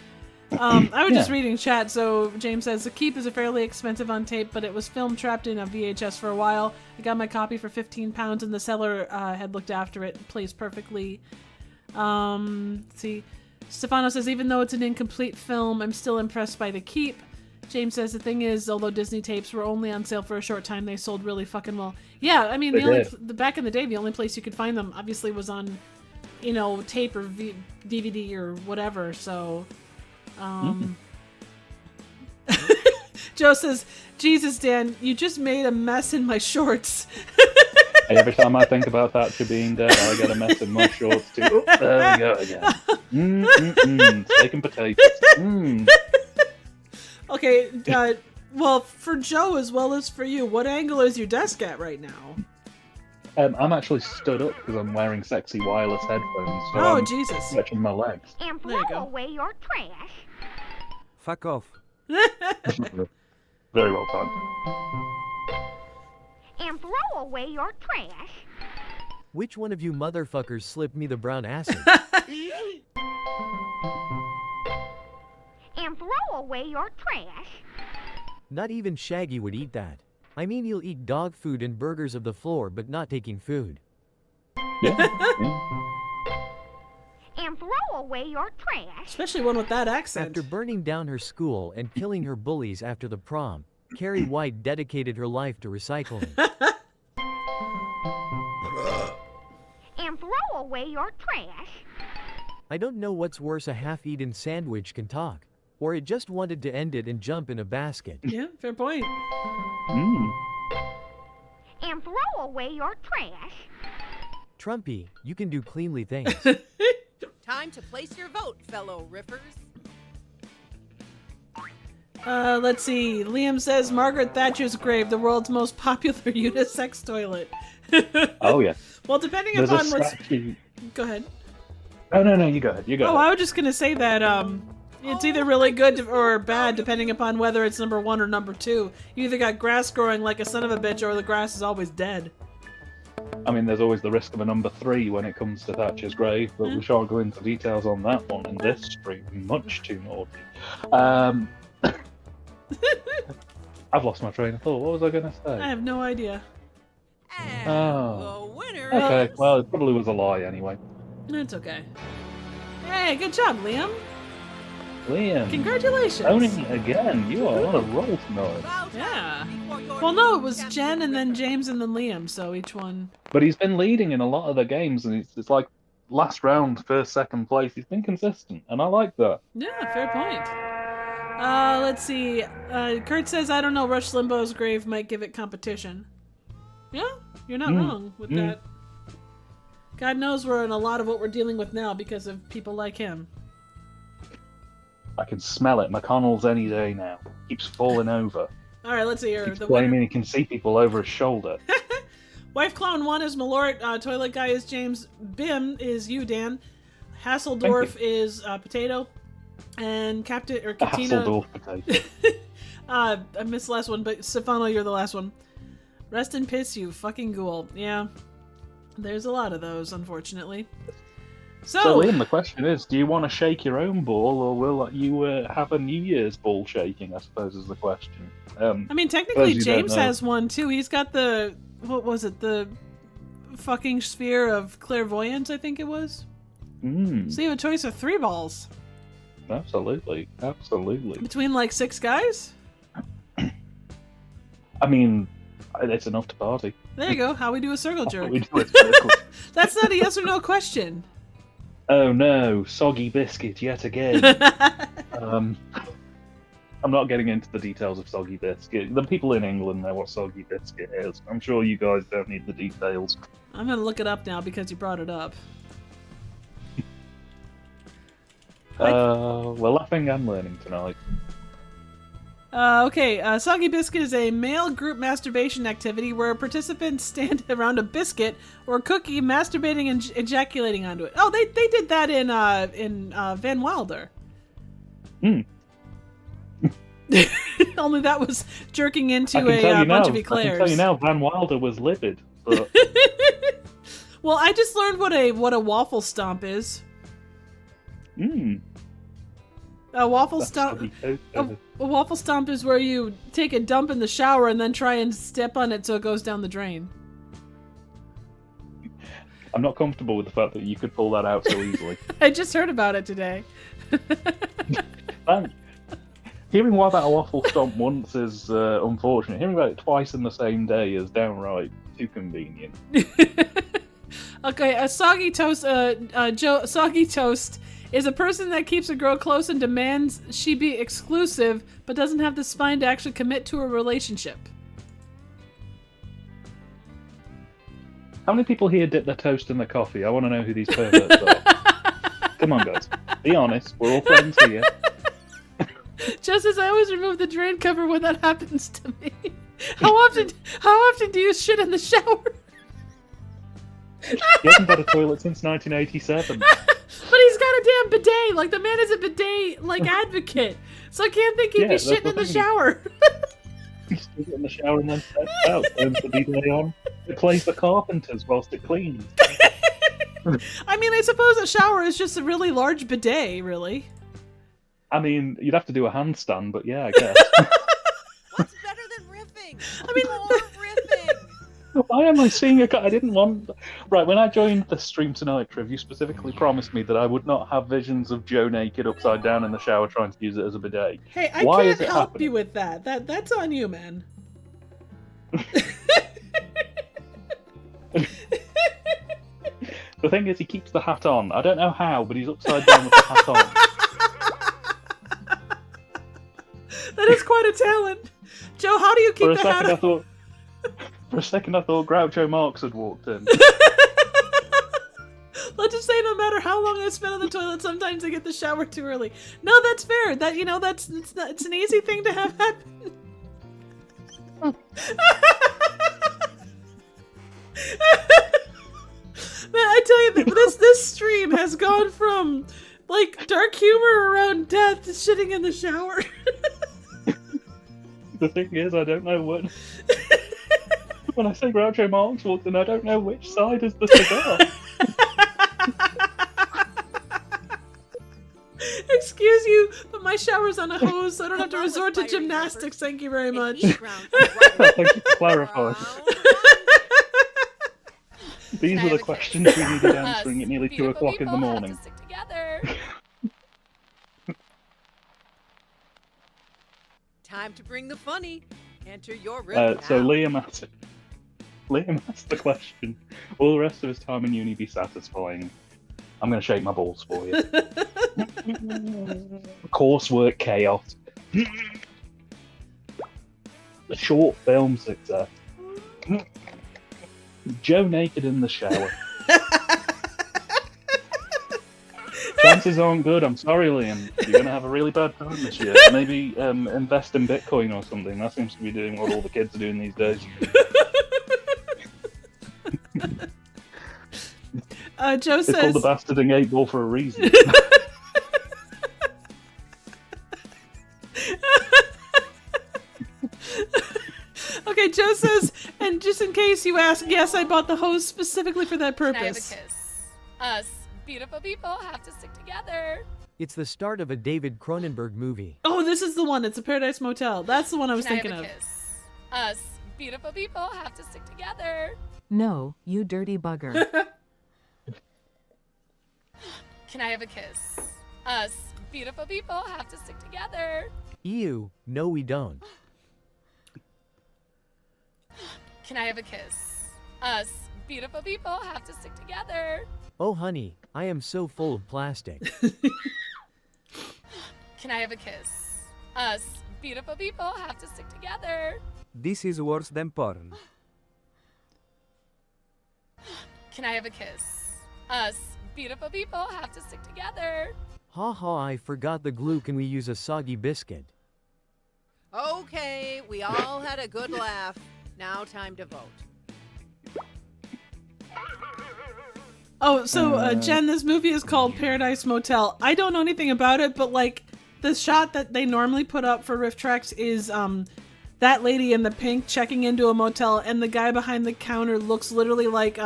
I was just reading chat, so James says, The Keep is a fairly expensive on tape, but it was film trapped in a VHS for a while. I got my copy for £15 and the seller had looked after it. It plays perfectly. Let's see. Stefano says, even though it's an incomplete film, I'm still impressed by The Keep. James says, the thing is, although Disney tapes were only on sale for a short time, they sold really fucking well. Yeah, I mean, back in the day, the only place you could find them, obviously, was on, tape or DVD or whatever, so... Joe says, Jesus, Dan, you just made a mess in my shorts. Every time I think about Thatcher being dead, I get a mess in my shorts too. Oh, there we go again. Steak and potatoes. Okay, well, for Joe as well as for you, what angle is your desk at right now? I'm actually stood up because I'm wearing sexy wireless headphones. So I'm Jesus. stretching my legs. And throw away your trash. Fuck off. Very well timed. And throw away your trash. Which one of you motherfuckers slipped me the brown acid? And throw away your trash. Not even Shaggy would eat that. I mean, he'll eat dog food and burgers of the floor, but not taking food. And throw away your trash. Especially one with that accent. After burning down her school and killing her bullies after the prom, Carrie White dedicated her life to recycling. And throw away your trash. I don't know what's worse, a half-eaten sandwich can talk, or it just wanted to end it and jump in a basket. Yeah, fair point. And throw away your trash. Trumpy, you can do cleanly things. Time to place your vote, fellow riffers. Let's see. Liam says Margaret Thatcher's grave, the world's most popular unisex toilet. Oh yeah. Well, depending There's upon a what's. statue. Go ahead. Oh no, you go ahead. You go. Oh, ahead. I was just gonna say that it's either really good or bad depending upon whether it's number 1 or number 2. You either got grass growing like a son of a bitch, or the grass is always dead. I mean, there's always the risk of a number 3 when it comes to Thatcher's grave, but we shan't go into details on that one in this stream. Much too naughty. I've lost my train of thought. What was I going to say? I have no idea. Oh. The winner. Okay, well, it probably was a lie anyway. It's okay. Hey, good job, Liam. Liam. Congratulations. Owning it again. You are on a roll tonight. Yeah. Well, no, it was Jen and then James and then Liam, so each one. But he's been leading in a lot of the games, and it's like last round, first, second place. He's been consistent, and I like that. Yeah, fair point. Let's see. Kurt says, I don't know, Rush Limbaugh's grave might give it competition. Yeah, you're not wrong with that. God knows we're in a lot of what we're dealing with now because of people like him. I can smell it. McConnell's any day now. Keeps falling over. All right, let's see here. Keeps The claiming winner. he can see people over his shoulder. Wife Clown 1 is Malort. Toilet Guy is James. Bim is you, Dan. Hasseldorf is Potato. And Captain or Katina. Hasseldorf Potato. I missed the last one, but Stefano, you're the last one. Rest in piss, you fucking ghoul. Yeah. There's a lot of those, unfortunately. So Liam, the question is, do you want to shake your own ball, or will you have a New Year's ball shaking, I suppose is the question. I mean, technically James has one, too. He's got the... What was it? The fucking sphere of clairvoyance, I think it was. So you have a choice of 3 balls. Absolutely. Between like 6 guys? I mean, it's enough to party. There you go. How we do a circle jerk. We do a circle. That's not a yes or no question. Oh no, soggy biscuit yet again. I'm not getting into the details of soggy biscuit. The people in England know what soggy biscuit is. I'm sure you guys don't need the details. I'm gonna look it up now because you brought it up. We're laughing and learning tonight. Okay, Soggy Biscuit is a male group masturbation activity where participants stand around a biscuit or cookie, masturbating and ejaculating onto it. Oh, they did that in Van Wilder. Only that was jerking into a bunch of eclairs. I can tell you now, Van Wilder was livid. But... Well, I just learned what a waffle stomp is. A waffle stomp. A waffle stomp is where you take a dump in the shower and then try and step on it so it goes down the drain. I'm not comfortable with the fact that you could pull that out so easily. I just heard about it today. Hearing about a waffle stomp once is unfortunate. Hearing about it twice in the same day is downright too convenient. Okay, a soggy toast. Soggy toast is a person that keeps a girl close and demands she be exclusive, but doesn't have the spine to actually commit to a relationship. How many people here dip their toast in their coffee? I want to know who these perverts are. Come on, guys. Be honest. We're all friends here. Just as I always remove the drain cover when that happens to me. How often do you shit in the shower? He hasn't had a toilet since 1987. But he's got a damn bidet. Like, the man is a bidet, like, advocate. So I can't think he'd be shitting in the shower. He sticks it in the shower and then steps out, turns the bidet on. It plays the carpenters whilst it cleans. I mean, I suppose a shower is just a really large bidet, really. I mean, you'd have to do a handstand, but yeah, I guess. What's better than riffing? I mean, more riffing. Why am I seeing a guy? I didn't want... Right, when I joined the stream tonight, Triv, you specifically promised me that I would not have visions of Joe naked upside down in the shower trying to use it as a bidet. Hey, I Why can't is it help happening? you with that. That's on you, man. The thing is, he keeps the hat on. I don't know how, but he's upside down with the hat on. That is quite a talent. Joe, how do you keep the hat on? For a second, I thought Groucho Marx had walked in. Let's just say no matter how long I spend on the toilet, sometimes I get the shower too early. No, that's fair. That it's an easy thing to have happen. Man, I tell you, this stream has gone from like dark humor around death to shitting in the shower. The thing is, I don't know what. When I say Groucho Marx walked in, I don't know which side is the cigar. Excuse you, but my shower's on a hose, so I don't have to resort to gymnastics. Thank you very much. Thank you for clarifying. These were the questions we needed answering at nearly 2 o'clock in the morning. Time to bring the funny. Enter your riff So Liam asked the question, will the rest of his time in uni be satisfying? I'm going to shake my balls for you. Coursework chaos. The short film success. Joe naked in the shower. Chances aren't good. I'm sorry, Liam. You're going to have a really bad time this year. Maybe invest in Bitcoin or something. That seems to be doing what all the kids are doing these days. Joe it's says... called the bastarding 8 ball for a reason. Okay, Joe says, and just in case you ask, yes, I bought the hose specifically for that purpose. Can I have a kiss? Us beautiful people have to stick together. It's the start of a David Cronenberg movie. Oh, this is the one. It's a Paradise Motel. That's the one I was Can thinking I have a of. kiss? Us beautiful people have to stick together. No, you dirty bugger. Can I have a kiss? Us beautiful people have to stick together. Ew, no we don't. Can I have a kiss? Us beautiful people have to stick together. Oh honey, I am so full of plastic. Can I have a kiss? Us beautiful people have to stick together. This is worse than porn. Can I have a kiss? Us beautiful people have to stick together. Ha ha, I forgot the glue. Can we use a soggy biscuit? Okay, we all had a good laugh. Now time to vote. Oh, so Jen, this movie is called Paradise Motel. I don't know anything about it, but like the shot that they normally put up for Rifftrax is that lady in the pink checking into a motel, and the guy behind the counter looks literally like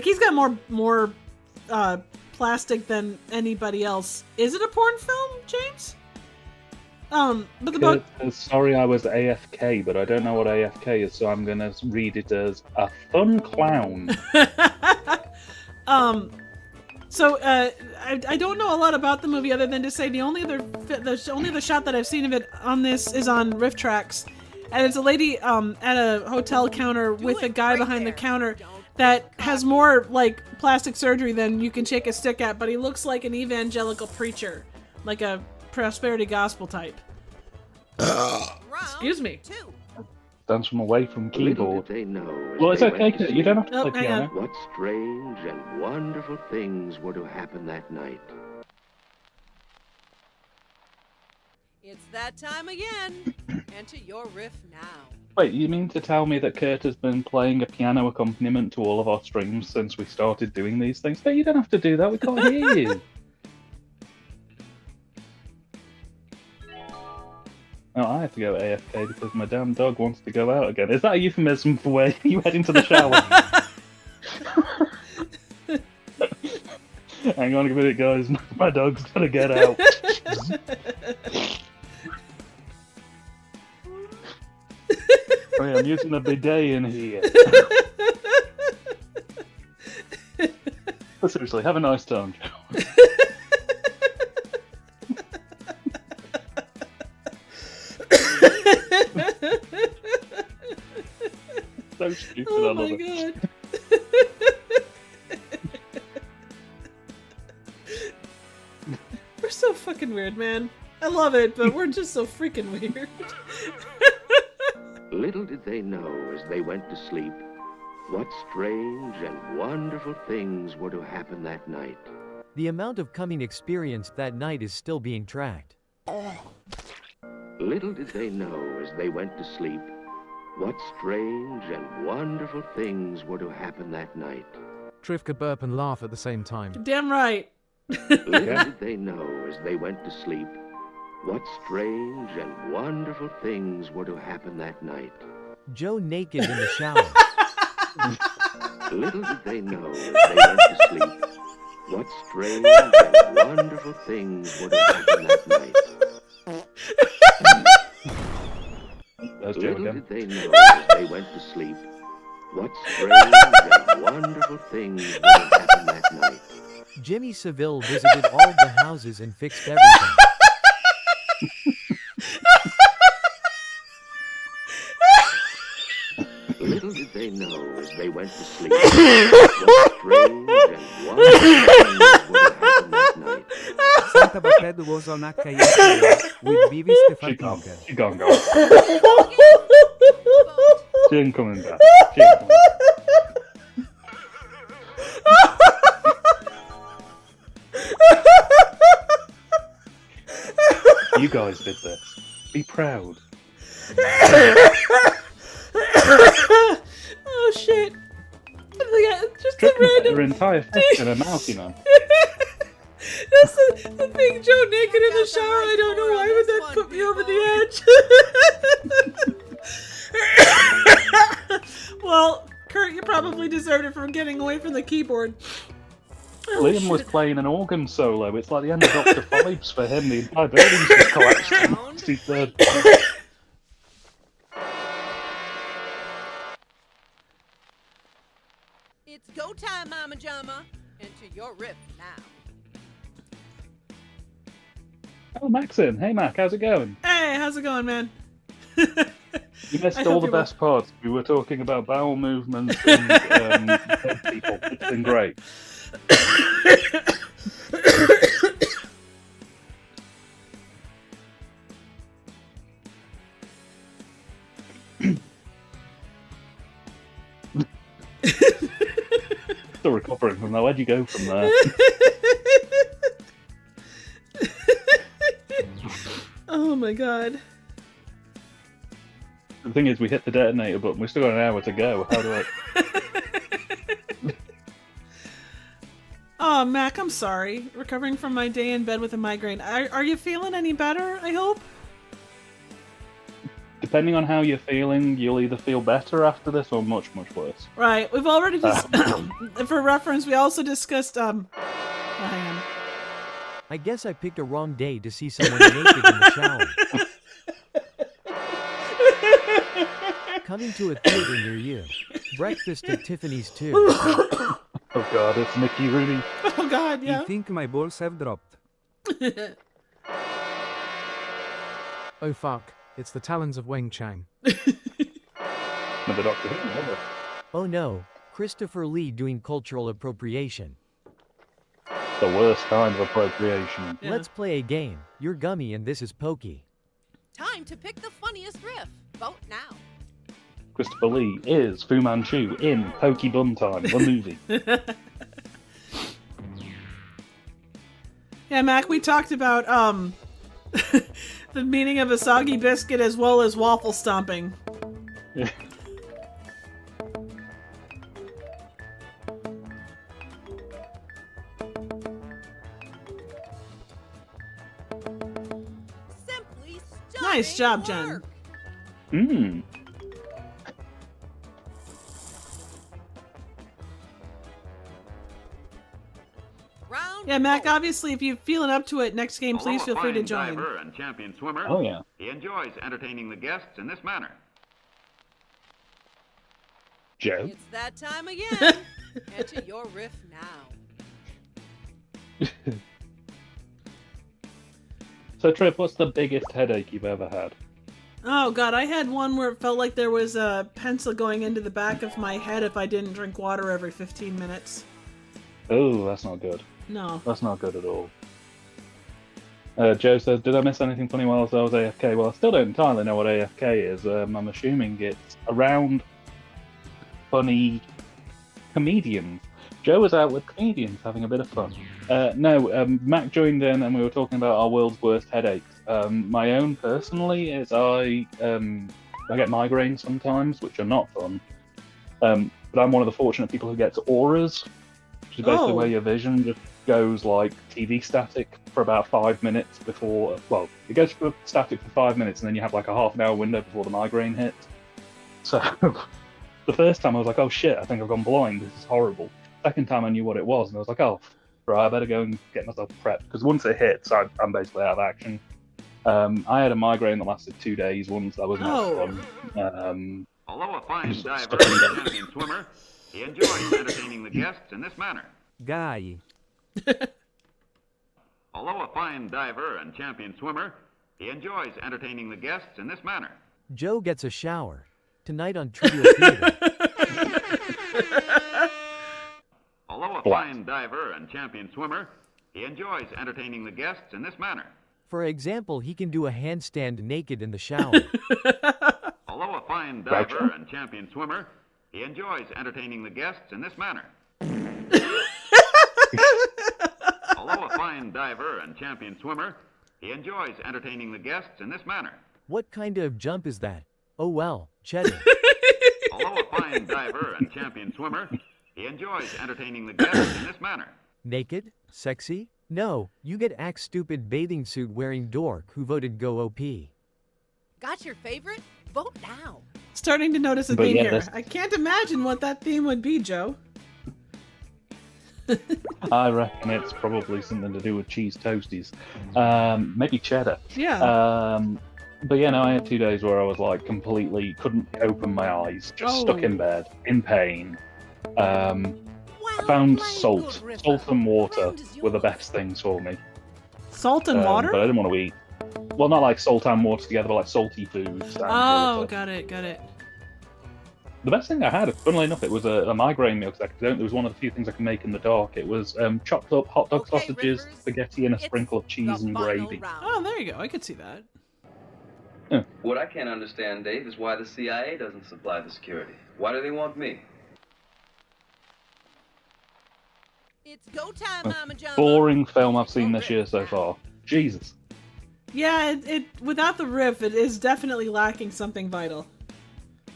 he's got more plastic than anybody else. Is it a porn film, James? But the book. Sorry, I was AFK, but I don't know what AFK is, so I'm gonna read it as a fun clown. So I don't know a lot about the movie other than to say the only other shot that I've seen of it on this is on Rifftrax, and it's a lady at a hotel counter with a guy behind the counter that has more like plastic surgery than you can shake a stick at, but he looks like an evangelical preacher, like a prosperity gospel type. Excuse me. Stands from away from keyboard. Little did they know as Well, it's they okay. went to You don't have sleep to play piano. what strange and wonderful things were to happen that night. It's that time again. Enter your riff now. Wait, you mean to tell me that Kurt has been playing a piano accompaniment to all of our streams since we started doing these things? No, you don't have to do that. We can't hear you. No, I have to go AFK because my damn dog wants to go out again. Is that a euphemism for where you head into the shower? Hang on a minute, guys. My dog's gonna get out. Oh, yeah, I'm using a bidet in here. But seriously, have a nice time. So stupid, Oh I love my it. god. We're so fucking weird, man. I love it, but we're just so freaking weird. Little did they know as they went to sleep what strange and wonderful things were to happen that night. The amount of coming experienced that night is still being tracked. Little did they know as they went to sleep what strange and wonderful things were to happen that night. Triv could burp and laugh at the same time. Damn right. Little did they know as they went to sleep what strange and wonderful things were to happen that night. Joe naked in the shower. Little did they know as they went to sleep what strange and wonderful things were to happen that night. Little did they know as they went to sleep what strange and wonderful things were to happen that night. Jimmy Seville visited all the houses and fixed everything. Little did they know as they went to sleep what strange and wonderful things were to happen that night. Santa Bated was on AKS with Vivi Stefanica. She gone, go. She ain't coming back. She ain't coming back. You guys did this. Be proud. Oh shit. Just a Her random. entire face in her mouth, you know. That's the thing, Joe naked in the shower. I don't know why would that put me over the edge. Well, Kurt, you probably deserved it for getting away from the keyboard. Oh, Liam was playing an organ solo. It's like the end of Dr. Phibes for him. The entire building's just collapsed. He's dead. showtime, Mama Jama. Enter your riff now. Oh, Mac's in. Hey, Mac, how's it going? Hey, how's it going, man? You missed I all hope the you're best parts. We were talking about bowel movements and dead people. It's been great. Still recovering from that. Where'd you go from there? Oh my god. The thing is, we hit the detonator button. We've still got an hour to go. How do I... Oh, Mac, I'm sorry. Recovering from my day in bed with a migraine. Are you feeling any better, I hope? Depending on how you're feeling, you'll either feel better after this or much, much worse. Right. We've already just... for reference, we also discussed... hang on. I guess I picked a wrong day to see someone naked in the shower. Coming to a theater near you. Breakfast at Tiffany's too. Oh god, it's Mickey Rooney. Oh god, yeah. I think my balls have dropped. Oh fuck, it's the talons of Wang Chang. Another Doctor Who. Oh no, Christopher Lee doing cultural appropriation. The worst kind of appropriation. Yeah. Let's play a game. You're Gummy and this is Pokey. Time to pick the funniest riff. Vote now. Christopher Lee is Fu Manchu in Pokey Bun Time, the movie. Yeah, Mac, we talked about the meaning of a soggy biscuit as well as waffle stomping. Simply Nice job, Jen. Mmm. Yeah, Mac, obviously, if you're feeling up to it, next game, please feel free to join. Diver and champion swimmer. Oh, yeah. He enjoys entertaining the guests in this manner. Joe? It's that time again. Enter your riff now. So, Trip, what's the biggest headache you've ever had? Oh, God, I had one where it felt like there was a pencil going into the back of my head if I didn't drink water every 15 minutes. Oh, that's not good. No. That's not good at all. Joe says, did I miss anything funny whilst I was AFK? Well, I still don't entirely know what AFK is. I'm assuming it's around funny comedians. Joe was out with comedians having a bit of fun. Mac joined in and we were talking about our world's worst headaches. My own, personally, is I get migraines sometimes, which are not fun. But I'm one of the fortunate people who gets auras, which is basically where your vision just goes like TV static for about 5 minutes before, well, it goes static for 5 minutes and then you have like a half an hour window before the migraine hits. So the first time I was like, oh shit, I think I've gone blind, this is horrible. Second time I knew what it was and I was like, oh, right, I better go and get myself prepped, because once it hits, I'm basically out of action. I had a migraine that lasted 2 days once, that was not fun. Although a fine diver and champion swimmer, he enjoys entertaining the guests in this manner. Guy. Although a fine diver and champion swimmer, he enjoys entertaining the guests in this manner. Joe gets a shower. Tonight on Trivial Theater. Although a fine diver and champion swimmer, he enjoys entertaining the guests in this manner. For example, he can do a handstand naked in the shower. Although a fine diver and champion swimmer, he enjoys entertaining the guests in this manner. Although a fine diver and champion swimmer, he enjoys entertaining the guests in this manner. What kind of jump is that? Oh well, cheddar. Although a fine diver and champion swimmer, he enjoys entertaining the guests in this manner. Naked? Sexy? No, you get axe stupid bathing suit wearing dork who voted go OP. Got your favorite? Vote now. Starting to notice a theme here. I can't imagine what that theme would be, Joe. I reckon it's probably something to do with cheese toasties. Maybe cheddar. Yeah. But yeah, no, I had 2 days where I was like completely couldn't open my eyes, just stuck in bed, in pain. Wow, I found salt. Salt and water were the best things for me. Salt and water? But I didn't want to eat. Well, not like salt and water together, but like salty foods. And Oh, water. got it. The best thing I had, funnily enough, it was a migraine meal, because it was one of the few things I can make in the dark. It was chopped up hot dog sausages, spaghetti, and a sprinkle of cheese and gravy. Oh, there you go. I could see that. Yeah. What I can't understand, Dave, is why the CIA doesn't supply the security. Why do they want me? It's go time, Mama Jama. Boring film I've seen this year so far. Jesus. Yeah, it without the riff, it is definitely lacking something vital.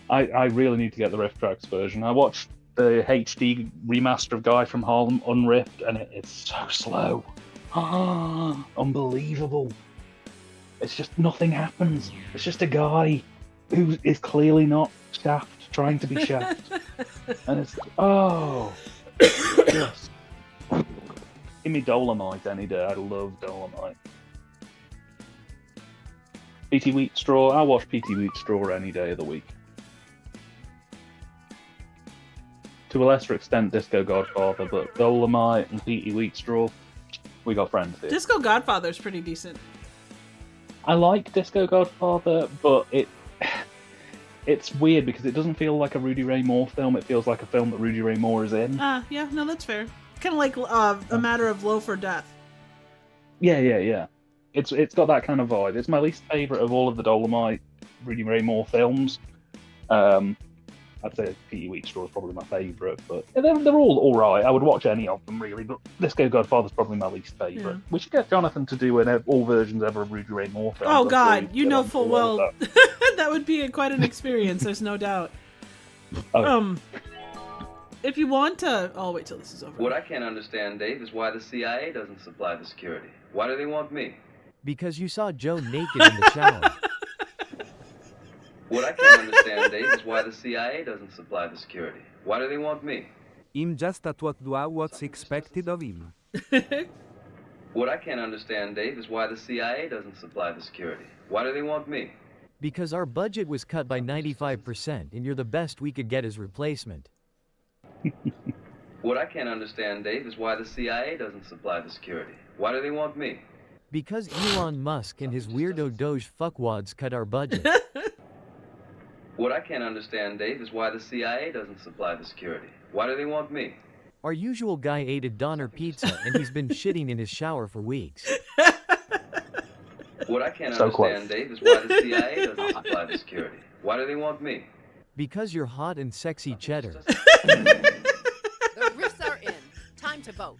I really need to get the Rifftrax version. I watched the HD remaster of Guy from Harlem unriffed, and it's so slow. Unbelievable. It's just nothing happens. It's just a guy who is clearly not Shaft trying to be Shaft. And it's yes. Give me Dolomite any day. I love Dolomite. PT Wheat Straw. I'll watch PT Wheat Straw any day of the week. To a lesser extent, Disco Godfather, but Dolomite and PT Wheat Straw, we got friends here. Disco Godfather's pretty decent. I like Disco Godfather, but it's weird because it doesn't feel like a Rudy Ray Moore film. It feels like a film that Rudy Ray Moore is in. Yeah, no, that's fair. Kind of like A Matter of Loaf or Death. Yeah. It's got that kind of vibe. It's my least favourite of all of the Dolomite Rudy Ray Moore films. I'd say PT Wheat Straw is probably my favourite, but they're all alright. I would watch any of them, really, but Disco Godfather's probably my least favourite. Yeah. We should get Jonathan to do all versions ever of Rudy Ray Moore films. Oh, God, you know full well that would be quite an experience, there's no doubt. If you want to... I'll wait till this is over. What I can't understand, Dave, is why the CIA doesn't supply the security. Why do they want me? Because you saw Joe naked in the shower. What I can't understand, Dave, is why the CIA doesn't supply the security. Why do they want me? Him just at what do what's expected of him. What I can't understand, Dave, is why the CIA doesn't supply the security. Why do they want me? Because our budget was cut by 95%, and you're the best we could get as replacement. What I can't understand, Dave, is why the CIA doesn't supply the security. Why do they want me? Because Elon Musk and his weirdo Doge fuckwads cut our budget. What I can't understand, Dave, is why the CIA doesn't supply the security. Why do they want me? Our usual guy ate a Donner pizza, and he's been shitting in his shower for weeks. What I can't understand, Dave, is why the CIA doesn't supply the security. Why do they want me? Because you're hot and sexy cheddar. The riffs are in. Time to vote.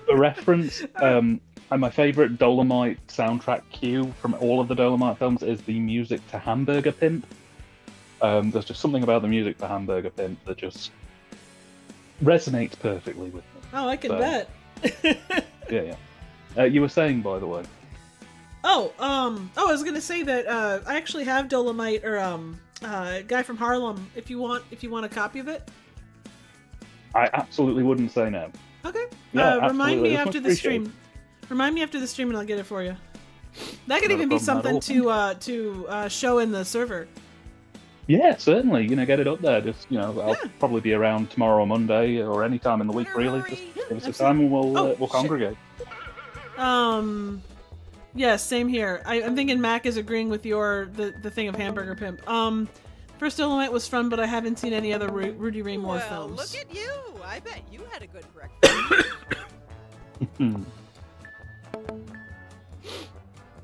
The reference, and my favourite Dolomite soundtrack cue from all of the Dolomite films is the music to Hamburger Pimp. There's just something about the music to Hamburger Pimp that just resonates perfectly with me. Oh, I can bet. Yeah. You were saying, by the way. I was gonna say that I actually have Dolomite or Guy from Harlem. If you want a copy of it. I absolutely wouldn't say no. Okay. Yeah, remind me That's after the stream. Remind me after the stream, and I'll get it for you. That could even be something to show in the server. Yeah, certainly. Get it up there. Just I'll probably be around tomorrow or Monday or any time in the week. Really, just give us a time and we'll congregate. Yeah, same here. I'm thinking Mac is agreeing with the thing of Hamburger Pimp. First Dolomite was fun, but I haven't seen any other Rudy Ray Moore films. Look at you! I bet you had a good breakfast.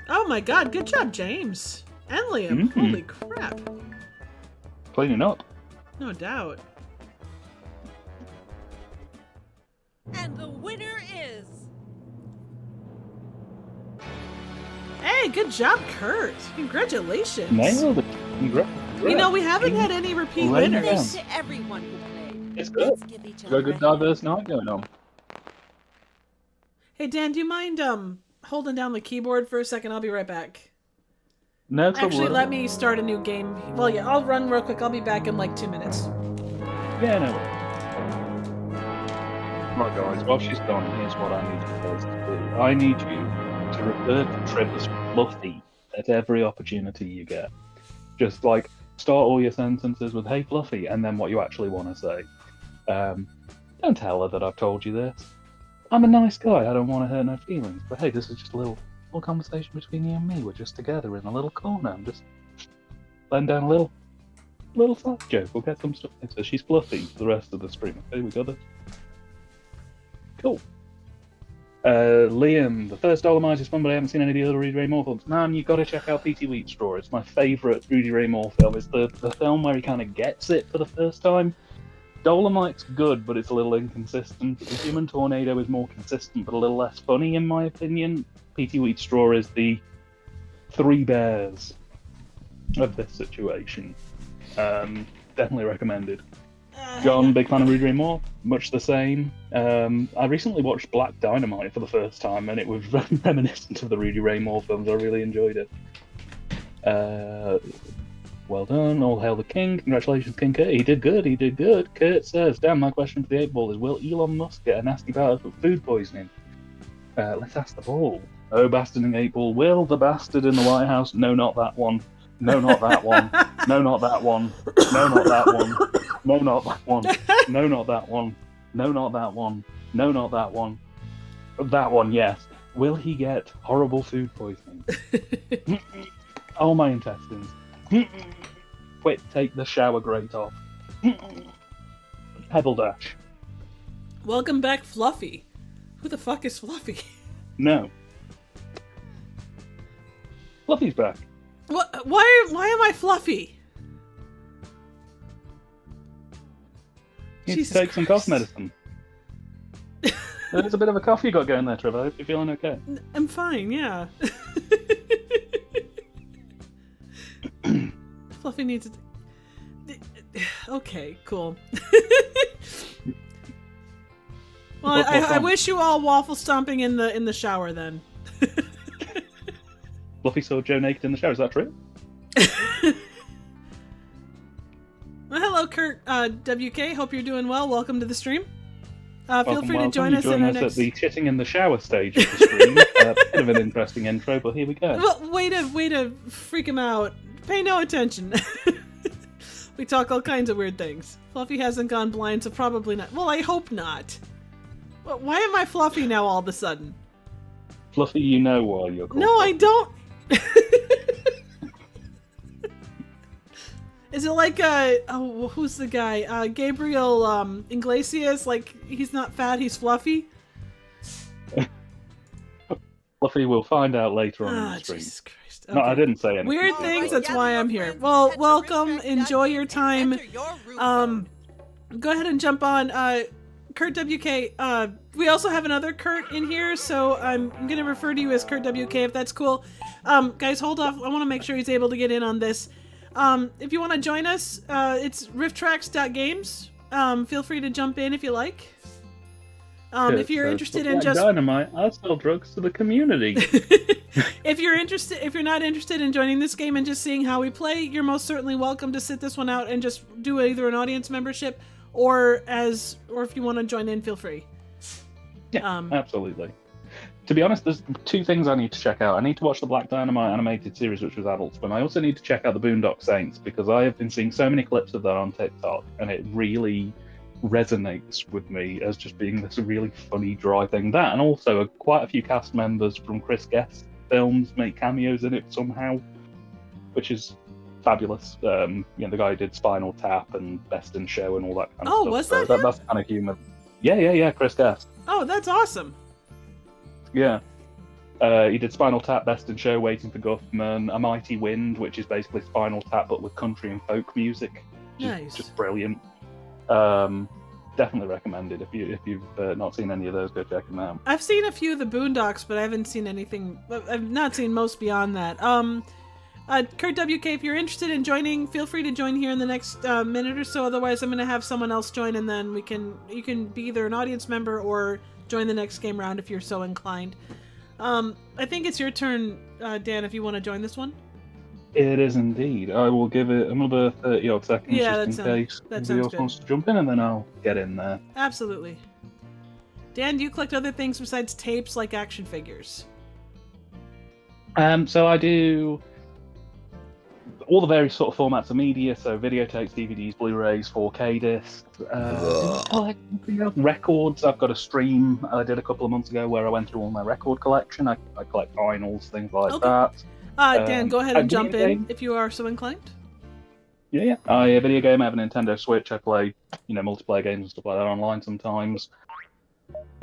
Oh my God! Good job, James and Liam. Holy crap! Cleaning up. No doubt. And the winner is... Hey, good job, Kurt! Congratulations! Nailed it. We haven't had any repeat winners. Thanks to everyone who played. It's good. We've got a good diverse night going on. Hey Dan, do you mind holding down the keyboard for a second? I'll be right back. No trouble. Actually, let me start a new game. Well, yeah, I'll run real quick. I'll be back in like 2 minutes. Yeah, no. Right, guys. While she's gone, here's what I need you guys to do. I need you to refer to Trev as Fluffy at every opportunity you get. Just like start all your sentences with "Hey Fluffy" and then what you actually want to say. Don't tell her that I've told you this. I'm a nice guy. I don't want to hurt no feelings. But hey, this is just a little conversation between you and me. We're just together in a little corner. I'm just laying down a little side joke. We'll get some stuff later. She's Fluffy for the rest of the stream. Okay, we got this. Cool. Liam, the first Dolomite is fun, but I haven't seen any of the other Rudy Ray Moore films. Man, you've got to check out P.T. Wheatstraw. It's my favourite Rudy Ray Moore film. It's the film where he kind of gets it for the first time. Dolomite's good, but it's a little inconsistent. The Human Tornado is more consistent, but a little less funny, in my opinion. P.T. Wheatstraw is the Three Bears of this situation. Definitely recommended. John, big fan of Rudy Ray Moore, much the same. I recently watched Black Dynamite for the first time, and it was reminiscent of the Rudy Ray Moore films. I really enjoyed it. Well done, all hail the king. Congratulations, King Kurt. He did good. Kurt says, damn, my question for the 8-ball is, will Elon Musk get a nasty bout of food poisoning? Let's ask the ball. Oh, bastarding 8-ball. Will the bastard in the White House? No, not that one. No, not that one. No, not that one. No, not that one. No, not that one. No, not that one. No, not that one. No, not that one. That one, yes. Will he get horrible food poisoning? Oh, my intestines. Quick, take the shower grate off. Pebble Dash. Welcome back, Fluffy. Who the fuck is Fluffy? No. Fluffy's back. What? Why am I Fluffy? You need to take some cough medicine. There's a bit of a cough you got going there, Trevor. I hope you're feeling okay. I'm fine, yeah. Fluffy needs to... Okay, cool. Well, I wish you all waffle stomping in the shower then. Fluffy saw Joe naked in the shower. Is that true? Well, hello, Kurt WK. Hope you're doing well. Welcome to the stream. Feel free to Welcome. join us in our next... at the shitting in the shower stage of the stream. Bit of an interesting intro, but here we go. Well, way to freak him out. Pay no attention. We talk all kinds of weird things. Fluffy hasn't gone blind, so probably not. Well, I hope not. But why am I Fluffy now all of a sudden? Fluffy, you know why you're called. No, I don't. Is it like who's the guy? Gabriel Iglesias? Like he's not fat, he's fluffy. Fluffy, we'll find out later on in the stream. Jesus Christ. Okay. No, I didn't say anything. Weird things. That's why I'm here. Well, welcome. Enjoy your time. Go ahead and jump on. Kurt WK. We also have another Kurt in here, so I'm gonna refer to you as Kurt WK if that's cool. Guys, hold off. I want to make sure he's able to get in on this. If you want to join us, it's rifftrax.games. Feel free to jump in if you like. If you're interested in just Dynamite, I sell drugs to the community. if you're not interested in joining this game and just seeing how we play, you're most certainly welcome to sit this one out and just do either an audience membership or if you want to join in, feel free. Yeah, absolutely. To be honest, there's two things I need to check out. I need to watch the Black Dynamite animated series, which was Adult Swim. I also need to check out the Boondock Saints, because I have been seeing so many clips of that on TikTok, and it really resonates with me as just being this really funny, dry thing. That, and also quite a few cast members from Chris Guest films make cameos in it somehow, which is fabulous. The guy who did Spinal Tap and Best in Show and all that kind of stuff. Oh, was that him? That's the kind of humor. Yeah, Chris Guest. Oh, that's awesome. Yeah. He did Spinal Tap, Best in Show, Waiting for Guffman, A Mighty Wind, which is basically Spinal Tap but with country and folk music. Nice. Just brilliant. Definitely recommended. If you've not seen any of those, go check them out. I've seen a few of the Boondocks, but I haven't seen anything. I've not seen most beyond that. Kurt WK, if you're interested in joining, feel free to join here in the next minute or so. Otherwise, I'm going to have someone else join, and then you can be either an audience member or join the next game round if you're so inclined. I think it's your turn, Dan, if you want to join this one. It is indeed. I will give it another 30-odd seconds just in case anybody else wants to jump in, and then I'll get in there. Absolutely. Dan, do you collect other things besides tapes like action figures? So I do all the various sort of formats of media, so videotapes, DVDs, Blu-rays, 4K discs, records. I've got a stream I did a couple of months ago where I went through all my record collection. I collect vinyls, things like that. Dan, go ahead and jump in game. if you are so inclined. Yeah. I video game. I have a Nintendo Switch. I play, multiplayer games and stuff like that online sometimes.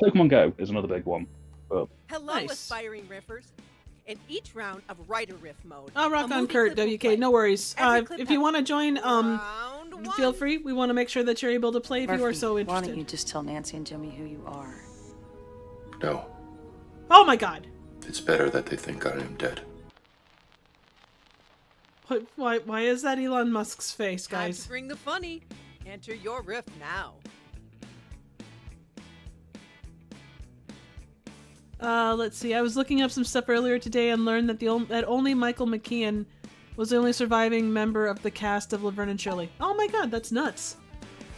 Pokemon Go is another big one. But... Hello, aspiring riffers. In each round of writer riff mode. Oh, rock on, Kurt, WK. No worries. If you want to join, feel free. We want to make sure that you're able to play if you are so interested. Why don't you just tell Nancy and Jimmy who you are? No. Oh my God. It's better that they think I am dead. Why is that Elon Musk's face, guys? Time to bring the funny. Enter your riff now. Let's see. I was looking up some stuff earlier today and learned that that only Michael McKean was the only surviving member of the cast of Laverne and Shirley. Oh my God, that's nuts.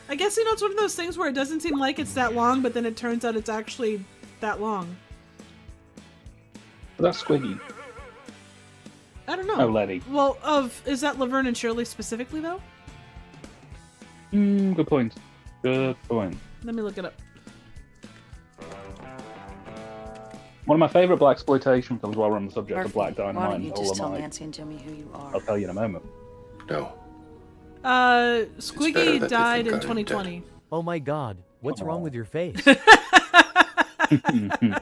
I guess, it's one of those things where it doesn't seem like it's that long, but then it turns out it's actually that long. That's Squiggy. I don't know. Oh, Letty. Well, is that Laverne and Shirley specifically, though? Good point. Good point. Let me look it up. One of my favourite blaxploitation films, while we're on the subject of Black Why Dynamite don't you and just tell Dolomite. Nancy and Jimmy who you are? I'll tell you in a moment. No. Squiggy died in 2020. Oh my God, what's wrong with your face?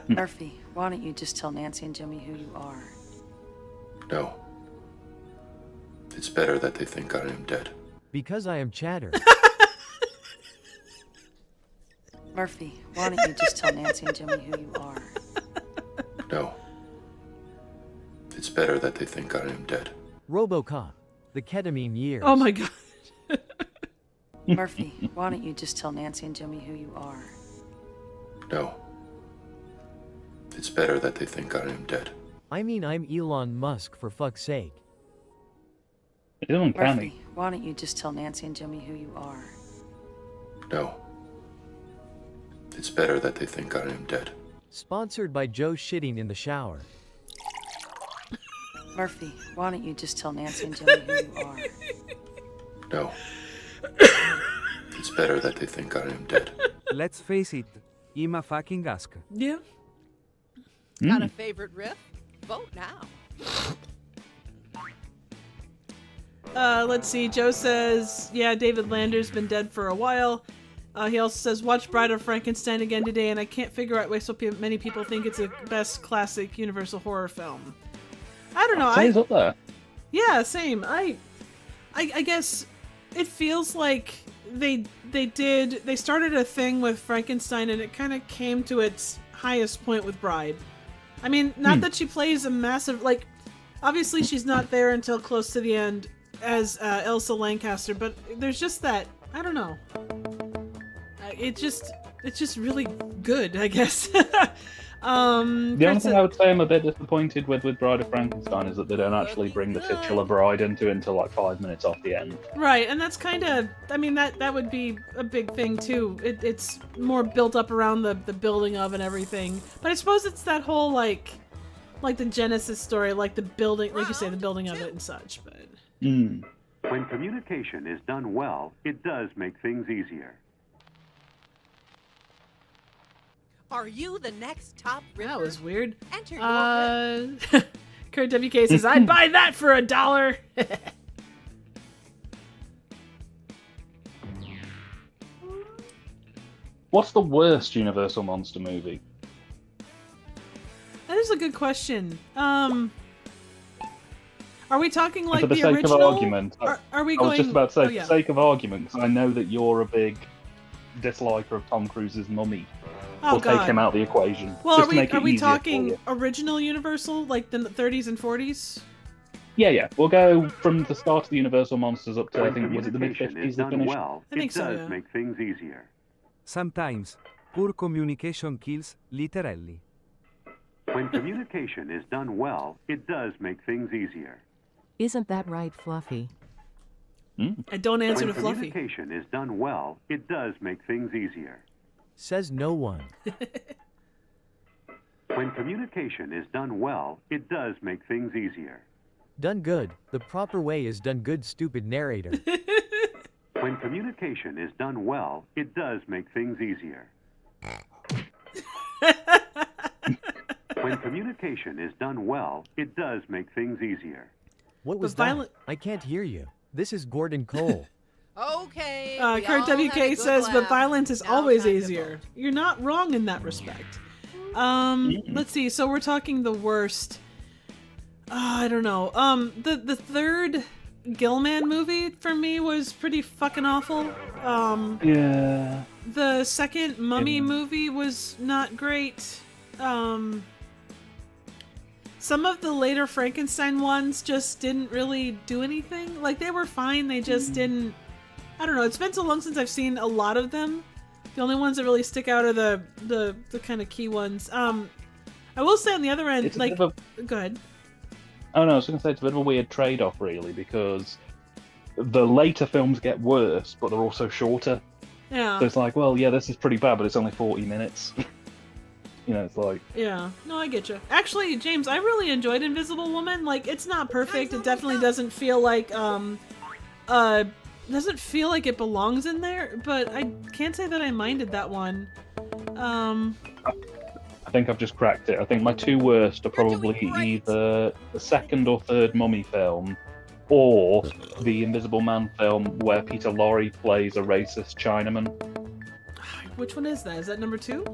Murphy, why don't you just tell Nancy and Jimmy who you are? No. It's better that they think I am dead. Because I am Chatter. Murphy, why don't you just tell Nancy and Jimmy who you are? No. It's better that they think I am dead. RoboCop, the ketamine years. Oh my God. Murphy, why don't you just tell Nancy and Jimmy who you are? No. It's better that they think I am dead. I mean, I'm Elon Musk, for fuck's sake. Murphy, why don't you just tell Nancy and Jimmy who you are? No. It's better that they think I am dead. Sponsored by Joe shitting in the shower. Murphy, why don't you just tell Nancy and Jimmy who you are? No. It's better that they think I am dead. Let's face it, I'm a fucking ask. Yeah. Got a favorite riff? Vote now. Let's see. Joe says, yeah, David Lander's been dead for a while. He also says, watch Bride of Frankenstein again today, and I can't figure out why so many people think it's a best classic Universal horror film. I don't know. It's up there. Yeah, same. I guess it feels like they started a thing with Frankenstein, and it kind of came to its highest point with Bride. I mean, not that she plays a massive, obviously she's not there until close to the end as Elsa Lancaster, but there's just that, I don't know. It's just really good, I guess. The only thing I would say I'm a bit disappointed with Bride of Frankenstein is that they don't actually bring the titular bride into it until 5 minutes off the end. Right, and that's kind of, I mean, that would be a big thing too. It's more built up around the building of and everything. But I suppose it's that whole like the Genesis story, like the building, like you say, the building of it and such. But when communication is done well, it does make things easier. Are you the next top riffer? That was weird. Enter your riff. Kurt WK says, I'd buy that for $1. What's the worst Universal monster movie? That is a good question. Are we talking like for the the sake original? of argument, Are we I going? was just about to say, oh, for yeah. the sake of argument, because I know that you're a big disliker of Tom Cruise's Mummy. Oh, We'll God. take him out of the equation. Well, just to make are it we easier for talking you. original Universal, like the 30s and 40s? Yeah. We'll go from the start of the Universal monsters up to, I think, was it the Communication mid-50s is they done finished? well, I think it so, does yeah. make things easier. Sometimes, poor communication kills, literally. When communication is done well, it does make things easier. Isn't that right, Fluffy? I don't answer When to Fluffy. communication is done well, it does make things easier. Says no one. When communication is done well, it does make things easier. Done good. The proper way is done good, stupid narrator. When communication is done well, it does make things easier. When communication is done well, it does make things easier. What was that? I can't hear you. This is Gordon Cole. Okay. Kurt WK says, but violence is always easier. You're not wrong in that respect. Let's see. So we're talking the worst. I don't know. The third Gilman movie for me was pretty fucking awful. Yeah. The second Mummy movie was not great. Some of the later Frankenstein ones just didn't really do anything. Like, they were fine, they just didn't... I don't know, it's been so long since I've seen a lot of them. The only ones that really stick out are the kind of key ones. I will say on the other end, like... Go ahead. Oh no, I was going to say it's a bit of a weird trade-off, really, because the later films get worse, but they're also shorter. Yeah. So it's like, well, yeah, this is pretty bad, but it's only 40 minutes. You know, it's like... Yeah, no, I get you. Actually, James, I really enjoyed Invisible Woman. Like, it's not perfect. It definitely doesn't feel like, doesn't feel like it belongs in there, but I can't say that I minded that one. I think I've just cracked it. I think my two worst are probably either the second or third Mummy film, or the Invisible Man film where Peter Lorre plays a racist Chinaman. Which one is that? Is that number 2?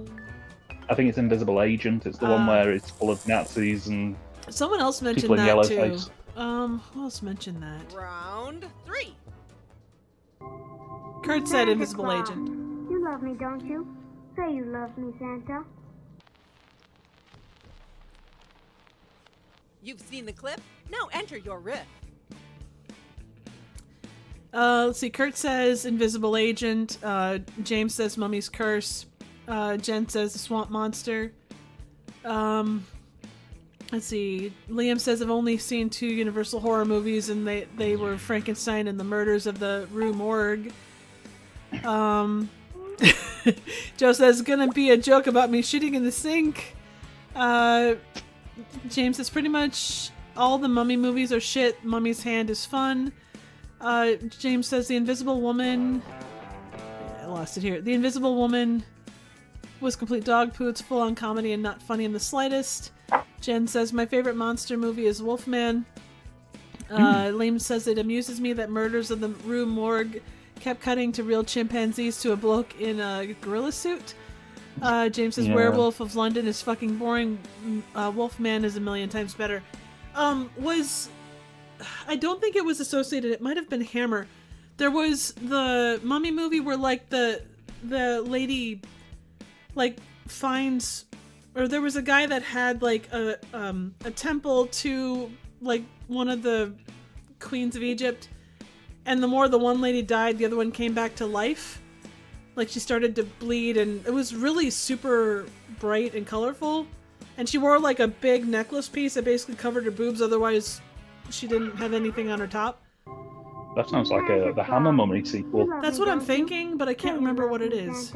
I think it's Invisible Agent. It's the one where it's full of Nazis and someone else mentioned people in that yellow too. face. Who else mentioned that? Round 3. Kurt said Invisible Agent. You love me, don't you? Say you love me, Santa. You've seen the clip? Now enter your riff. Let's see. Kurt says Invisible Agent. James says Mummy's Curse. Jen says the Swamp Monster. Let's see. Liam says I've only seen 2 Universal horror movies, and they were Frankenstein and the Murders of the Rue Morgue. Joe says gonna be a joke about me shitting in the sink. James says pretty much all the Mummy movies are shit. Mummy's Hand is fun. James says The Invisible Woman. I lost it here. The Invisible Woman was complete dog poo. It's full on comedy and not funny in the slightest. Jen says my favorite monster movie is Wolfman. Liam says it amuses me that Murders of the Rue Morgue kept cutting to real chimpanzees to a bloke in a gorilla suit. James says Werewolf of London is fucking boring. Wolfman is a million times better. I don't think it was associated. It might have been Hammer. There was the Mummy movie where like the lady like finds, or there was a guy that had like a temple to like one of the queens of Egypt, and the more the one lady died, the other one came back to life. Like she started to bleed, and it was really super bright and colorful. And she wore like a big necklace piece that basically covered her boobs, otherwise she didn't have anything on her top. That sounds like the Hammer Mummy sequel. That's what I'm thinking, but I can't remember what it is.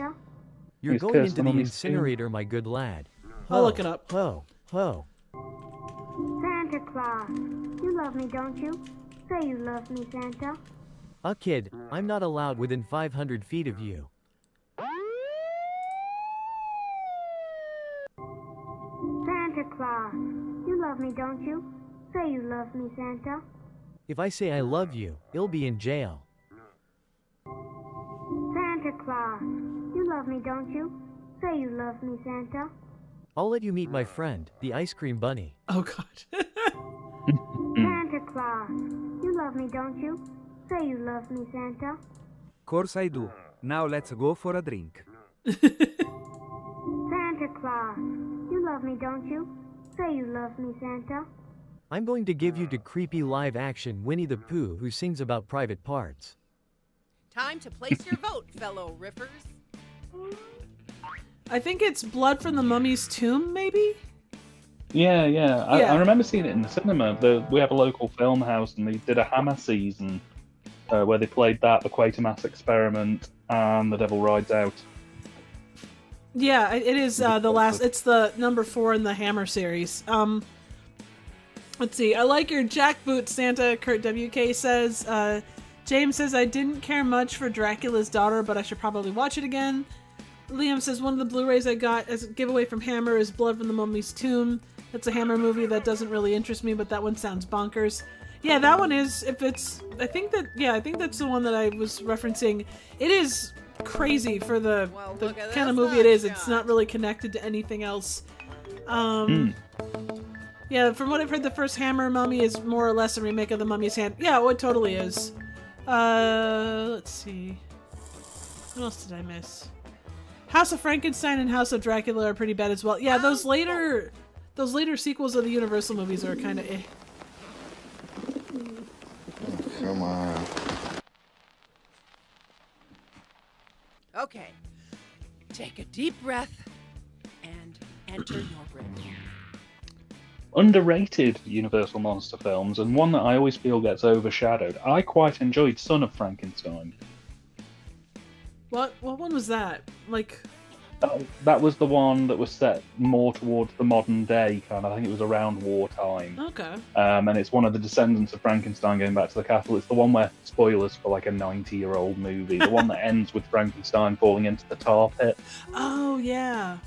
You're It's going cursed into the Mummy incinerator, my good lad. I'll look it up. Ho, ho. Santa Claus, you love me, don't you? Say you love me, Santa. Kid, I'm not allowed within 500 feet of you. Santa Claus, you love me, don't you? Say you love me, Santa. If I say I love you, you'll be in jail. Santa Claus, you love me, don't you? Say you love me, Santa. I'll let you meet my friend, the ice cream bunny. Oh god. Santa Claus, you love me, don't you? Say you love me, Santa. Course I do. Now let's go for a drink. Santa Claus, you love me, don't you? Say you love me, Santa. I'm going to give you to creepy live-action Winnie the Pooh who sings about private parts. Time to place your vote, fellow riffers. I think it's Blood from the Mummy's Tomb, maybe? Yeah. I remember seeing it in the cinema. We have a local film house, and they did a Hammer season where they played that, The Quatermass Experiment, and The Devil Rides Out. Yeah, it is the last. It's the number 4 in the Hammer series. Let's see. I like your jackboot, Santa. Kurt WK says. James says, I didn't care much for Dracula's Daughter, but I should probably watch it again. Liam says, one of the Blu-rays I got as a giveaway from Hammer is Blood from the Mummy's Tomb. That's a Hammer movie that doesn't really interest me, but that one sounds bonkers. Yeah, that one is, I think that's the one that I was referencing. It is crazy for the kind of movie it is. It's not really connected to anything else. Yeah, from what I've heard, the first Hammer Mummy is more or less a remake of The Mummy's Hand. Yeah, it totally is. Let's see. What else did I miss? House of Frankenstein and House of Dracula are pretty bad as well. Yeah, those later sequels of the Universal movies are kind of eh. Come on. Okay. Take a deep breath and enter your riff. Underrated Universal monster films, and one that I always feel gets overshadowed. I quite enjoyed Son of Frankenstein. What one was that? Like, that was the one that was set more towards the modern day kind of. I think it was around wartime. Okay. And it's one of the descendants of Frankenstein going back to the castle. It's the one where, spoilers for like a 90-year-old movie, the one that ends with Frankenstein falling into the tar pit. Oh yeah.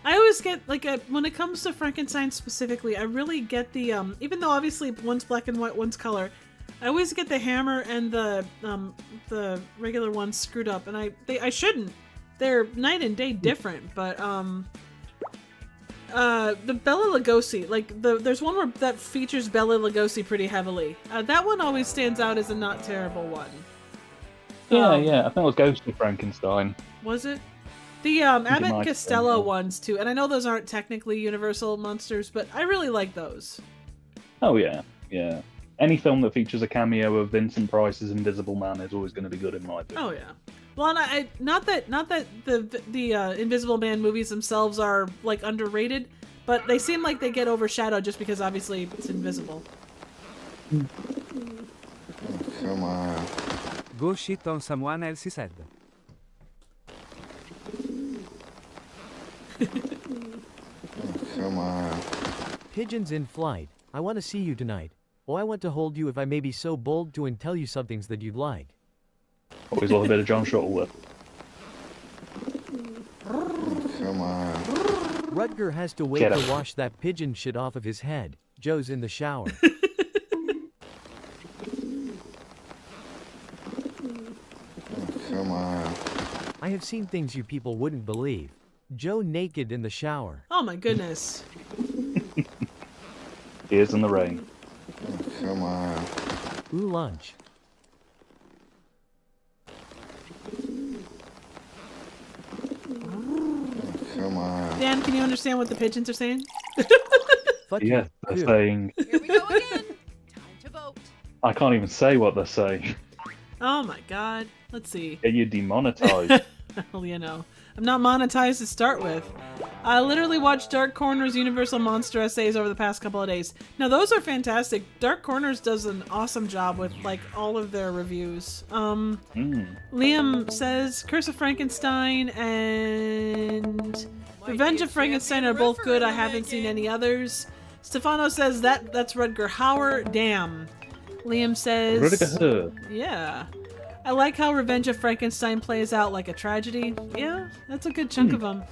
I always get when it comes to Frankenstein specifically, I really get the even though obviously one's black and white, one's color, I always get the Hammer and the regular ones screwed up, and I shouldn't. They're night and day different, but the Bela Lugosi, there's one where that features Bela Lugosi pretty heavily. That one always stands out as a not terrible one. Yeah, I think it was Ghost of Frankenstein. Was it? The Abbott Costello ones too, and I know those aren't technically Universal monsters, but I really like those. Oh yeah. Any film that features a cameo of Vincent Price's Invisible Man is always going to be good in my opinion. Oh yeah. Well, and I not that the Invisible Man movies themselves are like underrated, but they seem like they get overshadowed just because obviously it's invisible. Come on. Go shit on someone else's head. Come on. Pigeons in flight. I want to see you tonight. Oh, I want to hold you if I may be so bold to and tell you some things that you'd like. Always love a bit of John Shuttleworth. Come on. Rutger has to wait to wash that pigeon shit off of his head. Joe's in the shower. Come on. I have seen things you people wouldn't believe. Joe naked in the shower. Oh my goodness. Tears in the rain. Come on. Ooh, lunch. Come on. Dan, can you understand what the pigeons are saying? Yeah, they're saying... Here we go again. Time to vote. I can't even say what they're saying. Oh my god. Let's see. Get you demonetized. Well, you know. I'm not monetized to start with. I literally watched Dark Corner's Universal Monster essays over the past couple of days. Now, those are fantastic. Dark Corners does an awesome job with, like, all of their reviews. Liam says Curse of Frankenstein and Revenge of Frankenstein are both good. I haven't seen any others. Stefano says that's Rutger Hauer. Damn. Liam says... Rutger Hauer. Yeah. I like how Revenge of Frankenstein plays out like a tragedy. Yeah, that's a good chunk of them.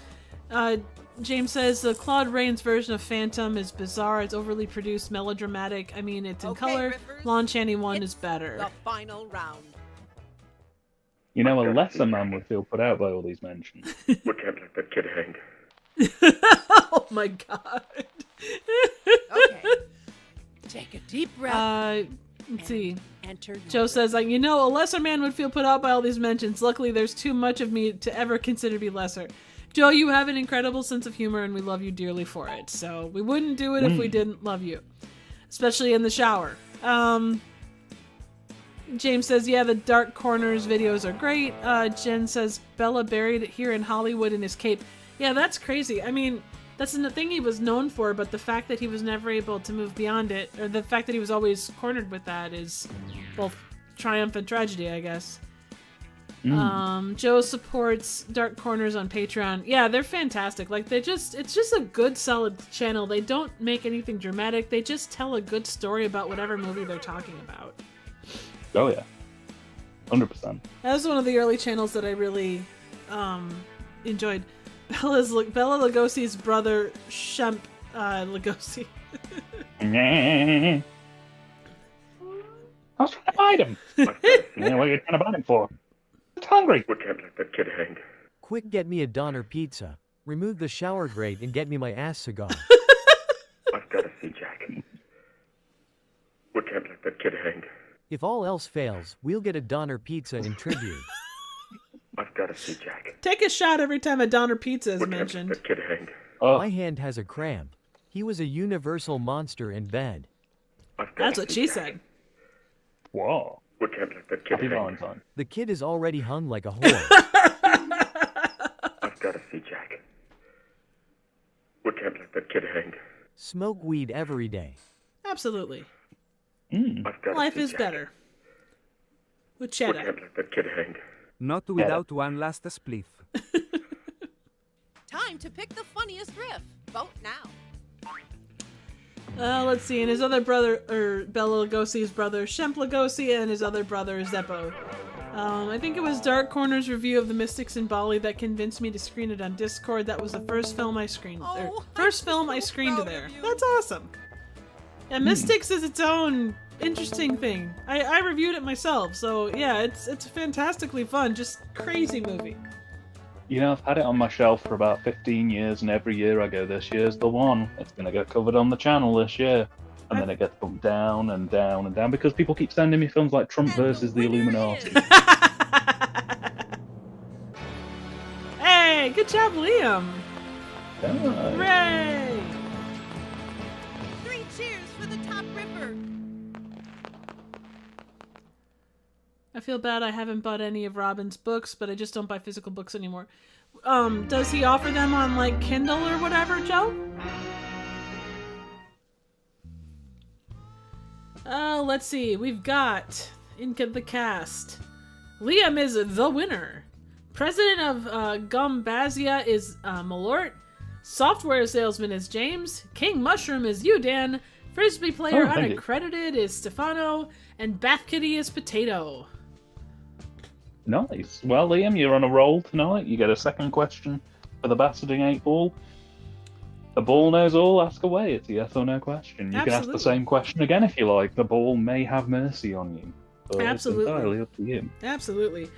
James says the Claude Rains version of Phantom is bizarre. It's overly produced, melodramatic. I mean, it's in color. Lon Chaney 1 is better. The final round. You know, a lesser man would feel put out by all these mentions. We can't let that kid hang. Oh my god. Okay. Take a deep breath. Let's see. Joe says, like, you know, a lesser man would feel put out by all these mentions. Luckily, there's too much of me to ever consider to be lesser. Joe, you have an incredible sense of humor, and we love you dearly for it. So we wouldn't do it if we didn't love you, especially in the shower. James says, yeah, the Dark Corners videos are great. Jen says, Bella buried here in Hollywood in his cape. Yeah, that's crazy. I mean, that's the thing he was known for, but the fact that he was never able to move beyond it, or the fact that he was always cornered with that, is both triumph and tragedy, I guess. Joe supports Dark Corners on Patreon. Yeah, they're fantastic. Like it's just a good, solid channel. They don't make anything dramatic. They just tell a good story about whatever movie they're talking about. Oh yeah, 100%. That was one of the early channels that I really enjoyed. Bella Lugosi's brother, Shemp Lugosi. I was trying to bite him. What are you trying to bite him for? It's hungry. We can't let that kid hang. Quick, get me a Donner pizza. Remove the shower grate and get me my ass cigar. I've got to see Jack. We can't let that kid hang. If all else fails, we'll get a Donner pizza in tribute. I've got to see Jack. Take a shot every time a Donner pizza is mentioned. That kid hang. My hand has a cramp. He was a universal monster in bed. That's what she said. Whoa. We can't let that kid Happy hang. Valentine. The kid is already hung like a whore. I've got to see Jack. We can't let that kid hang. Smoke weed every day. Absolutely. I've got Life to see is Jack. better. With We cheddar. can't let that kid hang. Not without one last spliff. Time to pick the funniest riff. Vote now. Let's see, and his other brother, or Bela Lugosi's brother, Shemp Lugosi, and his other brother, Zeppo. I think it was Dark Corner's review of The Mystics in Bali that convinced me to screen it on Discord. That was the first film I screened. First film I screened there. That's awesome. And Mystics is its own interesting thing. I reviewed it myself, so yeah, it's fantastically fun. Just crazy movie. You know, I've had it on my shelf for about 15 years, and every year I go, this year's the one. It's going to get covered on the channel this year. And then it gets bumped down and down and down because people keep sending me films like Trump versus the Illuminati. Hey, good job, Liam. Yeah. Hooray! 3 cheers for the top ripper. I feel bad I haven't bought any of Robin's books, but I just don't buy physical books anymore. Does he offer them on, like, Kindle or whatever, Joe? Let's see. We've got, in the cast, Liam is the winner. President of Gumbazia is Malort. Software salesman is James. King Mushroom is you, Dan. Frisbee player unaccredited is Stefano. And Bath Kitty is Potato. Nice. Well, Liam, you're on a roll tonight. You get a second question for the Bastarding 8 Ball. The ball knows all, ask away. It's a yes or no question. You can ask the same question again if you like. The ball may have mercy on you. But Absolutely. It's entirely up to you. Absolutely.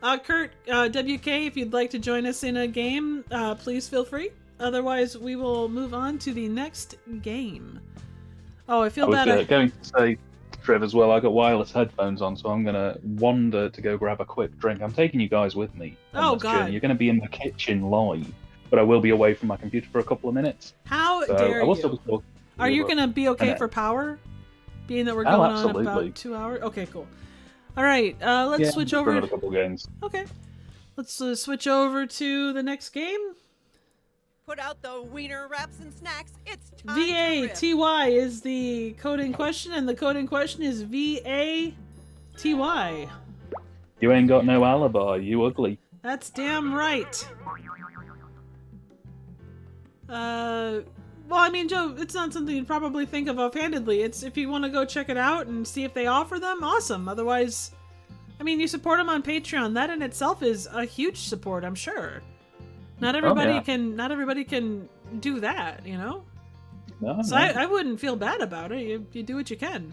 Kurt, WK, if you'd like to join us in a game, please feel free. Otherwise, we will move on to the next game. Oh, I feel bad. I was going to say, Trev, as well, I got wireless headphones on, so I'm going to wander to go grab a quick drink. I'm taking you guys with me on this journey. You're going to be in the kitchen live, but I will be away from my computer for a couple of minutes. How dare you? Are you going to be okay for power? Being that we're going on about 2 hours? Okay, cool. All right, let's switch over. Another couple of games. Okay. Let's switch over to the next game. Put out the wiener wraps and snacks. It's time VATY is the code in question, and the code in question is VATY. You ain't got no alibi, you ugly. That's damn right. Well, I mean, Joe, it's not something you'd probably think of offhandedly. It's if you want to go check it out and see if they offer them, awesome. Otherwise, I mean, you support them on Patreon. That in itself is a huge support, I'm sure. Not everybody can do that, you know? No, so I wouldn't feel bad about it. You do what you can.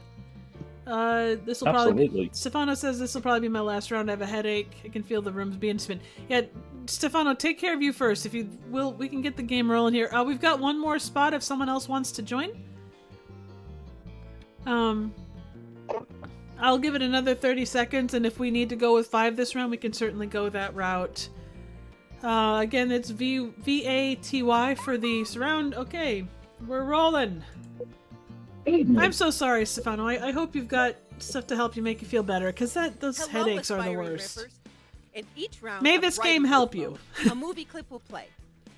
This will probably. Stefano says this will probably be my last round. I have a headache. I can feel the rooms being spin. Yeah, Stefano, take care of you first. If you will, we can get the game rolling here. We've got one more spot if someone else wants to join. I'll give it another 30 seconds, and if we need to go with 5 this round, we can certainly go that route. Again, it's VATY for the surround. Okay, we're rolling. I'm so sorry, Stefano. I hope you've got stuff to help you make you feel better, because those headaches are the worst. In each round May this game help you. A movie clip will play.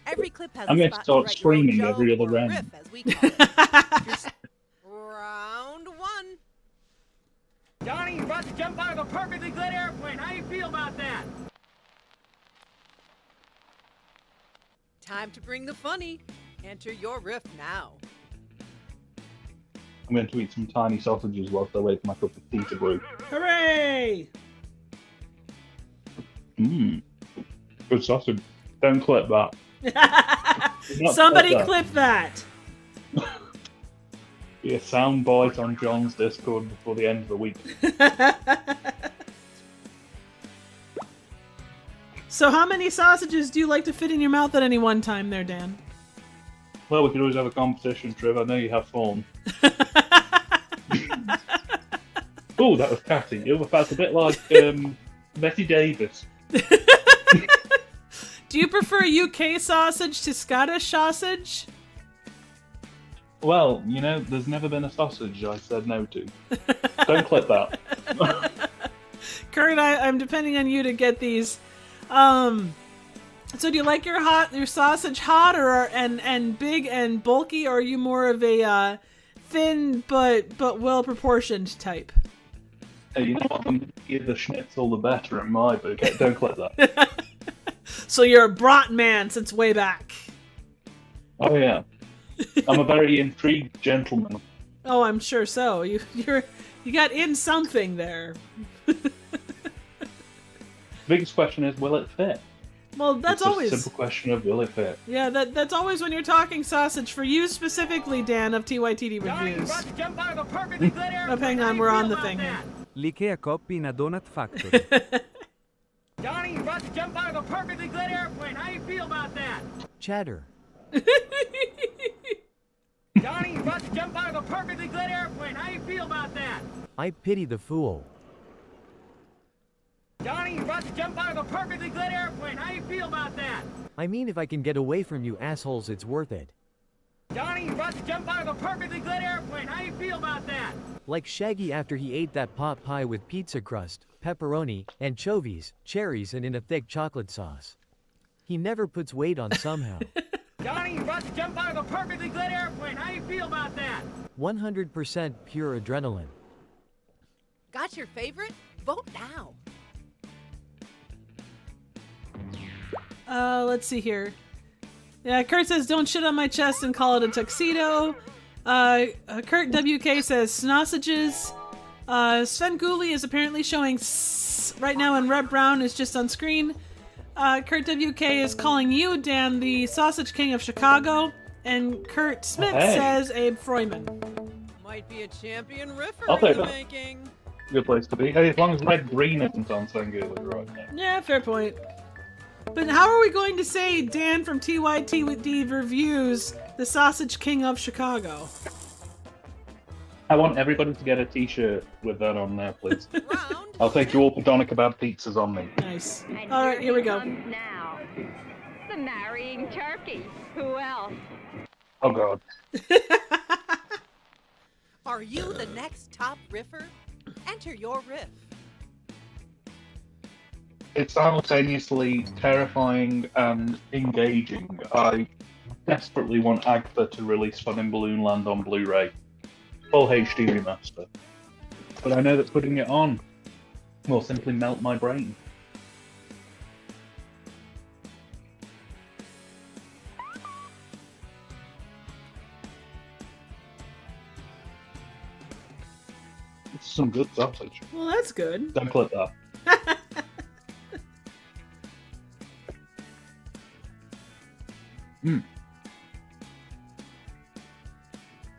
Every clip has I'm a going to spot start write your own screaming joke every other or round. riff, as we call it. Round 1. Johnny, you're about to jump out of a perfectly good airplane. How do you feel about that? Time to bring the funny. Enter your riff now. I'm going to eat some tiny sausages whilst I wait for my cup of tea to brew. Hooray! Mmm. Good sausage. Don't clip that. Somebody clip that. Be a sound bite on John's Discord before the end of the week. So how many sausages do you like to fit in your mouth at any one time there, Dan? Well, we could always have a competition, Triv. I know you have fun. Oh, that was catty. It was a bit like Betty Davis. Do you prefer UK sausage to Scottish sausage? Well, you know, there's never been a sausage I said no to. Don't clip that. Kurt, I'm depending on you to get these. So do you like your sausage hot and big and bulky, or are you more of a thin but well proportioned type? Hey, you know what? The schnitzel the better in my book. Don't clip that. So you're a brat man since way back. Oh yeah. I'm a very intrigued gentleman. Oh, I'm sure so. You got in something there. Biggest question is, will it fit? Well, that's always a simple question of will it fit. Yeah, that's always when you're talking sausage for you specifically, Dan of TYTD Reviews. Oh, hang on, we're on the thing here. L'IKEA copy in a donut factory. Johnny, you're about to jump out of a perfectly good airplane. How do you feel about that? Chatter. Johnny, you're about to jump out of a perfectly good airplane. How do you feel about that? I pity the fool. Johnny, you're about to jump out of a perfectly good airplane. How do you feel about that? I mean, if I can get away from you assholes, it's worth it. Johnny, you're about to jump out of a perfectly good airplane. How do you feel about that? Like Shaggy after he ate that pot pie with pizza crust, pepperoni, anchovies, cherries, and in a thick chocolate sauce. He never puts weight on somehow. Johnny, you're about to jump out of a perfectly good airplane. How do you feel about that? 100% pure adrenaline. Got your favorite? Vote now. Let's see here. Yeah, Kurt says, don't shit on my chest and call it a tuxedo. Kurt WK says, sausages. Sven Gooley is apparently showing right now, and Reb Brown is just on screen. Kurt WK is calling you, Dan, the Sausage King of Chicago. And Kurt Smith says, Abe Froyman. Might be a champion riffer I'll take in the that. making. Good place to be. Hey, as long as red green isn't on Sven Gooley right now. Yeah, fair point. But how are we going to say Dan from TYTD Reviews, the Sausage King of Chicago? I want everybody to get a t-shirt with that on there, please. I'll take you all to Doner Kebab pizzas on me. Nice. All right, here we go. Now, the marrying turkey. Who else? Oh, God. Are you the next top riffer? Enter your riff. It's simultaneously terrifying and engaging. I desperately want Agfa to release Fun in Balloon Land on Blu-ray. Full HD remaster. But I know that putting it on will simply melt my brain. It's some good sausage. Well, that's good. Don't clip that.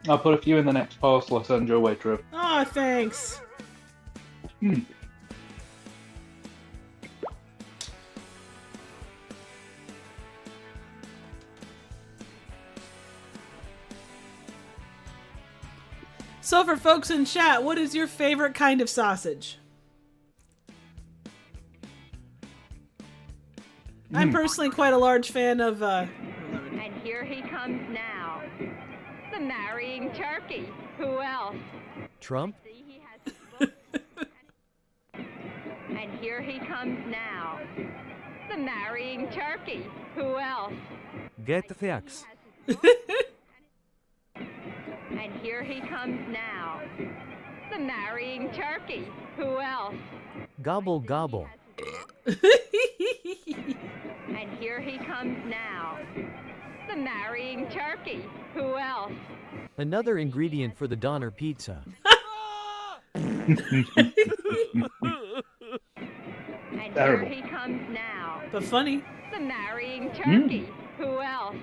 I'll put a few in the next parcel I send your way, Trev. Oh, thanks. So for folks in chat, what is your favorite kind of sausage? I'm personally quite a large fan of And here he comes now. The marrying turkey. Who else? Trump? And here he comes now. The marrying turkey. Who else? Get the axe. And here he comes now. The marrying turkey. Who else? Gobble gobble. And here he comes now. The marrying turkey. Who else? Another ingredient for the Donner pizza. And Terrible. here he comes now. But funny. The marrying turkey. Who else?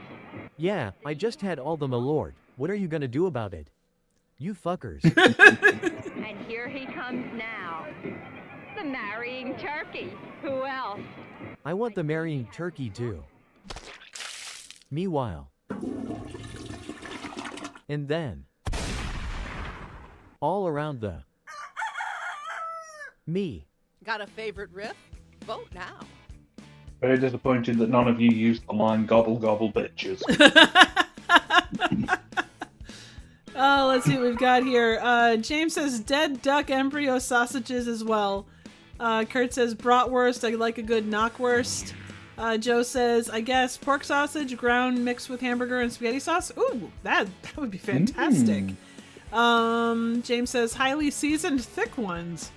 Yeah, I just had all the malord. What are you gonna do about it? You fuckers. And here he comes now. The marrying turkey. Who else? I want the marrying turkey too. Meanwhile. And then. All around the. Me. Got a favorite riff? Vote now. Very disappointed that none of you used the line "gobble gobble bitches." Oh, let's see what we've got here. James says dead duck embryo sausages as well. Kurt says bratwurst. I like a good knockwurst. Joe says, I guess pork sausage ground mixed with hamburger and spaghetti sauce. Ooh, that would be fantastic. James says highly seasoned thick ones.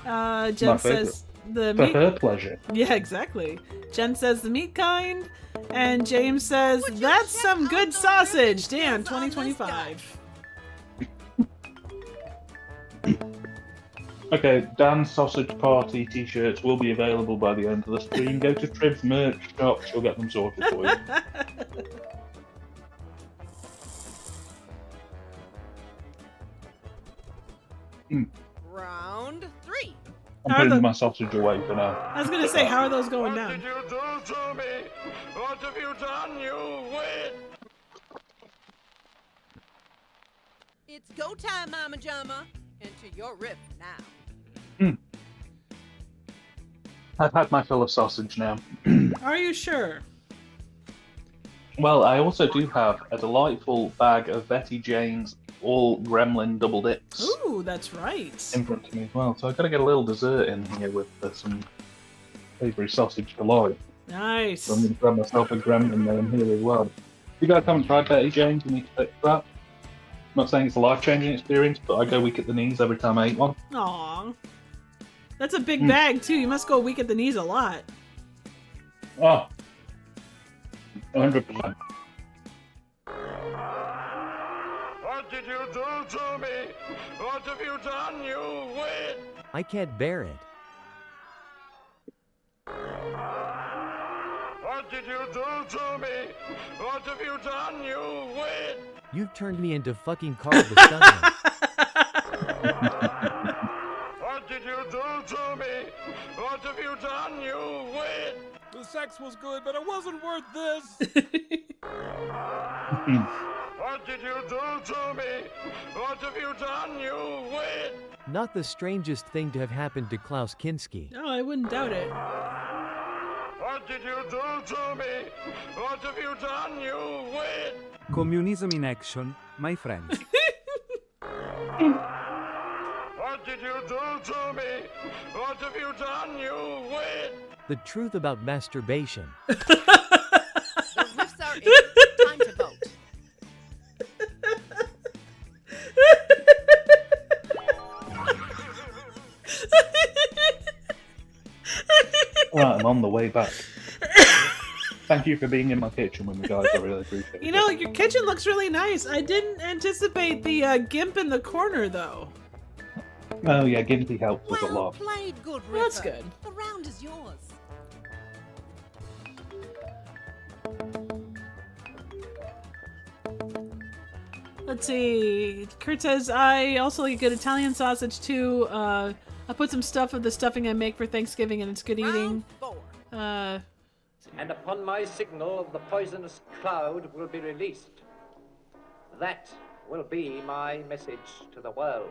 Jen says the meat. For her pleasure. Yeah, exactly. Jen says the meat kind, and James says that's some good sausage. Dan, 2025. Okay, Dan's Sausage Party t-shirts will be available by the end of the stream. Go to Triv's merch shop, she'll get them sorted for you. Round 3. I'm putting my sausage away for now. I was gonna say, how are those going down? What did you do to me? What have you done, you witch? It's go time, Mama Jama. Enter your riff now. I've had my fill of sausage now. Are you sure? Well, I also do have a delightful bag of Betty Jane's all gremlin double dips Ooh, that's right. in front of me as well. So I've got to get a little dessert in here with some savoury sausage delight. Nice. So I'm going to grab myself a gremlin there in here as well. If you guys haven't tried Betty Jane's, you need to pick that. I'm not saying it's a life-changing experience, but I go weak at the knees every time I eat one. Aw. That's a big bag, too. You must go weak at the knees a lot. Oh, 100%. What did you do to me? What have you done, you witch? I can't bear it. What did you do to me? What have you done, you witch? You've turned me into fucking Carl the Stunner. What did you do to me? What have you done, you witch? The sex was good, but it wasn't worth this. What did you do to me? What have you done, you witch? Not the strangest thing to have happened to Klaus Kinski. No, I wouldn't doubt it. What did you do to me? What have you done, you witch? Communism in action, my friends. What did you do to me? What have you done, you witch? The truth about masturbation. The riffs are in. Time to vote. Right, I'm on the way back. Thank you for being in my kitchen with me, guys. I really appreciate it. You know, your kitchen looks really nice. I didn't anticipate the gimp in the corner, though. Oh yeah, Gimpy helped us a lot. Played, good riffer. That's good. The round is yours. Let's see. Kurt says, I also like a good Italian sausage, too. I put some stuff of the stuffing I make for Thanksgiving, and it's good eating. And upon my signal, the poisonous cloud will be released. That will be my message to the world.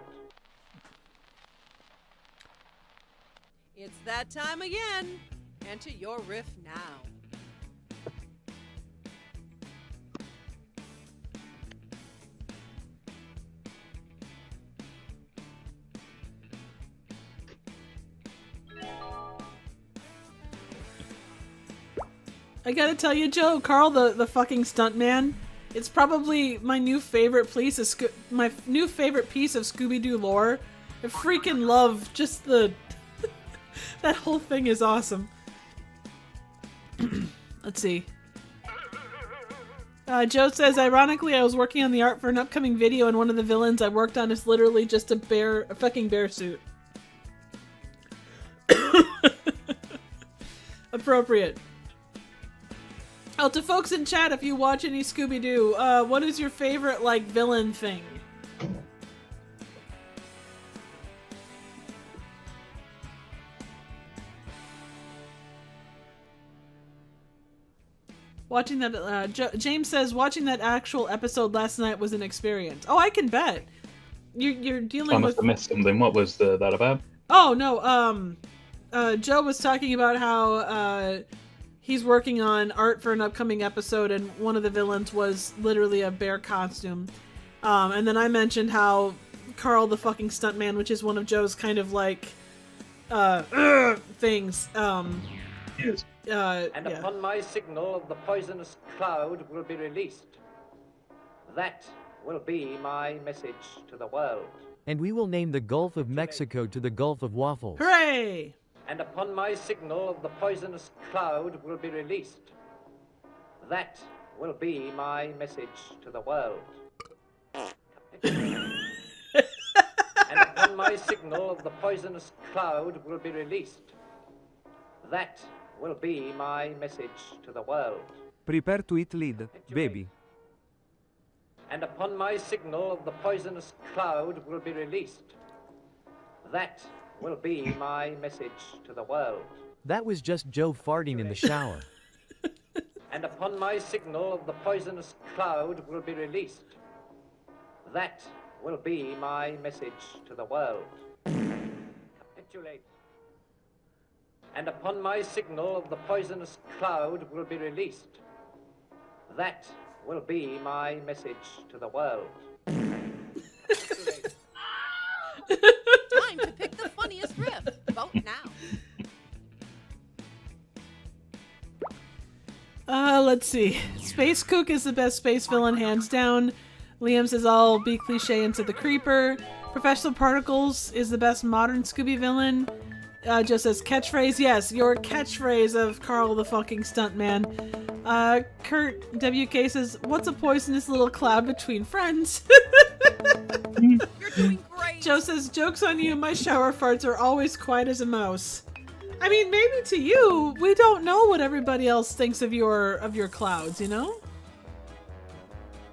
It's that time again. Enter your riff now. I gotta tell you, Joe, Carl, the fucking stuntman, It's probably my new favorite piece of Scooby-Doo lore. I freaking love just the... that whole thing is awesome. Let's see. Joe says, ironically, I was working on the art for an upcoming video, and one of the villains I worked on is literally just a fucking bear suit. Appropriate. Oh, to folks in chat, if you watch any Scooby-Doo, what is your favorite, like, villain thing? Watching that, James says, watching that actual episode last night was an experience. Oh, I can bet. You're dealing I must have missed something. What was that about? Oh, no, Joe was talking about how, he's working on art for an upcoming episode, and one of the villains was literally a bear costume. And then I mentioned how Carl the fucking stuntman, which is one of Joe's kind of like, things, Yes. And upon my signal, the poisonous cloud will be released. That will be my message to the world. And we will name the Gulf of Mexico to the Gulf of Waffles. Hooray! And upon my signal, the poisonous cloud will be released. That will be my message to the world. And upon my signal, the poisonous cloud will be released. That will be my message to the world. Prepare to eat lead, baby. And upon my signal, the poisonous cloud will be released. That will be my message to the world. That was just Joe farting in the shower. And upon my signal, the poisonous cloud will be released. That will be my message to the world. Capitulate. And upon my signal, the poisonous cloud will be released. That will be my message to the world. Time to pick the funniest riff. Vote now. Let's see. Space Kook is the best space villain, hands down. Liam says, I'll be cliche and said the Creeper. Professional Particles is the best modern Scooby villain. Joe says, catchphrase, yes, your catchphrase of Carl the fucking stuntman. Kurt WK says, what's a poisonous little cloud between friends? You're doing great. Joe says, joke's on you, my shower farts are always quiet as a mouse. I mean, maybe to you, we don't know what everybody else thinks of your clouds, you know?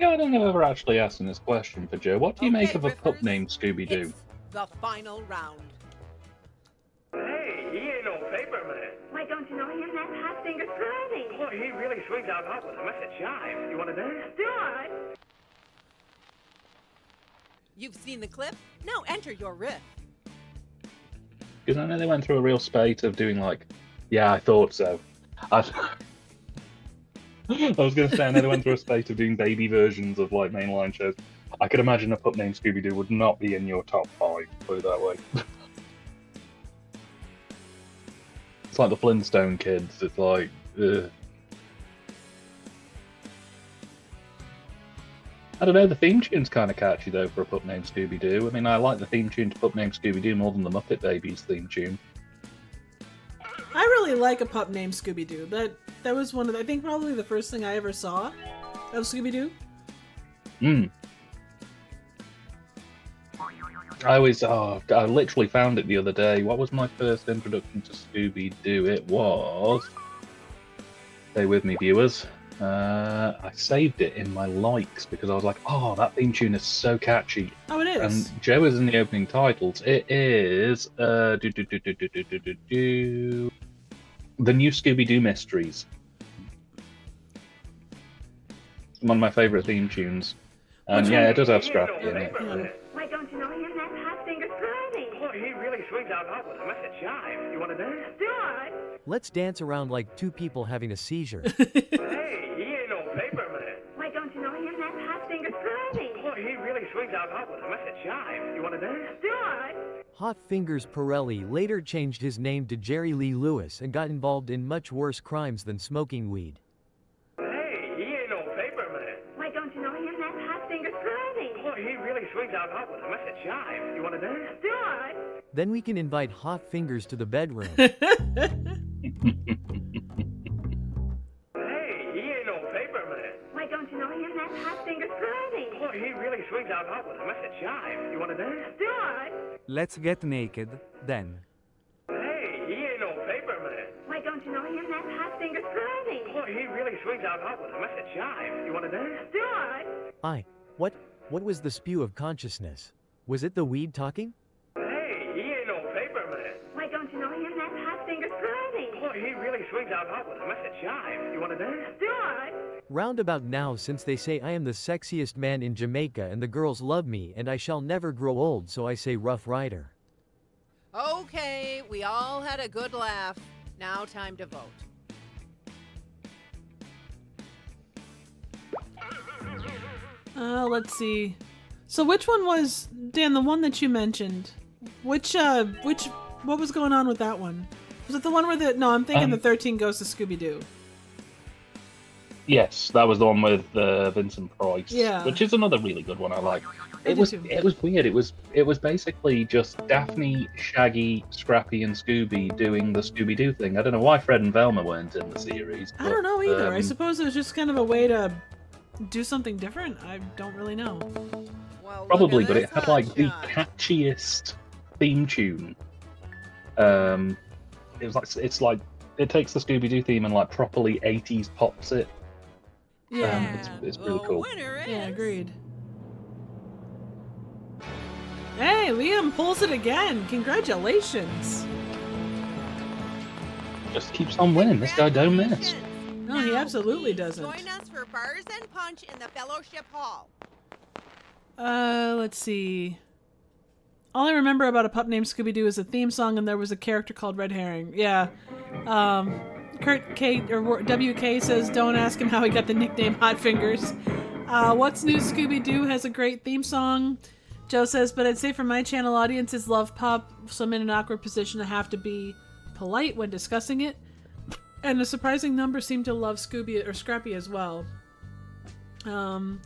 Yeah, I don't know if we're actually asking this question for Joe. What do you make of a pup named Scooby-Doo? The final round. Hey, he ain't no paper man. Why don't you know him? That's Hot Fingers Friday. Boy, he really swings out hot with a message jive. You want to dance? Do it. You've seen the clip? Now enter your riff. Because I know they went through a real spate of doing like, yeah, I thought so. I was going to say, I know they went through a spate of doing baby versions of like mainline shows. I could imagine a pup named Scooby-Doo would not be in your top 5, put it that way. It's like the Flintstone kids. It's like, ugh. I don't know, the theme tune's kind of catchy though for a pup named Scooby-Doo. I mean, I like the theme tune to Pup Named Scooby-Doo more than the Muppet Babies theme tune. I really like a pup named Scooby-Doo. That was one of the, I think probably the first thing I ever saw of Scooby-Doo. I literally found it the other day. What was my first introduction to Scooby-Doo? It was... Stay with me, viewers. I saved it in my likes because I was like, oh, that theme tune is so catchy. Oh, it is. And Joe is in the opening titles. It is the new Scooby-Doo Mysteries. One of my favourite theme tunes. And yeah, it does have Scrappy in it. Why don't you know him? That's Hot Fingers Friday. Boy, he really swings out hot with a message jive. You want to dance? Do it. Let's dance around like two people having a seizure. Hey, he ain't no paper man. Why don't you know him? That's Hot Fingers Friday. Boy, he really swings out hot with a message jive. You want to dance? Do it. Hot Fingers Pirelli later changed his name to Jerry Lee Lewis and got involved in much worse crimes than smoking weed. Hey, he ain't no paper man. Why don't you swings out hot with a mess of jive. You want to dance? Do I? Then we can invite Hot Fingers to the bedroom. Hey, he ain't no paper man. Why don't you know him? That's Hot Fingers Friday. Boy, he really swings out hot with a mess of jive. You want to dance? Do I? Let's get naked, then. Hey, he ain't no paper man. Why don't you know him? That's Hot Fingers Friday. Boy, he really swings out hot with a mess of jive. You want to dance? Do I? What was the spew of consciousness? Was it the weed talking? Hey, he ain't no paper man. Why don't you know him? That's Hot Fingers Friday. Boy, he really swings out hot with a mess of jive. You want to dance? Do I? Roundabout now, since they say I am the sexiest man in Jamaica and the girls love me and I shall never grow old, so I say Rough Rider. Okay, we all had a good laugh. Now time to vote. Let's see. So which one was, Dan, the one that you mentioned? What was going on with that one? Was it the one where no, I'm thinking the 13 Ghosts of Scooby-Doo. Yes, that was the one with Vincent Price. Yeah. Which is another really good one I like. It was weird. It was basically just Daphne, Shaggy, Scrappy, and Scooby doing the Scooby-Doo thing. I don't know why Fred and Velma weren't in the series. I don't know either. I suppose it was just kind of a way to do something different. I don't really know. Well, probably, but it had like the catchiest theme tune. It's like it takes the Scooby-Doo theme and like properly 80s pops it. Yeah, it's really cool. Yeah, agreed. Hey, Liam pulls it again. Congratulations. Just keeps on winning. This guy don't miss. No, he absolutely doesn't. Join us for Bars and Punch in the Fellowship Hall. Let's see. All I remember about A Pup Named Scooby-Doo is a theme song, and there was a character called Red Herring. Yeah. Kurt K or WK says, "Don't ask him how he got the nickname Hot Fingers." What's New Scooby-Doo has a great theme song. Joe says, "But I'd say for my channel audiences love Pup, so I'm in an awkward position to have to be polite when discussing it." And a surprising number seem to love Scooby or Scrappy as well. Liam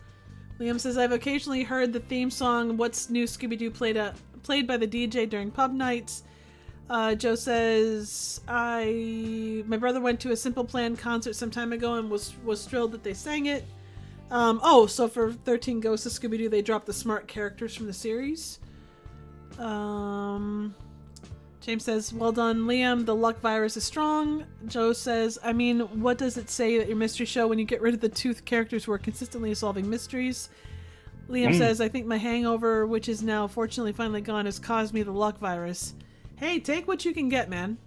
says, "I've occasionally heard the theme song What's New Scooby-Doo played by the DJ during pub nights." Joe says, my brother went to a Simple Plan concert some time ago and was thrilled that they sang it. So for 13 Ghosts of Scooby-Doo, they dropped the smart characters from the series. James says, "Well done, Liam. The luck virus is strong." Joe says, "I mean, what does it say at your mystery show when you get rid of the tooth characters who are consistently solving mysteries?" Liam says, "I think my hangover, which is now fortunately finally gone, has caused me the luck virus." Hey, take what you can get, man.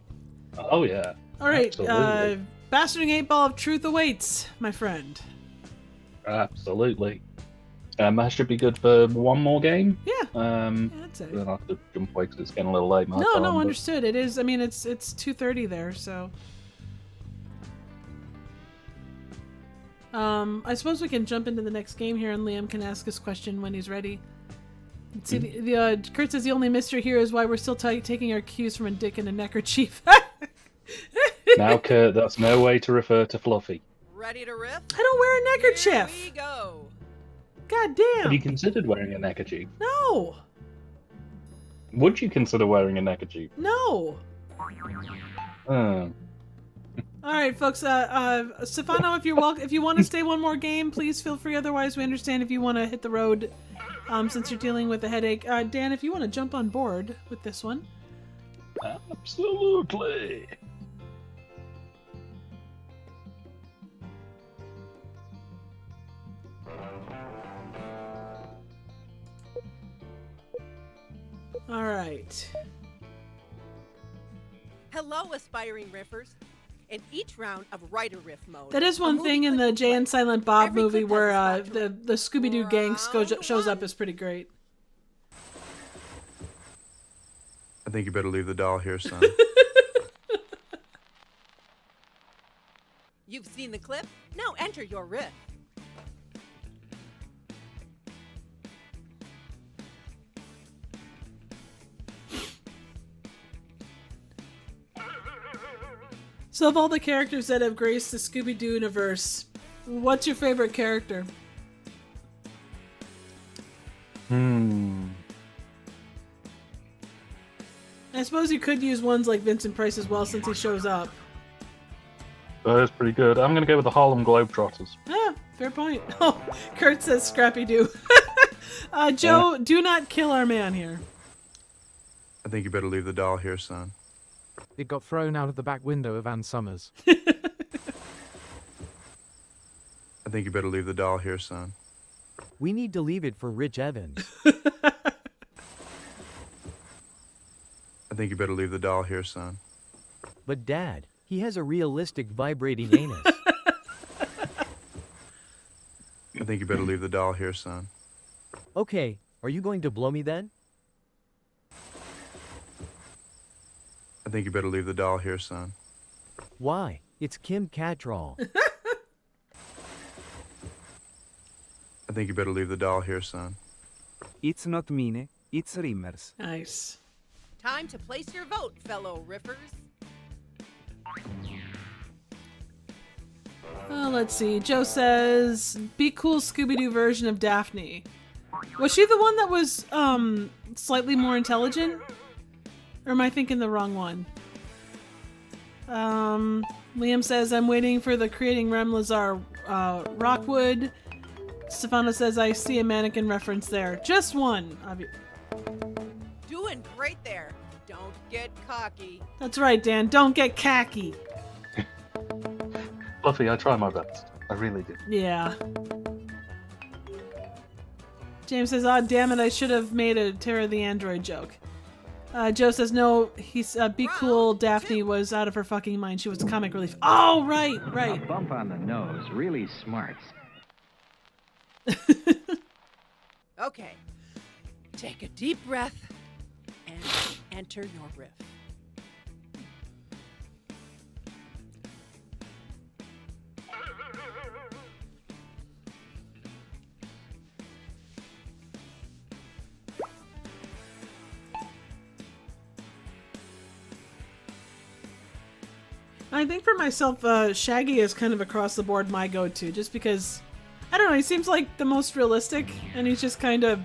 Oh, yeah. All right. Absolutely. Bastarding 8 Ball of Truth awaits, my friend. Absolutely. That should be good for one more game. Yeah. That's it. I'll have to jump away because it's getting a little late. No, understood. It is. I mean, it's 2:30 there, so. I suppose we can jump into the next game here, and Liam can ask his question when he's ready. Let's see, Kurt says the only mystery here is why we're still taking our cues from a dick and a neckerchief. Now, Kurt, that's no way to refer to Fluffy. Ready to riff? I don't wear a neckerchief. Here we go. God damn. Have you considered wearing a neckerchief? No. Would you consider wearing a neckerchief? No. All right, folks. Stefano, if you want to stay one more game, please feel free. Otherwise, we understand if you want to hit the road. Since you're dealing with a headache, Dan, if you want to jump on board with this one. Absolutely. All right. Hello, aspiring riffers. In each round of writer riff mode. That is one thing in the Jay and Silent Bob movie where the Scooby-Doo gang shows up is pretty great. I think you better leave the doll here, son. You've seen the clip? Now enter your riff. So of all the characters that have graced the Scooby-Doo universe, what's your favorite character? I suppose you could use ones like Vincent Price as well, since he shows up. That's pretty good. I'm going to go with the Harlem Globetrotters. Ah, fair point. Oh, Kurt says Scrappy Doo. Joe, do not kill our man here. I think you better leave the doll here, son. It got thrown out of the back window of Ann Summers. I think you better leave the doll here, son. We need to leave it for Rich Evans. I think you better leave the doll here, son. But Dad, he has a realistic vibrating anus. I think you better leave the doll here, son. Okay, are you going to blow me then? I think you better leave the doll here, son. Why? It's Kim Cattrall. I think you better leave the doll here, son. It's not Mine, it's Rimmers. Nice. Time to place your vote, fellow riffers. Let's see. Joe says, "Be cool, Scooby-Doo version of Daphne." Was she the one that was slightly more intelligent? Or am I thinking the wrong one? Liam says, "I'm waiting for the Creating Rem Lazar Rockwood." Stefano says, "I see a mannequin reference there." Just one. Doing great there. Don't get cocky. That's right, Dan. Don't get khaki. Fluffy, I try my best. I really do. Yeah. James says, "Oh, damn it, I should have made a Terror the Android joke." Joe says, "No, he's Be Cool, Daphne was out of her fucking mind. She was comic relief." Oh, right. A bump on the nose really smarts. Okay. Take a deep breath and enter your riff. I think for myself, Shaggy is kind of across the board my go-to, just because, I don't know, he seems like the most realistic, and he's just kind of,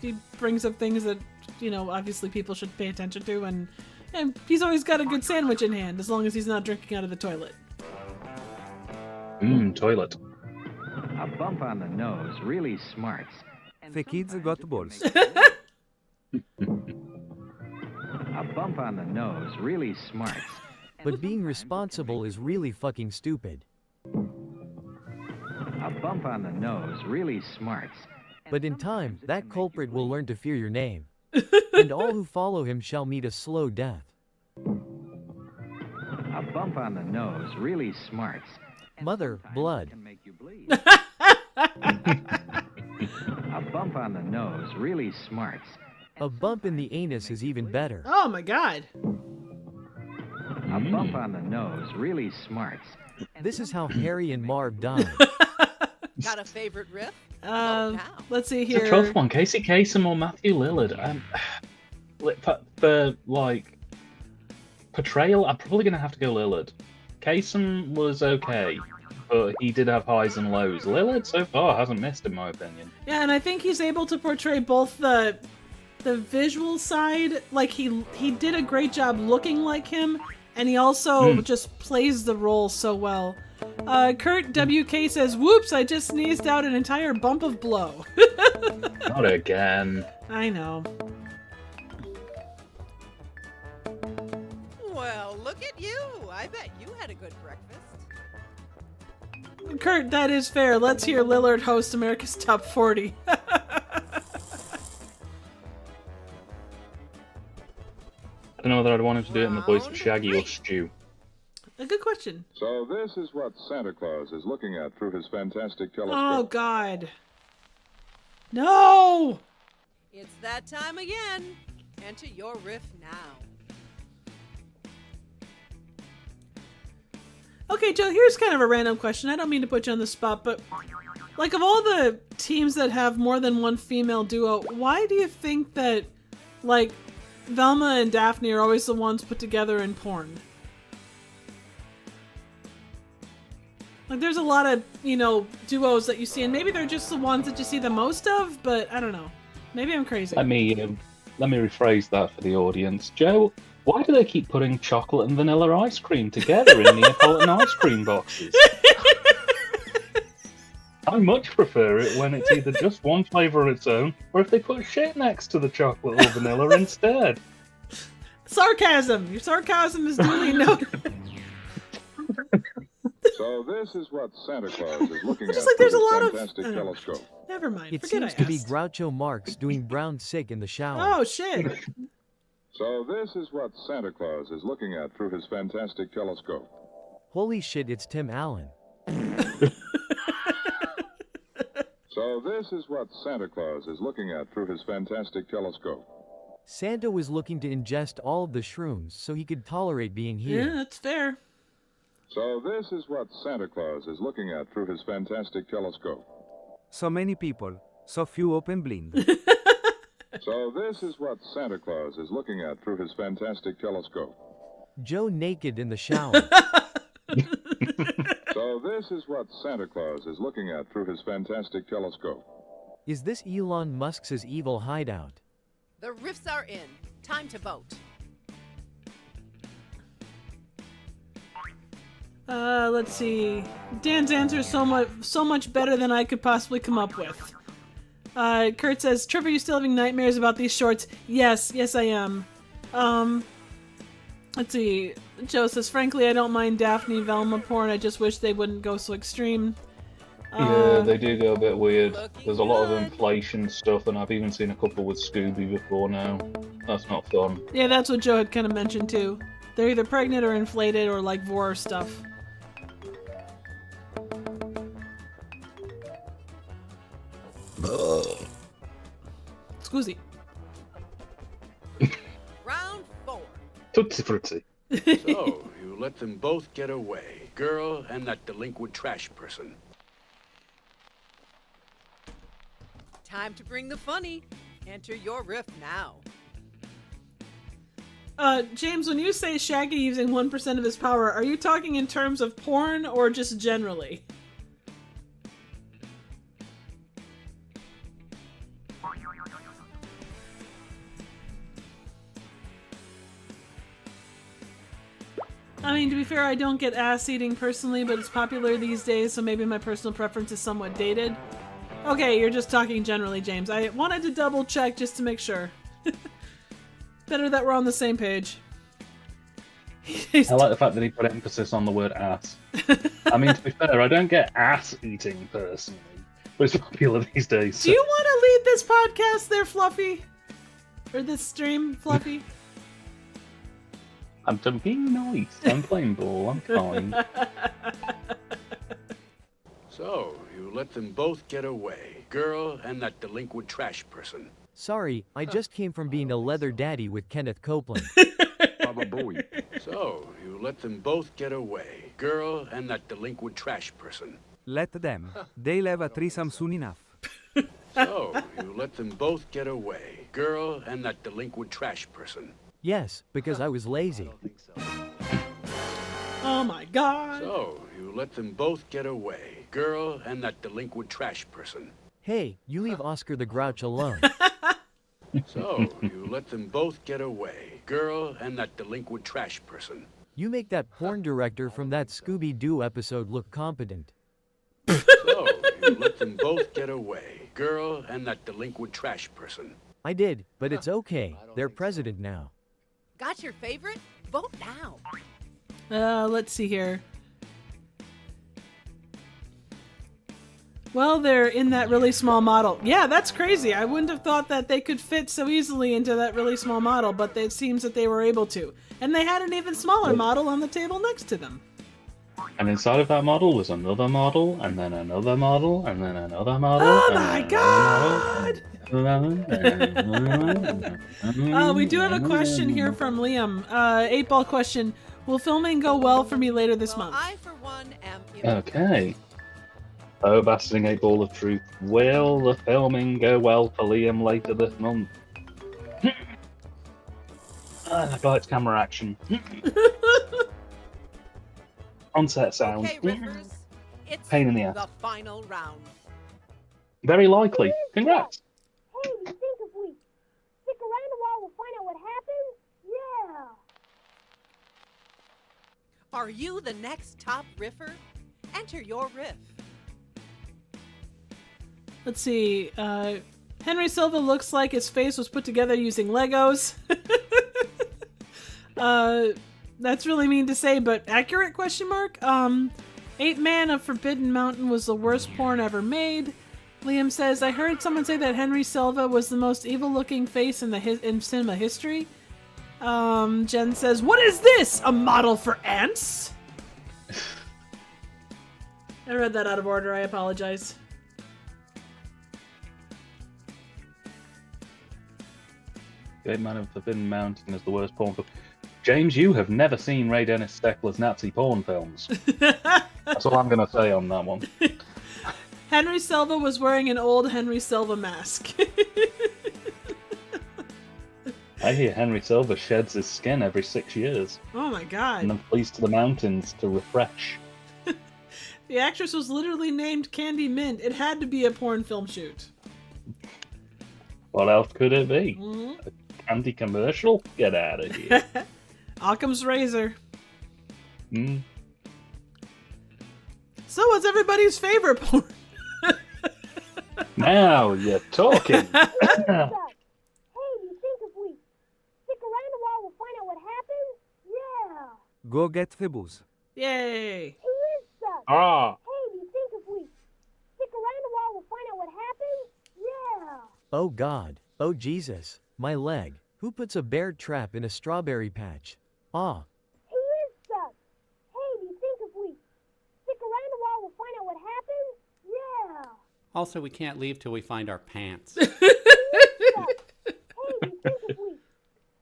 he brings up things that, you know, obviously people should pay attention to, and he's always got a good sandwich in hand, as long as he's not drinking out of the toilet. Toilet. A bump on the nose really smarts. The kids got balls. A bump on the nose really smarts. But being responsible is really fucking stupid. A bump on the nose really smarts. But in time, that culprit will learn to fear your name. And all who follow him shall meet a slow death. A bump on the nose really smarts. Mother, blood. A bump on the nose really smarts. A bump in the anus is even better. Oh my god. A bump on the nose really smarts. This is how Harry and Marv died. Got a favorite riff? Let's see It's here. a tough one. Casey Kasem or Matthew Lillard? For like portrayal, I'm probably gonna have to go Lillard. Kasem was okay, but he did have highs and lows. Lillard so far hasn't missed, in my opinion. Yeah, and I think he's able to portray both the visual side, like he did a great job looking like him, and he also just plays the role so well. Kurt WK says, "Whoops, I just sneezed out an entire bump of blow." Not again. I know. Well, look at you. I bet you had a good breakfast. Kurt, that is fair. Let's hear Lillard host America's Top 40. I don't know whether I'd want him to do it in the voice of Shaggy or Stu. A good question. So this is what Santa Claus is looking at through his fantastic telescope. Oh, God. No! It's that time again. Enter your riff now. Okay, Joe, here's kind of a random question. I don't mean to put you on the spot, but like of all the teams that have more than one female duo, why do you think that like Velma and Daphne are always the ones put together in porn? Like there's a lot of, you know, duos that you see, and maybe they're just the ones that you see the most of, but I don't know. Maybe I'm crazy. Let me rephrase that for the audience. Joe, Why do they keep putting chocolate and vanilla ice cream together in Neapolitan ice cream boxes? I much prefer it when it's either just one flavour on its own, or if they put shit next to the chocolate or vanilla instead. Sarcasm! Your sarcasm is duly noted. So this is what Santa Claus is looking Just at like there's through a lot his of- fantastic telescope. Never mind. It Forget seems I to be asked. Groucho Marx doing brown sick in the shower. Oh, shit. So this is what Santa Claus is looking at through his fantastic telescope. Holy shit, it's Tim Allen. So this is what Santa Claus is looking at through his fantastic telescope. Santa was looking to ingest all of the shrooms so he could tolerate being here. Yeah, that's fair. So this is what Santa Claus is looking at through his fantastic telescope. So many people, so few open blind. So this is what Santa Claus is looking at through his fantastic telescope. Joe naked in the shower. So this is what Santa Claus is looking at through his fantastic telescope. Is this Elon Musk's evil hideout? The riffs are in. Time to vote. Let's see. Dan's answer is so much better than I could possibly come up with. Kurt says, Trevor, you still having nightmares about these shorts? Yes, I am. Let's see. Joe says, frankly, I don't mind Daphne Velma porn. I just wish they wouldn't go so extreme. Yeah, they do go a bit weird. There's a lot of inflation stuff, and I've even seen a couple with Scooby before now. That's not fun. Yeah, that's what Joe had kind of mentioned too. They're either pregnant or inflated or like vor stuff. Scusi. Round 4. Tutti frutti. So, you let them both get away. Girl and that delinquent trash person. Time to bring the funny. Enter your riff now. James, when you say Shaggy using 1% of his power, are you talking in terms of porn or just generally? I mean, to be fair, I don't get ass eating personally, but it's popular these days, so maybe my personal preference is somewhat dated. Okay, you're just talking generally, James. I wanted to double check just to make sure. Better that we're on the same page. I like the fact that he put emphasis on the word ass. I mean, to be fair, I don't get ass eating personally, but it's popular these days. Do you want to lead this podcast there, Fluffy? Or this stream, Fluffy? I'm being nice. I'm playing ball. I'm fine. So, you let them both get away. Girl and that delinquent trash person. Sorry, I just came from being a leather daddy with Kenneth Copeland. Baba Booey. So, you let them both get away. Girl and that delinquent trash person. Let them. They'll have a threesome soon enough. So, you let them both get away. Girl and that delinquent trash person. Yes, because I was lazy. Oh my god. So, you let them both get away. Girl and that delinquent trash person. Hey, you leave Oscar the Grouch alone. So, you let them both get away. Girl and that delinquent trash person. You make that porn director from that Scooby-Doo episode look competent. So, you let them both get away. Girl and that delinquent trash person. I did, but it's okay. They're president now. Got your favorite? Vote now. Let's see here. Well, they're in that really small model. Yeah, that's crazy. I wouldn't have thought that they could fit so easily into that really small model, but it seems that they were able to. And they had an even smaller model on the table next to them. And inside of that model was another model, and then another model, and then another model. Oh my god! We do have a question here from Liam. 8-ball question. Will filming go well for me later this month? I, for one, am... Okay. Oh, Bastarding 8 Ball of Truth. Will the filming go well for Liam later this month? Lights, camera, action. On-set sound. Okay, riffers, it's Pain in the ass. the final round. Very likely. Congrats. Hey, you think if we stick around a while, we'll find out what happens? Yeah. Are you the next top riffer? Enter your riff. Let's see. Henry Silva looks like his face was put together using Legos. That's really mean to say, but accurate, question mark? 8 Man of Forbidden Mountain was the worst porn ever made. Liam says, I heard someone say that Henry Silva was the most evil-looking face in cinema history. Jen says, what is this? A model for ants? I read that out of order. I apologize. Great Man of Forbidden Mountain is the worst porn film. James, you have never seen Ray Dennis Steckler's Nazi porn films. That's all I'm going to say on that one. Henry Silva was wearing an old Henry Silva mask. I hear Henry Silva sheds his skin every 6 years. Oh my god. And then flees to the mountains to refresh. The actress was literally named Candy Mint. It had to be a porn film shoot. What else could it be? Mm-hmm. A candy commercial? Get out of here. Occam's razor. Mm. So what's everybody's favorite porn? Now you're talking. Hey, do you think if we stick around a while we'll find out what happens? Yeah. Go get the booze. Yay. He is stuck. Ah. Hey, do you think if we stick around a while we'll find out what happens? Yeah. Oh God. Oh Jesus. My leg. Who puts a bear trap in a strawberry patch? Ah. He is stuck. Hey, do you think if we stick around a while we'll find out what happens? Yeah. Also, we can't leave till we find our pants. Hey, do you think if we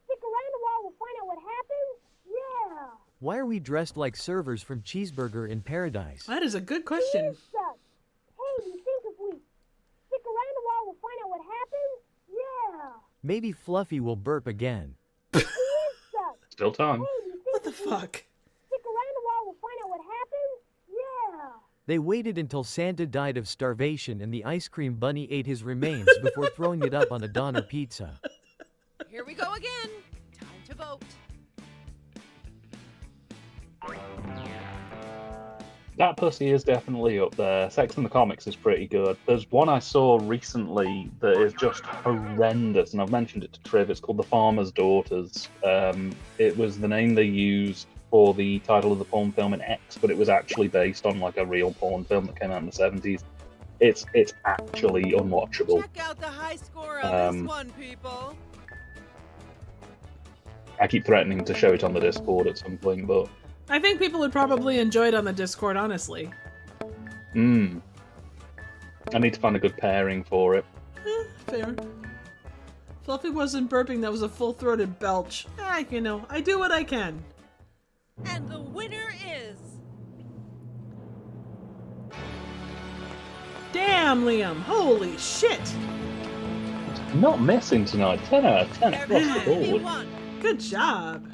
stick around a while we'll find out what happens? Yeah. Why are we dressed like servers from Cheeseburger in Paradise? That is a good question. He is stuck. Hey, do you think if we stick around a while we'll find out what happens? Yeah. Maybe Fluffy will burp again. He is stuck. Still time. Hey, do you think What the if we fuck? stick around a while we'll find out what happens? Yeah. They waited until Santa died of starvation and the ice cream bunny ate his remains before throwing it up on a Donner pizza. Here we go again. Time to vote. That pussy is definitely up there. Sex in the Comics is pretty good. There's one I saw recently that is just horrendous, and I've mentioned it to Triv. It's called The Farmer's Daughters. It was the name they used for the title of the porn film in X, but it was actually based on like a real porn film that came out in the 70s. It's actually unwatchable. Check out the high score on this one, people. I keep threatening to show it on the Discord at some point, but I think people would probably enjoy it on the Discord, honestly. I need to find a good pairing for it. Fair. Fluffy wasn't burping, that was a full-throated belch. I do what I can. And the winner is... Damn, Liam. Holy shit. Not missing tonight. 10 out of 10 across the board. Good job.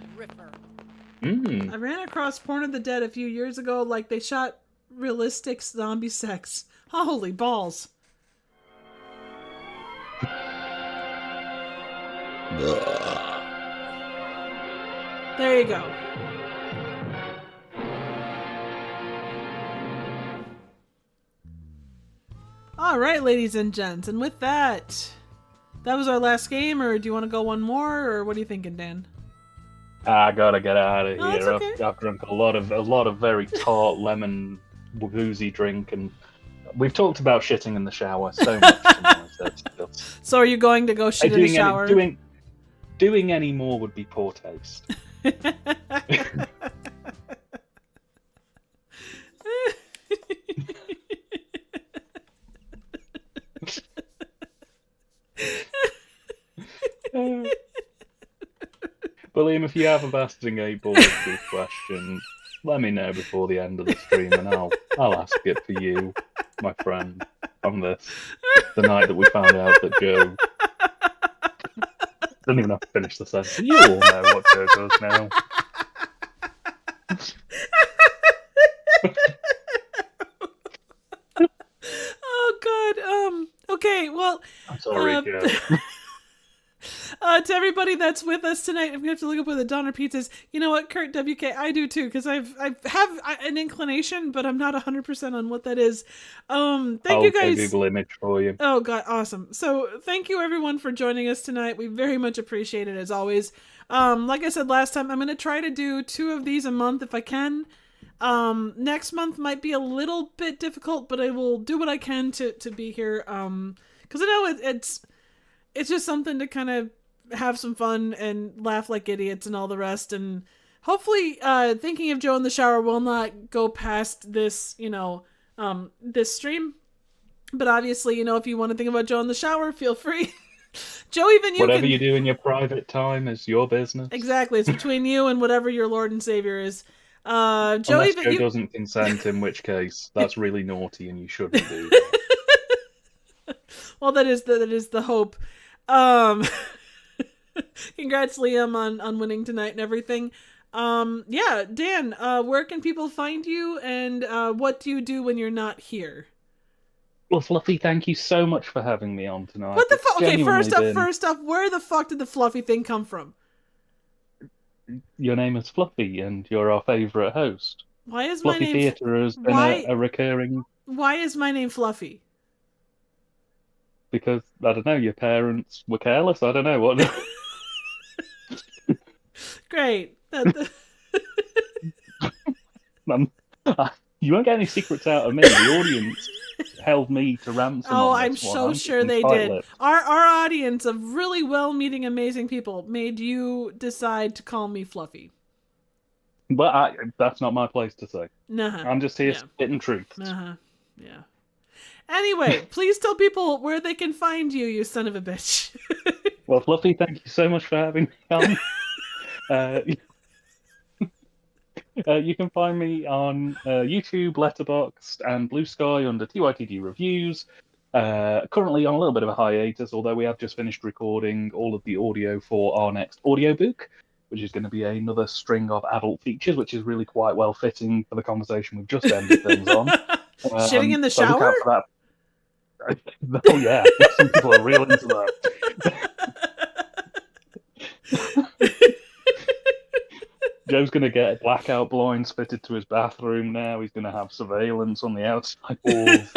I ran across Porn of the Dead a few years ago, like they shot realistic zombie sex. Holy balls. There you go. Alright, ladies and gents, and with that was our last game, or do you want to go one more, or what are you thinking, Dan? I gotta get out of Oh, here. it's okay. I've drunk a lot of very tart lemon boozy drink, and we've talked about shitting in the shower so much tonight. So are you going to go shit in the shower? Doing any more would be poor taste. William, if you have a Bastarding 8 Ball truth question, let me know before the end of the stream, and I'll ask it for you, my friend, on the night that we found out that Joe didn't even have to finish the sentence. You all know what Joe does now. Oh god. Okay, well, I'm sorry, Joe. to everybody that's with us tonight, I'm gonna have to look up where the Donner Pizza is. You know what, Kurt WK, I do too, because I have an inclination, but I'm not 100% on what that is. Thank you guys. I'll Google image for you. Oh god, awesome. So thank you everyone for joining us tonight. We very much appreciate it as always. Like I said last time, I'm gonna try to do 2 of these a month if I can. Next month might be a little bit difficult, but I will do what I can to be here. Because I know it's just something to kind of have some fun and laugh like idiots and all the rest. And hopefully, Thinking of Joe in the Shower will not go past this, this stream. But obviously, if you want to think about Joe in the Shower, feel free. Joe, even whatever you do in your private time is your business. Exactly, it's between you and whatever your Lord and Savior is. Joe, unless even Joe doesn't consent, in which case that's really naughty and you shouldn't do. Well, that is the hope. Congrats, Liam, on winning tonight and everything. Yeah, Dan, where can people find you, and what do you do when you're not here? Well, Fluffy, thank you so much for having me on tonight. What the fuck? Okay, first been... up, where the fuck did the Fluffy thing come from? Your name is Fluffy, and you're our favourite host. Why is Fluffy my name Theatre has been a recurring... Why is my name Fluffy? Because, I don't know, your parents were careless? I don't know what... Great. You won't get any secrets out of me. The audience held me to ransom. Oh, on I'm this so one. sure they did. Our audience of really well-meaning, amazing people made you decide to call me Fluffy. But that's not my place to say. Nuh-huh. I'm just here spitting truth. Uh-huh. Yeah. Anyway, please tell people where they can find you, you son of a bitch. Well, Fluffy, thank you so much for having me on. You can find me on YouTube, Letterboxd, and Blue Sky under tytdreviews. Currently on a little bit of a hiatus, although we have just finished recording all of the audio for our next audiobook, which is going to be another string of adult features, which is really quite well fitting for the conversation we've just ended things on. Shitting in the shower? Look out for that. Oh yeah, some people are real into that. Joe's going to get blackout blinds fitted to his bathroom now. He's going to have surveillance on the outside walls.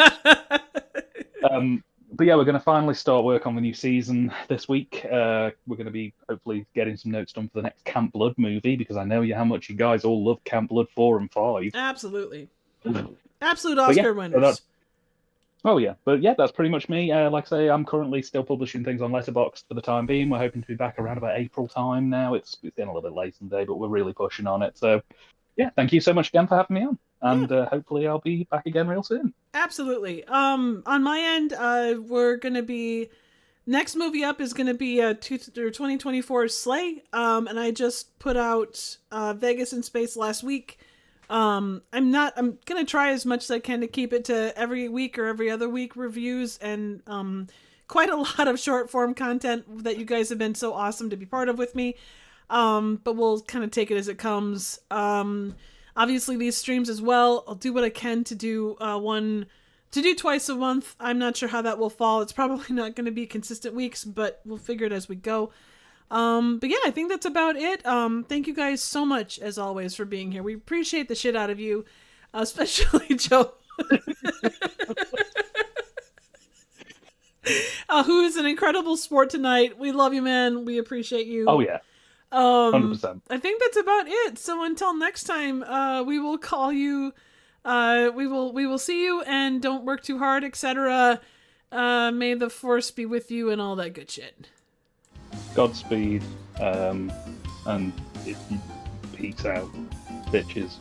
But yeah, we're going to finally start work on the new season this week. We're going to be hopefully getting some notes done for the next Camp Blood movie, because I know how much you guys all love Camp Blood 4 and 5. Absolutely. Absolute Oscar winners. Oh yeah, but yeah, that's pretty much me. Like I say, I'm currently still publishing things on Letterboxd for the time being. We're hoping to be back around about April time now. It's getting a little bit late in the day, but we're really pushing on it. So yeah, thank you so much again for having me on, and hopefully I'll be back again real soon. Absolutely. On my end, we're gonna be next movie up is gonna be 2024's Slay. And I just put out Vegas in Space last week. I'm gonna try as much as I can to keep it to every week or every other week reviews, and quite a lot of short form content that you guys have been so awesome to be part of with me. But we'll kind of take it as it comes. Obviously these streams as well, I'll do what I can to do twice a month. I'm not sure how that will fall. It's probably not going to be consistent weeks, but we'll figure it as we go. But yeah, I think that's about it. Thank you guys so much, as always, for being here. We appreciate the shit out of you, especially Joe, who is an incredible sport tonight. We love you, man. We appreciate you. Oh yeah, 100%. I think that's about it. So until next time, we will call you. We will see you, and don't work too hard, etc. May the force be with you, and all that good shit. Godspeed, and peace out, bitches.